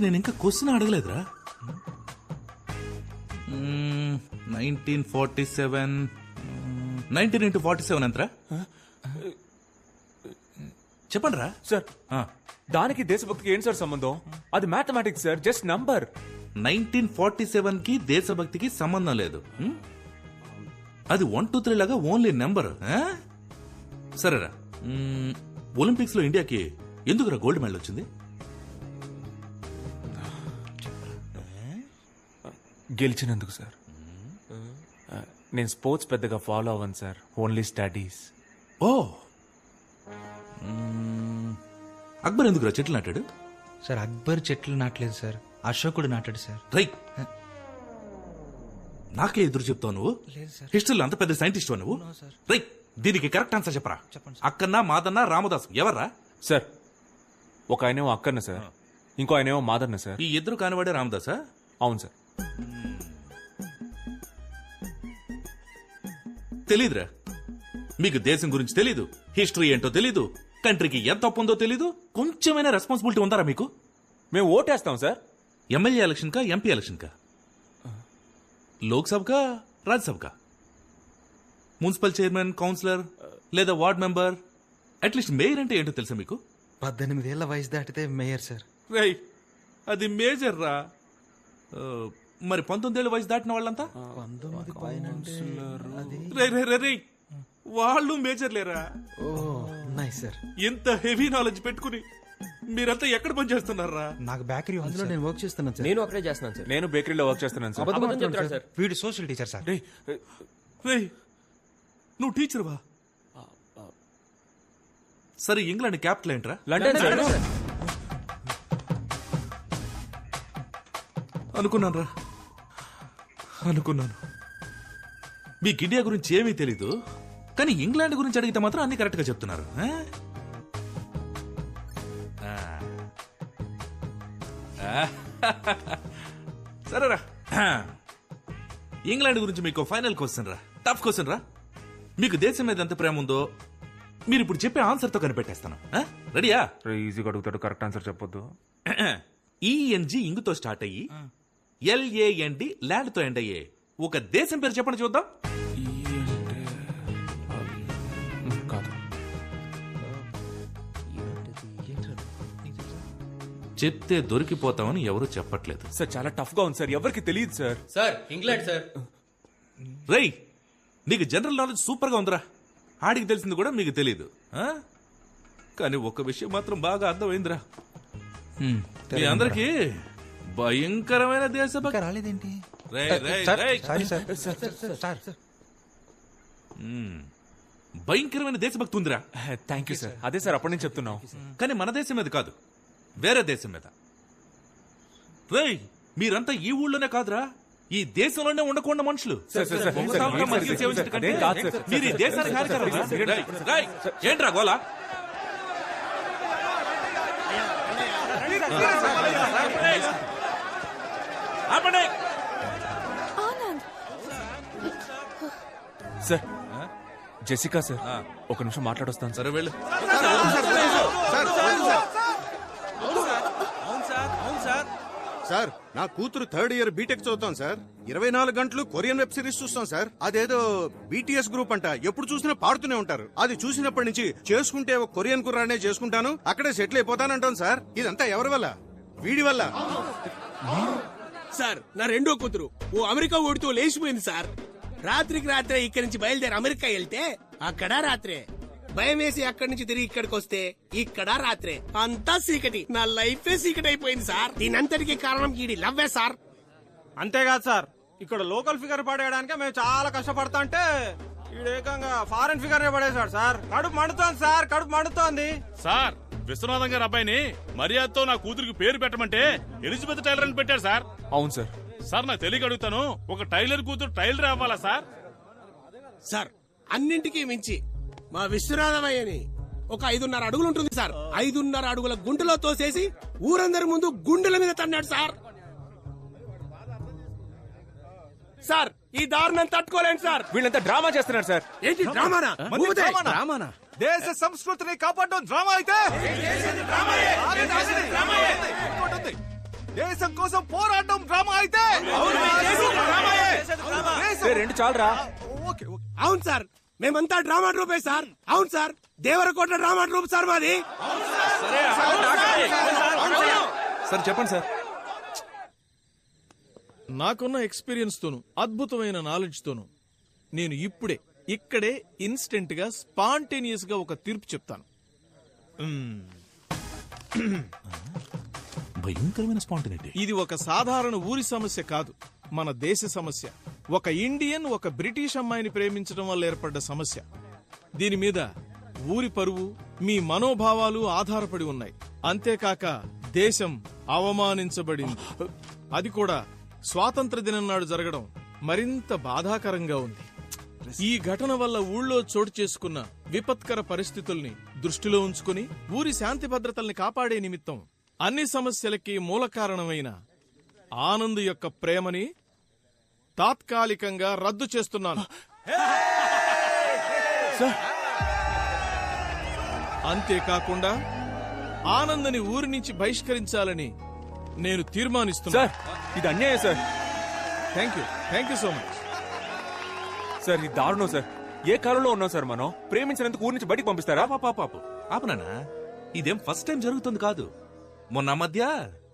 నేను ఇంకా క్వశ్చన్ అడగలేదురా. 1947 19 into 47 ఎంతరా? చెప్పండి రా సార్. దానికి దేశభక్తికి ఏం సార్ సంబంధం? అది మ్యాథమెటిక్స్ సార్, జస్ట్ నంబర్. 1947 కి దేశభక్తికి సంబంధం లేదు. అది 1 2 3 లాగా ఓన్లీ నెంబర్. సరేరా, ఒలింపిక్స్ లో ఇండియాకి ఎందుకురా గోల్డ్ మెడల్ వచ్చింది? గెలిచినందుకు సార్. నేను స్పోర్ట్స్ పెద్దగా ఫాలో అవ్వను సార్, ఓన్లీ స్టడీస్. ఓ అక్బర్ ఎందుకురా చెట్లు నాటాడు? సార్ అక్బర్ చెట్లు నాటలేదు సార్, అశోకుడు నాటాడు సార్. రైట్. నాకే ఎదురు చెప్తావు నువ్వు? హిస్టరీలో అంత పెద్ద సైంటిస్ట్ నువ్వు? రైట్. దీనికి కరెక్ట్ ఆన్సర్ చెప్పరా. అక్కన్న, మాదన్న, రామదాసు ఎవర్రా? సార్ ఒక ఆయనేమో అక్కన్న సార్, ఇంకో ఆయనేమో మాదన్న సార్. ఈ ఇద్దరు కానివాడే రామదాసా? అవును సార్. తెలీదురా మీకు దేశం గురించి తెలీదు, హిస్టరీ ఏంటో తెలీదు, కంట్రీకి ఎంత తప్పు ఉందో తెలీదు. కొంచెమైనా రెస్పాన్సిబిలిటీ ఉందారా మీకు? మేము ఓటేస్తాం సార్. ఎమ్మెల్యే ఎలక్షన్ కా, ఎంపీ ఎలక్షన్ కా, లోక్సభ కా, రాజ్యసభ కా, మున్సిపల్ చైర్మన్, కౌన్సిలర్ లేదా వార్డ్ మెంబర్, అట్లీస్ట్ మేయర్ అంటే ఏంటో తెలుసా మీకు? 18 ఏళ్ల వయసు దాటితే మేయర్ సార్. రైట్, అది మేజర్ రా. మరి 19 ఏళ్ల వయసు దాటిన వాళ్ళంతా వాళ్ళు మేజర్ లేరా? సార్ ఎంత హెవీ నాలెడ్జ్ పెట్టుకుని మీరంతా ఎక్కడ పని చేస్తున్నారా? నాకు బేకరీ అందులో నేను వర్క్ చేస్తున్నాను సార్. నేను అక్కడే చేస్తున్నాను సార్. నేను బేకరీలో వర్క్ చేస్తున్నాను సార్. అబద్ధం చెప్తాడు సార్. వీడు సోషల్ టీచర్ సార్. నువ్వు టీచర్వా? సరే ఇంగ్లాండ్ క్యాపిటల్ ఏంట్రా? London sir. అనుకున్నాను. మీకు ఇండియా గురించి ఏమీ తెలీదు, కానీ ఇంగ్లాండ్ గురించి అడిగితే మాత్రం అన్ని కరెక్ట్ గా చెప్తున్నారు. సరేరా, ఇంగ్లాండ్ గురించి మీకు ఫైనల్ క్వశ్చన్ రా, టఫ్ క్వశ్చన్ రా. మీకు దేశం మీద ఎంత ప్రేమ ఉందో మీరు ఇప్పుడు చెప్పే ఆన్సర్ తో కనిపెట్టేస్తాను. రెడీయా? ఈజీగా అడుగుతాడు, కరెక్ట్ ఆన్సర్ చెప్పొద్దు. ఈఎన్జి ఇంగుతో స్టార్ట్ అయ్యి ఎల్ఏఎన్డి ల్యాండ్ తో ఎండ్ అయ్యే ఒక దేశం పేరు చెప్పండి చూద్దాం. చెప్తే దొరికిపోతామని ఎవరు చెప్పట్లేదు సార్. చాలా టఫ్ గా ఉంది సార్, ఎవరికి తెలియదు సార్. Sir England sir. రేయ్, నీకు జనరల్ నాలెడ్జ్ సూపర్ గా ఉందిరా. ఆడికి తెలిసింది కూడా మీకు తెలియదు. కానీ ఒక్క విషయం మాత్రం బాగా అర్థమైందిరా, మీ అందరికి భయంకరమైన దేశభక్తి రాలేదేంటి? భయంకరమైన దేశభక్తి ఉందిరా. Thank you sir. అదే సార్ అప్పటి నుంచి చెప్తున్నాం. కానీ మన దేశం మీద కాదు, వేరే దేశం మీద. రేయ్, మీరంతా ఈ ఊళ్ళోనే కాదురా, ఈ దేశంలోనే ఉండకుండా మనుషులు. మీరు ఈ దేశానికి హానికరం. ఏంట్రా గోలా? సార్, జెసికా సార్, ఒక నిమిషం మాట్లాడొస్తాను. సరే వెళ్ళు. సార్, నా కూతురు 3rd ఇయర్ బీటెక్ చదువుతాం సార్. 24 గంటలు కొరియన్ వెబ్ సిరీస్ చూస్తాం సార్. అదేదో బీటీఎస్ గ్రూప్ అంట, ఎప్పుడు చూసినా పాడుతూనే ఉంటారు. అది చూసినప్పటి నుంచి చేసుకుంటే ఒక కొరియన్ కుర్రానే చేసుకుంటాను, అక్కడే సెటిల్ అయిపోతానంటాను సార్. ఇదంతా ఎవరి వల్ల? వీడి వల్ల. సార్, నా రెండో కూతురు ఓ అమెరికా ఓడితో లేచిపోయింది సార్. రాత్రికి రాత్రే ఇక్కడి నుంచి బయలుదేరి అమెరికా వెళ్తే అక్కడ రాత్రే, భయం వేసి అక్కడి నుంచి తిరిగి ఇక్కడికి వస్తే ఇక్కడ రాత్రే, అంతా చీకటి. నా లైఫ్ చీకటి అయిపోయింది సార్. దీనంతటికి కారణం ఈడి లవ్వే సార్. అంతేకాదు సార్, ఇక్కడ లోకల్ ఫిగర్ పడేయడానికి మేము చాలా కష్టపడతా అంటే ఈడేకంగా ఫారెన్ ఫిగర్ పడేశాడు సార్. కడుపు మండుతోంది సార్, కడుపు మండుతోంది సార్. విశ్వనాథం గారి అబ్బాయిని మర్యాదతో నా కూతురికి పేరు పెట్టమంటే ఎలిజబెత్ టైలర్ అని పెట్టారు సార్. అవును సార్. సార్, నాకు తెలియక అడుగుతాను, ఒక టైలర్ కూతురు టైలర్ అవ్వాలా సార్? సార్, అన్నింటికీ మించి మా విశ్వనాథమయ్యని ఒక 5.5 అడుగులు ఉంటుంది సార్. 5.5 అడుగుల గుంటలో తోసేసి ఊరందరి ముందు గుండెల మీద తన్నాడు సార్. సార్, ఈ దారుణం తట్టుకోలేండి సార్. వీళ్ళంతా డ్రామా చేస్తున్నారు సార్. ఏంటి డ్రామానా? డ్రామానా? దేశ సంస్కృతిని కాపాడడం డ్రామా అయితే, దేశం కోసం పోరాటం డ్రామా అయితే, రెండు చాలరా. అవును సార్, మేమంతా డ్రామా ట్రూపే సార్. అవును sir, Devarakota drama troupe sir మాది. సరే చెప్పండి సార్. నాకున్న ఎక్స్పీరియన్స్ తోను, అద్భుతమైన నాలెడ్జ్ తోను నేను ఇప్పుడే ఇక్కడే ఇన్స్టెంట్ గా స్పాంటేనియస్ గా ఒక తీర్పు చెప్తాను. భయంకరమైన స్పాంటేనిటీ. ఇది ఒక సాధారణ ఊరి సమస్య కాదు, మన దేశ సమస్య. ఒక ఇండియన్ ఒక బ్రిటిష్ అమ్మాయిని ప్రేమించడం వల్ల ఏర్పడ్డ సమస్య. దీని మీద ఊరి పరువు, మీ మనోభావాలు ఆధారపడి ఉన్నాయి. అంతేకాక దేశం అవమానించబడింది. అది కూడా స్వాతంత్ర దినం నాడు జరగడం మరింత బాధాకరంగా ఉంది. ఈ ఘటన వల్ల ఊళ్ళో చోటు చేసుకున్న విపత్కర పరిస్థితుల్ని దృష్టిలో ఉంచుకుని ఊరి శాంతి భద్రతల్ని కాపాడే నిమిత్తం అన్ని సమస్యలకి మూల కారణమైన ఆనంద్ యొక్క ప్రేమని తాత్కాలికంగా రద్దు చేస్తున్నాను. అంతేకాకుండా ఆనంద్ని ఊరి నుంచి బహిష్కరించాలని నేను తీర్మానిస్తున్నాను. ఇది అన్యాయం sir. Thank you so much sir. ఇది దారుణం సార్. ఏ కాలంలో ఉన్నాం సార్ మనం? ప్రేమించినందుకు ఊరి నుంచి బయటికి పంపిస్తారా? పాపాపు ఆపనా, ఇదేం ఫస్ట్ టైం జరుగుతుంది కాదు. మొన్న మధ్య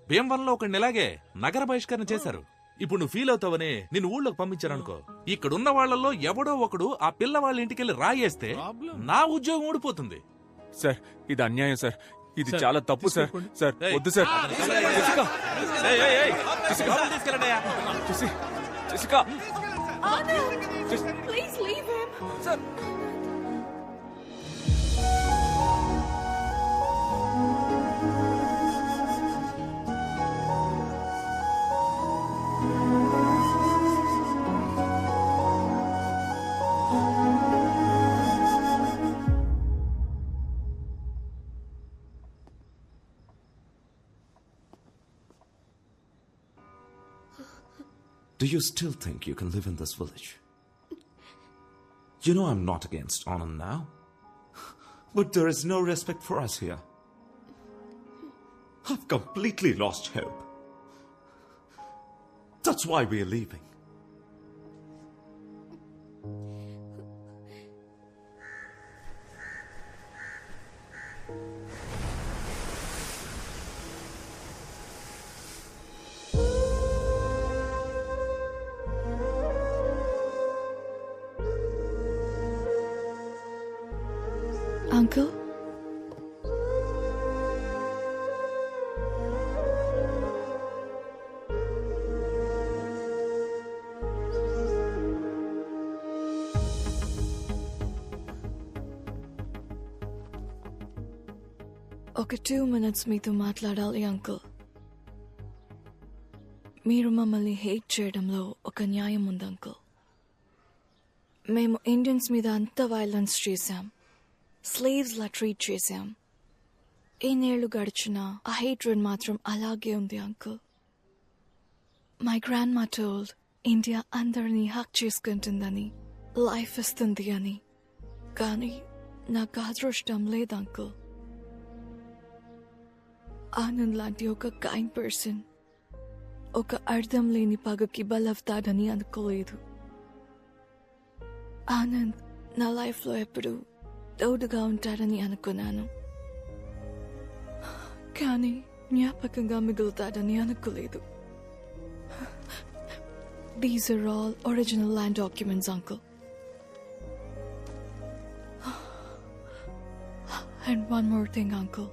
భీమవరంలో ఒక ఇలాగే నగర బహిష్కరణ చేశారు. ఇప్పుడు నువ్వు ఫీల్ అవుతావని నిన్ను ఊళ్ళోకి పంపించారనుకో, ఇక్కడున్న వాళ్లలో ఎవడో ఒకడు ఆ పిల్ల వాళ్ళ ఇంటికెళ్ళి రాయేస్తే నా ఉద్యోగం ఊడిపోతుంది. సార్, ఇది అన్యాయం సార్. ఇది చాలా తప్పు సార్. సార్ వద్దు sir. Jessica, Please leave him. Do you still think you can live in this village? You know I'm not against Anand now. But there is no respect for us here. I've completely lost hope. That's why we're leaving. Uncle? ఒక 2 minutes మీతో మాట్లాడాలి uncle. మీరు మమ్మల్ని hate చేయడంలో ఒక న్యాయం ఉంది uncle. మేము ఇండియన్స్ మీద అంత వైలెన్స్ చేశాం, స్లేవ్స్ లా ట్రీట్ చేశాం. ఎన్నేళ్లు గడిచినా ఆ హేట్రెడ్ మాత్రం అలాగే ఉంది అంకుల్. మై గ్రాండ్ మా టోల్డ్ ఇండియా అందరినీ హక్ చేసుకుంటుందని, లైఫ్ ఇస్తుంది అని. కానీ నాకు అదృష్టం లేదు అంకుల్. ఆనంద్ లాంటి ఒక కైండ్ పర్సన్ ఒక అర్థం లేని పగకి బలవుతాడని అనుకోలేదు. ఆనంద్ నా లైఫ్లో ఎప్పుడు తోడుగా ఉంటాడని అనుకున్నాను, కానీ జ్ఞాపకంగా మిగులుతాడని అనుకోలేదు. These are all original land documents, uncle. And one more thing, uncle.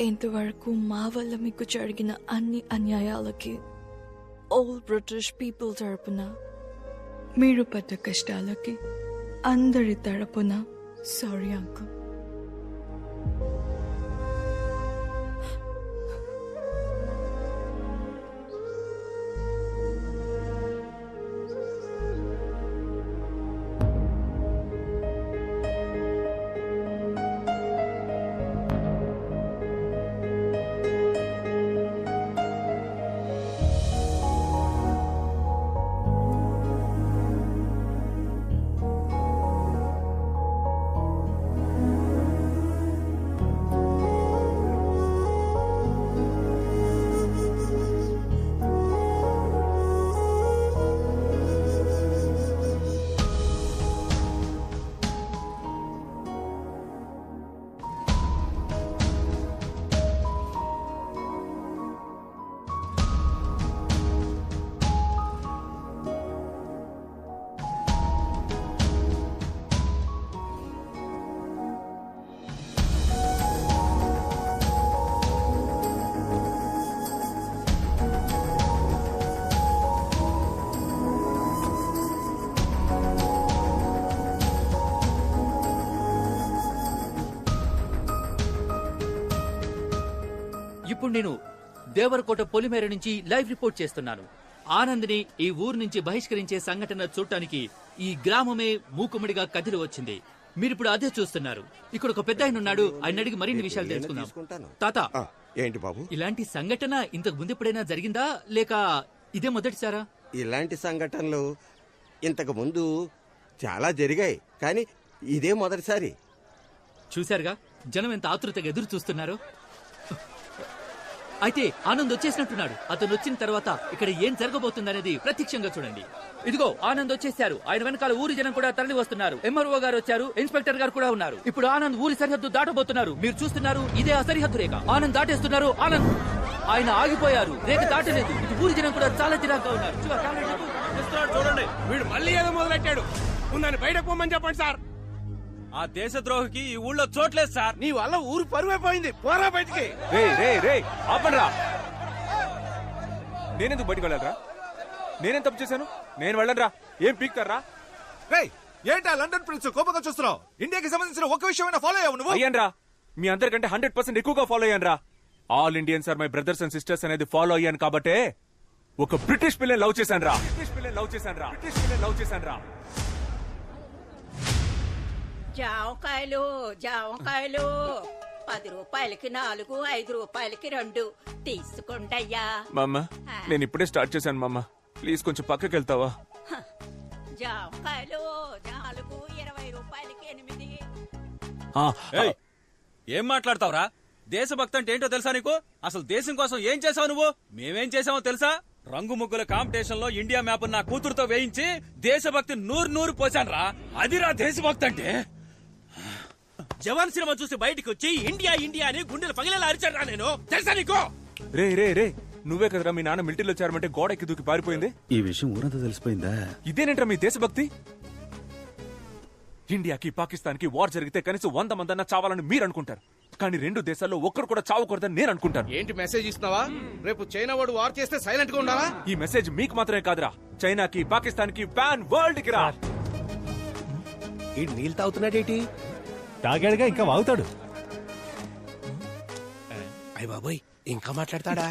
ఇంతవరకు మా వల్ల మీకు జరిగిన అన్ని అన్యాయాలకి ఓల్డ్ బ్రిటిష్ పీపుల్ తరపున, మీరు పడ్డ కష్టాలకి అందరి తరపున సారీ అంకుల్. ఇప్పుడు నేను దేవరకోట పొలిమేర నుంచి లైవ్ రిపోర్ట్ చేస్తున్నాను. ఆనంద్ని ఈ ఊరు నుంచి బహిష్కరించే సంఘటన చూడటానికి ఈ గ్రామమే మూకుమ్మడిగా కదిలి వచ్చింది. మీరిప్పుడు అదే చూస్తున్నారు. ఇక్కడ ఒక పెద్ద ఆయన ఉన్నాడు, ఆయన అడిగి మరిన్ని విషయాలు తెలుసుకుందాం. తాత, ఏంటి బాబు? ఇలాంటి సంఘటన ఇంతకు ముందు ఎప్పుడైనా జరిగిందా, లేక ఇదే మొదటిసారా? ఇలాంటి సంఘటనలు ఇంతకు ముందు చాలా జరిగాయి, కానీ ఇదే మొదటిసారి. చూశారుగా జనం ఎంత ఆతృతగా ఎదురు చూస్తున్నారు. అయితే ఆనంద్ వచ్చేసినట్టున్నాడు. అతను వచ్చిన తర్వాత ఇక్కడ ఏం జరగబోతుందనేది ప్రత్యక్షంగా చూడండి. ఇదిగో ఆనంద్ వచ్చేసారు. ఆయన వెనకాల ఊరి జనం కూడా తరలి వస్తున్నారు. ఎంఆర్ఓ గారు వచ్చారు, ఇన్స్పెక్టర్ గారు కూడా ఉన్నారు. ఇప్పుడు ఆనంద్ ఊరి సరిహద్దు దాటబోతున్నారు. మీరు చూస్తున్నారు, ఇదే ఆ సరిహద్దు రేఖ. ఆనంద్ దాటేస్తున్నారు. ఆనంద్ ఆయన ఆగిపోయారు, రేఖ దాటలేదు. ఇటు ఊరి జనం కూడా చాలా చిరాగ్గా ఉన్నారు. చూడండి, వీడు మళ్ళీ ఏదో మొదలెట్టాడు. నన్ను బయటకు పోమని చెప్పండి సార్. ఆ దేశద్రోహికి ఈ ఊళ్ళో చోట్లేదు సార్. నీ వల్ల ఊరు పరువైపోయింది. పోరా బయటికి. ఆపండ్రా. నేనెందుకు బయటకు వెళ్ళాలరా? నేనేం తప్పు చేశాను? నేను వెళ్ళనురా. ఏం పీక్తారా? ఏంటా లండన్ ప్రిన్స్ కోపంగా చూస్తున్నావు? ఇండియాకి సంబంధించిన ఒక్క విషయమైనా ఫాలో అయ్యావు నువ్వు? అయ్యాన్రా, మీ అందరికంటే 100% ఎక్కువగా ఫాలో అయ్యాన్రా. All Indians are my brothers and sisters అనేది ఫాలో అయ్యాను కాబట్టే ఒక బ్రిటిష్ పిల్లని లవ్ చేశాన్రా. జామకాయలు జామకాయలు 10 రూపాయలకి 4, 5 రూపాయలకి 2 తీసుకోండయ్యా. మామ నేను ఇప్పుడే స్టార్ట్ చేశాను మామ, ప్లీజ్ కొంచెం పక్కకి వెళ్తావా? జామకాయలు 4, 20 రూపాయలకి 8. ఏం మాట్లాడతావురా? దేశభక్తి అంటే ఏంటో తెలుసా నీకు? అసలు దేశం కోసం ఏం చేసావు నువ్వు? మేమేం చేసామో తెలుసా? రంగు ముగ్గుల కాంపిటీషన్ లో ఇండియా మ్యాప్ నా కూతురుతో వేయించి దేశభక్తి 100 పోసాను రా. అదిరా దేశభక్తి అంటే. జవాన్ సినిమా చూసి బయటికి వచ్చి ఇండియా ఇండియా అని గుండెలు పగిలేలా అరిచారా నేను, తెలుసా నీకు? రే రే రే, నువ్వే కదరా మీ నాన్న మిలిటరీలో చేరమంటే గోడ ఎక్కి దూకి పారిపోయింది? ఈ విషయం ఊరంతా తెలిసిపోయిందా? ఇదేనేంట్రా మీ దేశభక్తి? ఇండియాకి పాకిస్తాన్ కి వార్ జరిగితే కనీసం 100 మందన్నా చావాలని మీరు అనుకుంటారు, కానీ 2 దేశాల్లో ఒక్కరు కూడా చావకూడదని నేను అనుకుంటాను. ఏంటి మెసేజ్ ఇస్తున్నావా? రేపు చైనా వాడు వార్ చేస్తే సైలెంట్ గా ఉండాలా? ఈ మెసేజ్ మీకు మాత్రమే కాదురా, చైనాకి, పాకిస్తాన్ కి, పాన్ వరల్డ్ కి రా. ఈ నీళ్ళు తాగుతున్నాడేటి? తాగాడుగా, ఇంకా వాగుతాడు. అయ్య బాబోయ్, ఇంకా మాట్లాడతాడా?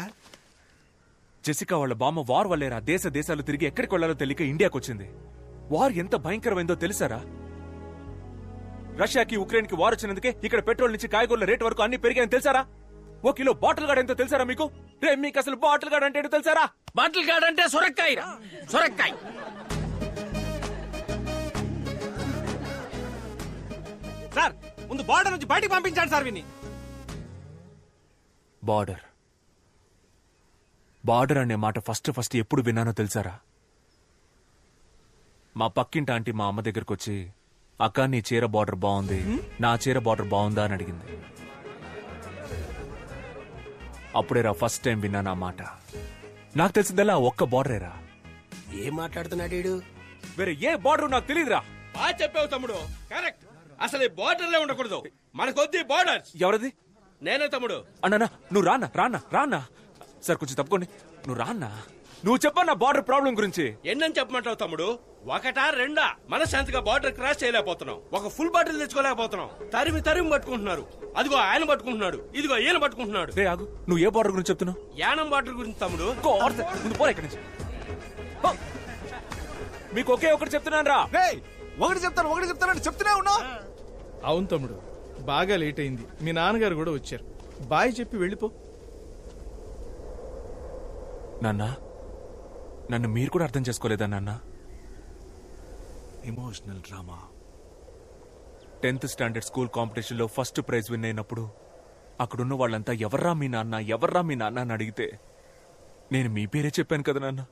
జెసికా వాళ్ళ బామ్మ వార్ వల్లేరా దేశాలు తిరిగి ఎక్కడికి వెళ్లాలో తెలియక ఇండియాకి వచ్చింది. వార్ ఎంత భయంకరమైందో తెలుసారా? రష్యాకి ఉక్రెయిన్ కి వార్ వచ్చినందుకే ఇక్కడ పెట్రోల్ నుంచి కాయగూరల రేట్ వరకు అన్ని పెరిగాయని తెలుసారా? 1 కిలో బాటిల్ గార్డ్ ఎంతో తెలుసారా మీకు? రే, మీకు అసలు బాటిల్ గార్డ్ అంటే తెలుసారా? బాటిల్ గార్డ్ అంటే సొరకాయ. సొరకాయ సార్, ముందు బార్డర్ నుంచి బయటికి పంపించాడు సార్ విని. బార్డర్ అనే మాట ఫస్ట్ ఎప్పుడు విన్నానో తెలుసారా? మా పక్కింటి ఆంటీ మా అమ్మ దగ్గరకు వచ్చి, అక్క నీ చీర బార్డర్ బాగుంది, నా చీర బార్డర్ బాగుందా అని అడిగింది. అప్పుడేరా ఫస్ట్ టైం విన్నాను ఆ మాట. నాకు తెలిసిందల్లా ఒక్క బార్డరేరా. ఏం మాట్లాడుతున్నాడు? వేరే ఏ బార్డర్ నాకు తెలియదురా. బాగా చెప్పావు తమ్ముడు, కరెక్ట్. అసలు ఈ బార్డర్లే ఉండకూడదు, మనకొద్ది బార్డర్. ఎవరది? నేనే తమ్ముడు. అన్నా నువ్వు రానా సార్, కొంచెం తప్పుకోండి. నువ్వు రాన్నా, నువ్వు చెప్పన్నా బార్డర్ ప్రాబ్లం గురించి. ఎన్నని చెప్పమంటావు తమ్ముడు? 1, 2 మనశాంతిగా బార్డర్ క్రాస్ చేయలేకపోతున్నాం, ఒక ఫుల్ బాటిల్ తెచ్చుకోలేకపోతున్నాం. తరిమి పట్టుకుంటున్నారు. అదిగో ఆయన పట్టుకుంటున్నాడు, ఇదిగో ఈయన పట్టుకుంటున్నాడు. రే ఆగు, నువ్వు ఏ బార్డర్ గురించి చెప్తున్నావు? యానం బార్డర్ గురించి తమ్ముడు. మీకు ఒకే ఒకటి చెప్తున్నాను రా. ఒకటి చెప్తాను చెప్తూనే ఉన్నా. అవును తమ్ముడు, బాగా లేట్ అయింది. మీ నాన్నగారు కూడా వచ్చారు. బాయ్ చెప్పి వెళ్ళిపో. నన్ను మీరు కూడా అర్థం చేసుకోలేదా నాన్న? Emotional drama. 10th standard school competition లో ఫస్ట్ ప్రైజ్ విన్ అయినప్పుడు అక్కడున్న వాళ్ళంతా ఎవర్రా మీ నాన్న అని అడిగితే నేను మీ పేరే చెప్పాను కదా నాన్న.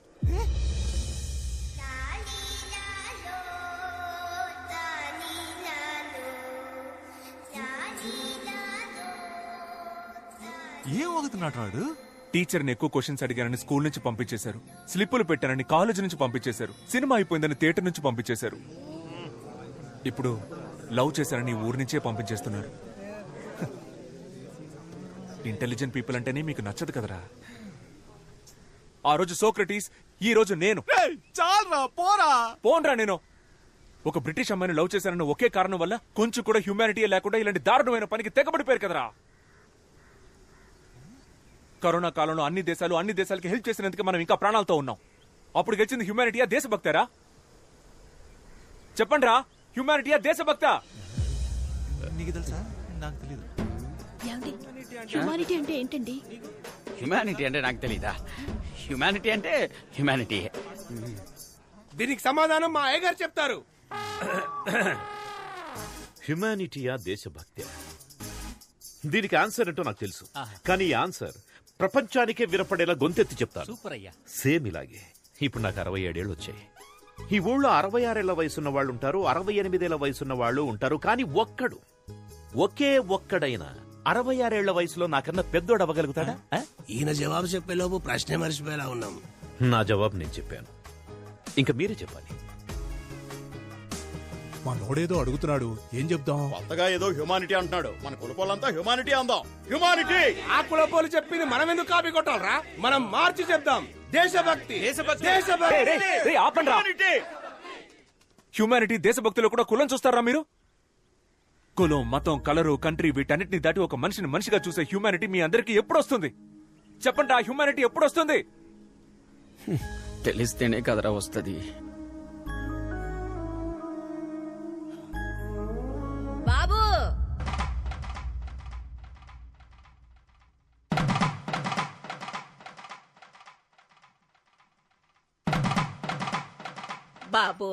ఏం అవుతున్నాడు వాడు? టీచర్ని ఎక్కువ క్వశ్చన్స్ అడిగానని స్కూల్ నుంచి పంపించేశారు, స్లిప్పులు పెట్టానని కాలేజ్ నుంచి పంపించేశారు, సినిమా అయిపోయిందని థియేటర్ నుంచి పంపించేశారు, ఇప్పుడు లవ్ చేశానని ఊరి నుంచే పంపించేస్తున్నారు. ఇంటెలిజెంట్ పీపుల్ అంటేనే మీకు నచ్చదు కదరా. ఆ రోజు సోక్రటీస్, ఈ రోజు నేను. పోన్రా నేను. ఒక బ్రిటిష్ అమ్మాయిని లవ్ చేశానన్న ఒకే కారణం వల్ల కొంచెం కూడా హ్యూమానిటీ లేకుండా ఇలాంటి దారుణమైన పనికి తెగబడిపోయారు కదరా. కరోనా కాలంలో అన్ని దేశాలకి హెల్ప్ చేసినందుకు మనం ఇంకా ప్రాణాలతో ఉన్నాం. అప్పుడు గెలిచింది హ్యూమానిటీయా దేశభక్తారా? చెప్పండి రా, హ్యూమానిటీయా దేశభక్త? నీకు తెలుసా? నాకు తెలియదు. హ్యూమానిటీ అంటే ఏంటండి? హ్యూమానిటీ అంటే నాకు తెలీదా? హ్యూమానిటీ అంటే హ్యూమానిటీ. దీనికి సమాధానం మా అయ్యగారు చెప్తారు. హ్యుమానిటీయా దేశభక్తి? దీనికి ఆన్సర్ ఏంటో నాకు తెలుసు, కానీ ఈ ఆన్సర్ ప్రపంచానికే వినపడేలా గొంతెత్తి చెప్తాను. సేమ్ ఇలాగే ఇప్పుడు నాకు 67 ఏళ్ళు వచ్చాయి. ఈ ఊళ్ళో 66 ఏళ్ల వయసున్న వాళ్ళు ఉంటారు, 68 ఏళ్ల వయసున్న వాళ్ళు ఉంటారు, కానీ ఒకే ఒక్కడైనా 66 ఏళ్ల వయసులో నాకన్నా పెద్దోడు అవ్వగలుగుతాడా? ఈయన జవాబు చెప్పేలోపు ప్రశ్నే మర్చిపోయేలా ఉన్నాం. నా జవాబు నేను చెప్పాను, ఇంకా మీరే చెప్పాలి. మా నోడేదో అడుగుతున్నాడు, ఏం చెప్దాం? కొత్తగా ఏదో హ్యూమానిటీ అంటున్నాడు, మన కులపోలంతా హ్యూమానిటీ అందాం. హ్యూమానిటీ! ఆ కులపోలు చెప్పింది మనం ఎందుకు కాపీ కొట్టాలరా? మనం మార్చి చెప్దాం. దేశభక్తి. హ్యూమానిటీ దేశభక్తిలో కూడా కులం చూస్తారా మీరు? కులం, మతం, కలరు, కంట్రీ వీటన్నిటిని దాటి ఒక మనిషిని మనిషిగా చూసే హ్యూమానిటీ మీ అందరికీ ఎప్పుడు వస్తుంది? చెప్పండి, ఆ హ్యూమానిటీ ఎప్పుడు వస్తుంది? తెలిస్తేనే కదరా వస్తుంది. బాబు బాబు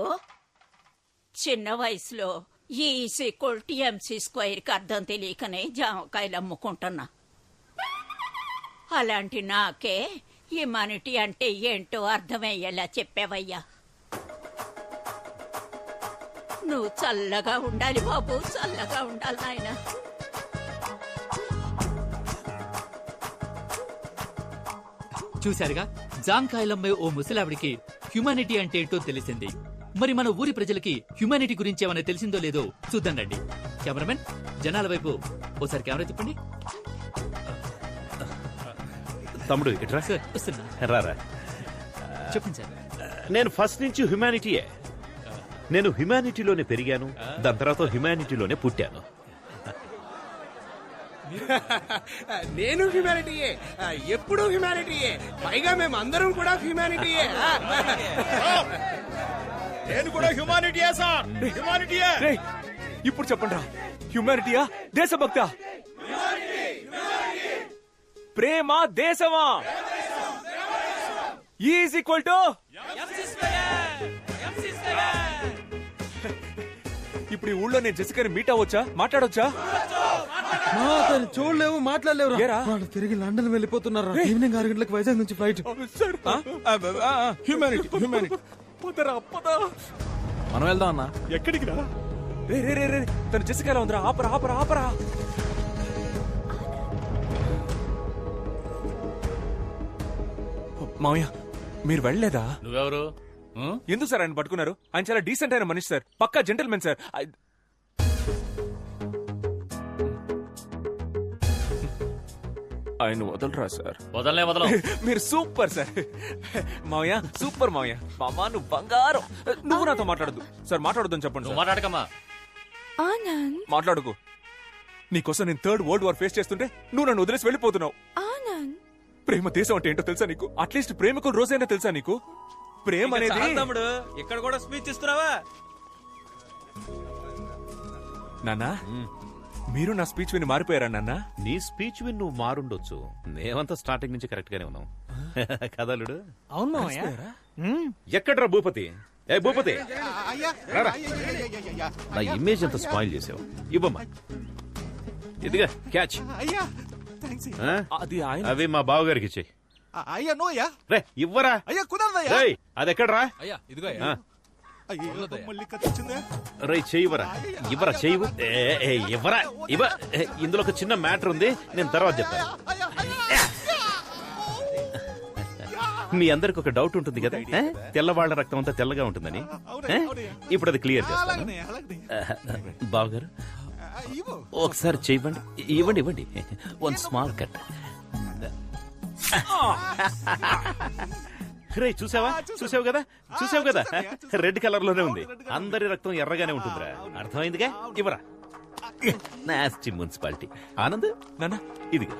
చిన్న వయసులో E=MC² అర్థం తెలియకనే జామకాయలు అమ్ముకుంటున్నా. అలాంటి నాకే హ్యుమానిటీ అంటే ఏంటో అర్థమయ్యేలా చెప్పావయ్యా. నువ్వు చల్లగా ఉండాలి బాబు, చల్లగా ఉండాలి నాయన. చూశారుగా, జాంకాయలమ్మే ఓ ముసలావిడికి హ్యుమానిటీ అంటే ఏంటో తెలిసింది. మరి మన ఊరి ప్రజలకి హ్యుమానిటీ గురించి ఏమైనా తెలిసిందో లేదో చూద్దాం రండి. కెమెరామెన్, జనాల వైపు ఓసారి కెమెరా తిప్పండి. తమ్ముడు ఇట్రా. వస్తున్నా. రారా. చెప్పండి సార్. నేను ఫస్ట్ నుంచి హ్యుమానిటీయే. నేను హ్యుమానిటీలోనే పెరిగాను, దాని తర్వాత హ్యుమానిటీలోనే పుట్టాను. నేను హ్యుమానిటీయే, ఎప్పుడు హ్యుమానిటీయే, పైగా మేము అందరం కూడా హ్యుమానిటీయే. నేను కూడా హ్యుమానిటీయే సార్, హ్యుమానిటీయే. ఇప్పుడు చెప్పండి రా, హ్యుమానిటీయా దేశభక్త? ప్రేమ దేశమా? ఈజ్ ఈక్వల్ టు ఇప్పుడు ఈ ఊళ్ళో నేను జెసికాని మీట్ అవ్వచ్చా, మాట్లాడొచ్చా? చూడలేవు, మాట్లాడలేవు. వాళ్ళు తిరిగి లండన్ వెళ్ళిపోతున్నారు. ఈవినింగ్ 6 గంటలకు వైజాగ్ నుంచి ఫ్లైట్. Humanity humanity. మనం వెళ్దాం అన్నా. ఎక్కడికి రా? రే రే రే రే, తను జెసికా ఉందిరా. ఆపరా ఆపరా ఆపరా. మావయ్య మీరు వెళ్ళలేదా? నువ్వెవరు? ఎందుకు సార్ ఆయన పట్టుకున్నారు? ఆయన చాలా డీసెంట్ అయిన మనిషి సార్, పక్కా జెంటల్మెన్ సార్. ఆయన వదలరా సార్? వదలనే వదలం. మీరు సూపర్ సార్. మావయ్య సూపర్ మావయ్య. మామా నువ్వు బంగారం. నువ్వు నాతో మాట్లాడద్దు సార్, మాట్లాడొద్దని చెప్పండి. మాట్లాడకమ్మా. ఆనంద్, మాట్లాడుకో. నీకోసం నేను 3rd వరల్డ్ వార్ ఫేస్ చేస్తుంటే నువ్వు నన్ను వదిలేసి వెళ్ళిపోతున్నావు. ఆనంద్, ప్రేమ దేశం అంటే ఏంటో తెలుసా నీకు? అట్లీస్ట్ ప్రేమకు రోజైనా తెలుసా నీకు? ప్రేమ అనేది తమ్ముడు ఇక్కడ కూడా స్పీచ్ ఇస్తున్నావా? నాన్నా, మీరు నా స్పీచ్ విని మారిపోయారా నాన్నా? నీ స్పీచ్ విని నువ్వు మారుండొచ్చు, మేమంతా స్టార్టింగ్ నుంచి కరెక్ట్ గానే ఉన్నాం. కదలుడు. అవును. ఎక్కడ్రా భూపతి? ఏ భూపతి, రారా. నా ఇమేజ్ అంతా స్పాయిల్ చేసావు. ఇవ్వమ్మా, ఇదిగా క్యాచ్. అది ఆయన. అవి మా బావగారికి ఇచ్చేయి. అయ్యా నో అయ్యా. రే ఇవ్వరా. అయ్యా కుదరదయ్యా. రేయ్ అది ఎక్కడ్రా? అయ్యా ఇదిగో అయ్యా. మళ్ళీ కత్తిచ్చిందే. రై చెయ్యివరా. ఇవ్వరా చెయ్యి. ఇవ్వరా ఇవ్వ. ఇందులో ఒక చిన్న మ్యాటర్ ఉంది, నేను తర్వాత చెప్తాను. మీ అందరికి ఒక డౌట్ ఉంటుంది కదా, తెల్లవాళ్ల రక్తం అంతా తెల్లగా ఉంటుందని. ఇప్పుడు అది క్లియర్ చేస్తాను. బావగారు ఒకసారి చెయ్యండి. ఇవ్వండి ఇవ్వండి. 1 స్మాల్ కట్. రే చూసావా? చూసావు కదా, చూసావు కదా, రెడ్ కలర్ లోనే ఉంది. అందరి రక్తం ఎర్రగానే ఉంటుందిరా. అర్థమైందిగా? ఇవ్వరా. Nasty municipality. ఆనంద్ నాన్న ఇదిగా.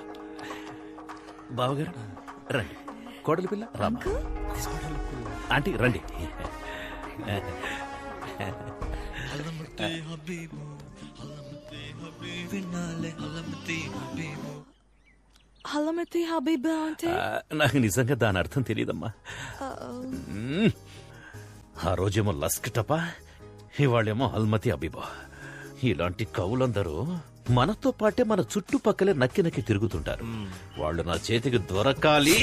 బావగారు రండి. కోడలి పిల్ల రామా. ఆంటీ రండి. హలమతి హబీబా అంటే? నాకు నిజంగా దాని అర్థం తెలియదమ్మా. ఆ రోజేమో లస్క్ టపా, ఇవాళేమో హల్మతి అబీబా. ఇలాంటి కవులందరూ మనతో పాటే మన చుట్టుపక్కలే నక్కి నక్కి తిరుగుతుంటారు. వాళ్ళు నా చేతికి దొరకాలి.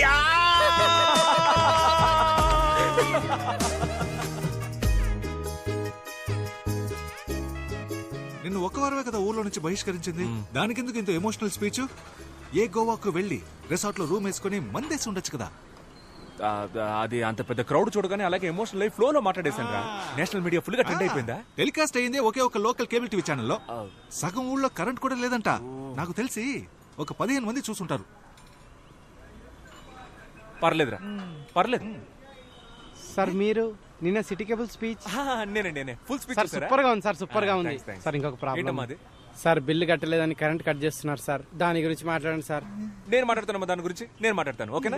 నిన్ను ఒక వారమే కదా ఊర్లో నుంచి బహిష్కరించింది. దానికెందుకు ఇంత ఎమోషనల్ స్పీచ్? ఏ గోవాకు వెళ్లి రిసార్ట్ లో రూమ్ వేసుకుని మందేసి ఉండొచ్చు కదా. అది అంత పెద్ద క్రౌడ్ చూడగానే అలాగే ఎమోషనల్ లైఫ్ ఫ్లో లో మాట్లాడేశాను రా. నేషనల్ మీడియా ఫుల్ గా ట్రెండ్ అయిపోయిందా? టెలికాస్ట్ అయింది ఒకే ఒక లోకల్ కేబుల్ టీవీ ఛానల్లో. సగం ఊళ్ళో కరెంట్ కూడా లేదంట. నాకు తెలిసి ఒక 15 మంది చూసుంటారు. పర్లేదురా, పర్లేదు సార్. మీరు నిన్న సిటీ కేబుల్ స్పీచ్ నేనే ఫుల్ స్పీచ్ సూపర్ గా ఉంది సార్, సూపర్ గా ఉంది సార్. ఇంకొక ప్రాబ్లం సార్, బిల్లు కట్టలేదని కరెంట్ కట్ చేస్తున్నారు సార్. దాని గురించి మాట్లాడండి సార్. నేను మాట్లాడతాను దాని గురించి, నేను మాట్లాడతాను. ఓకేనా?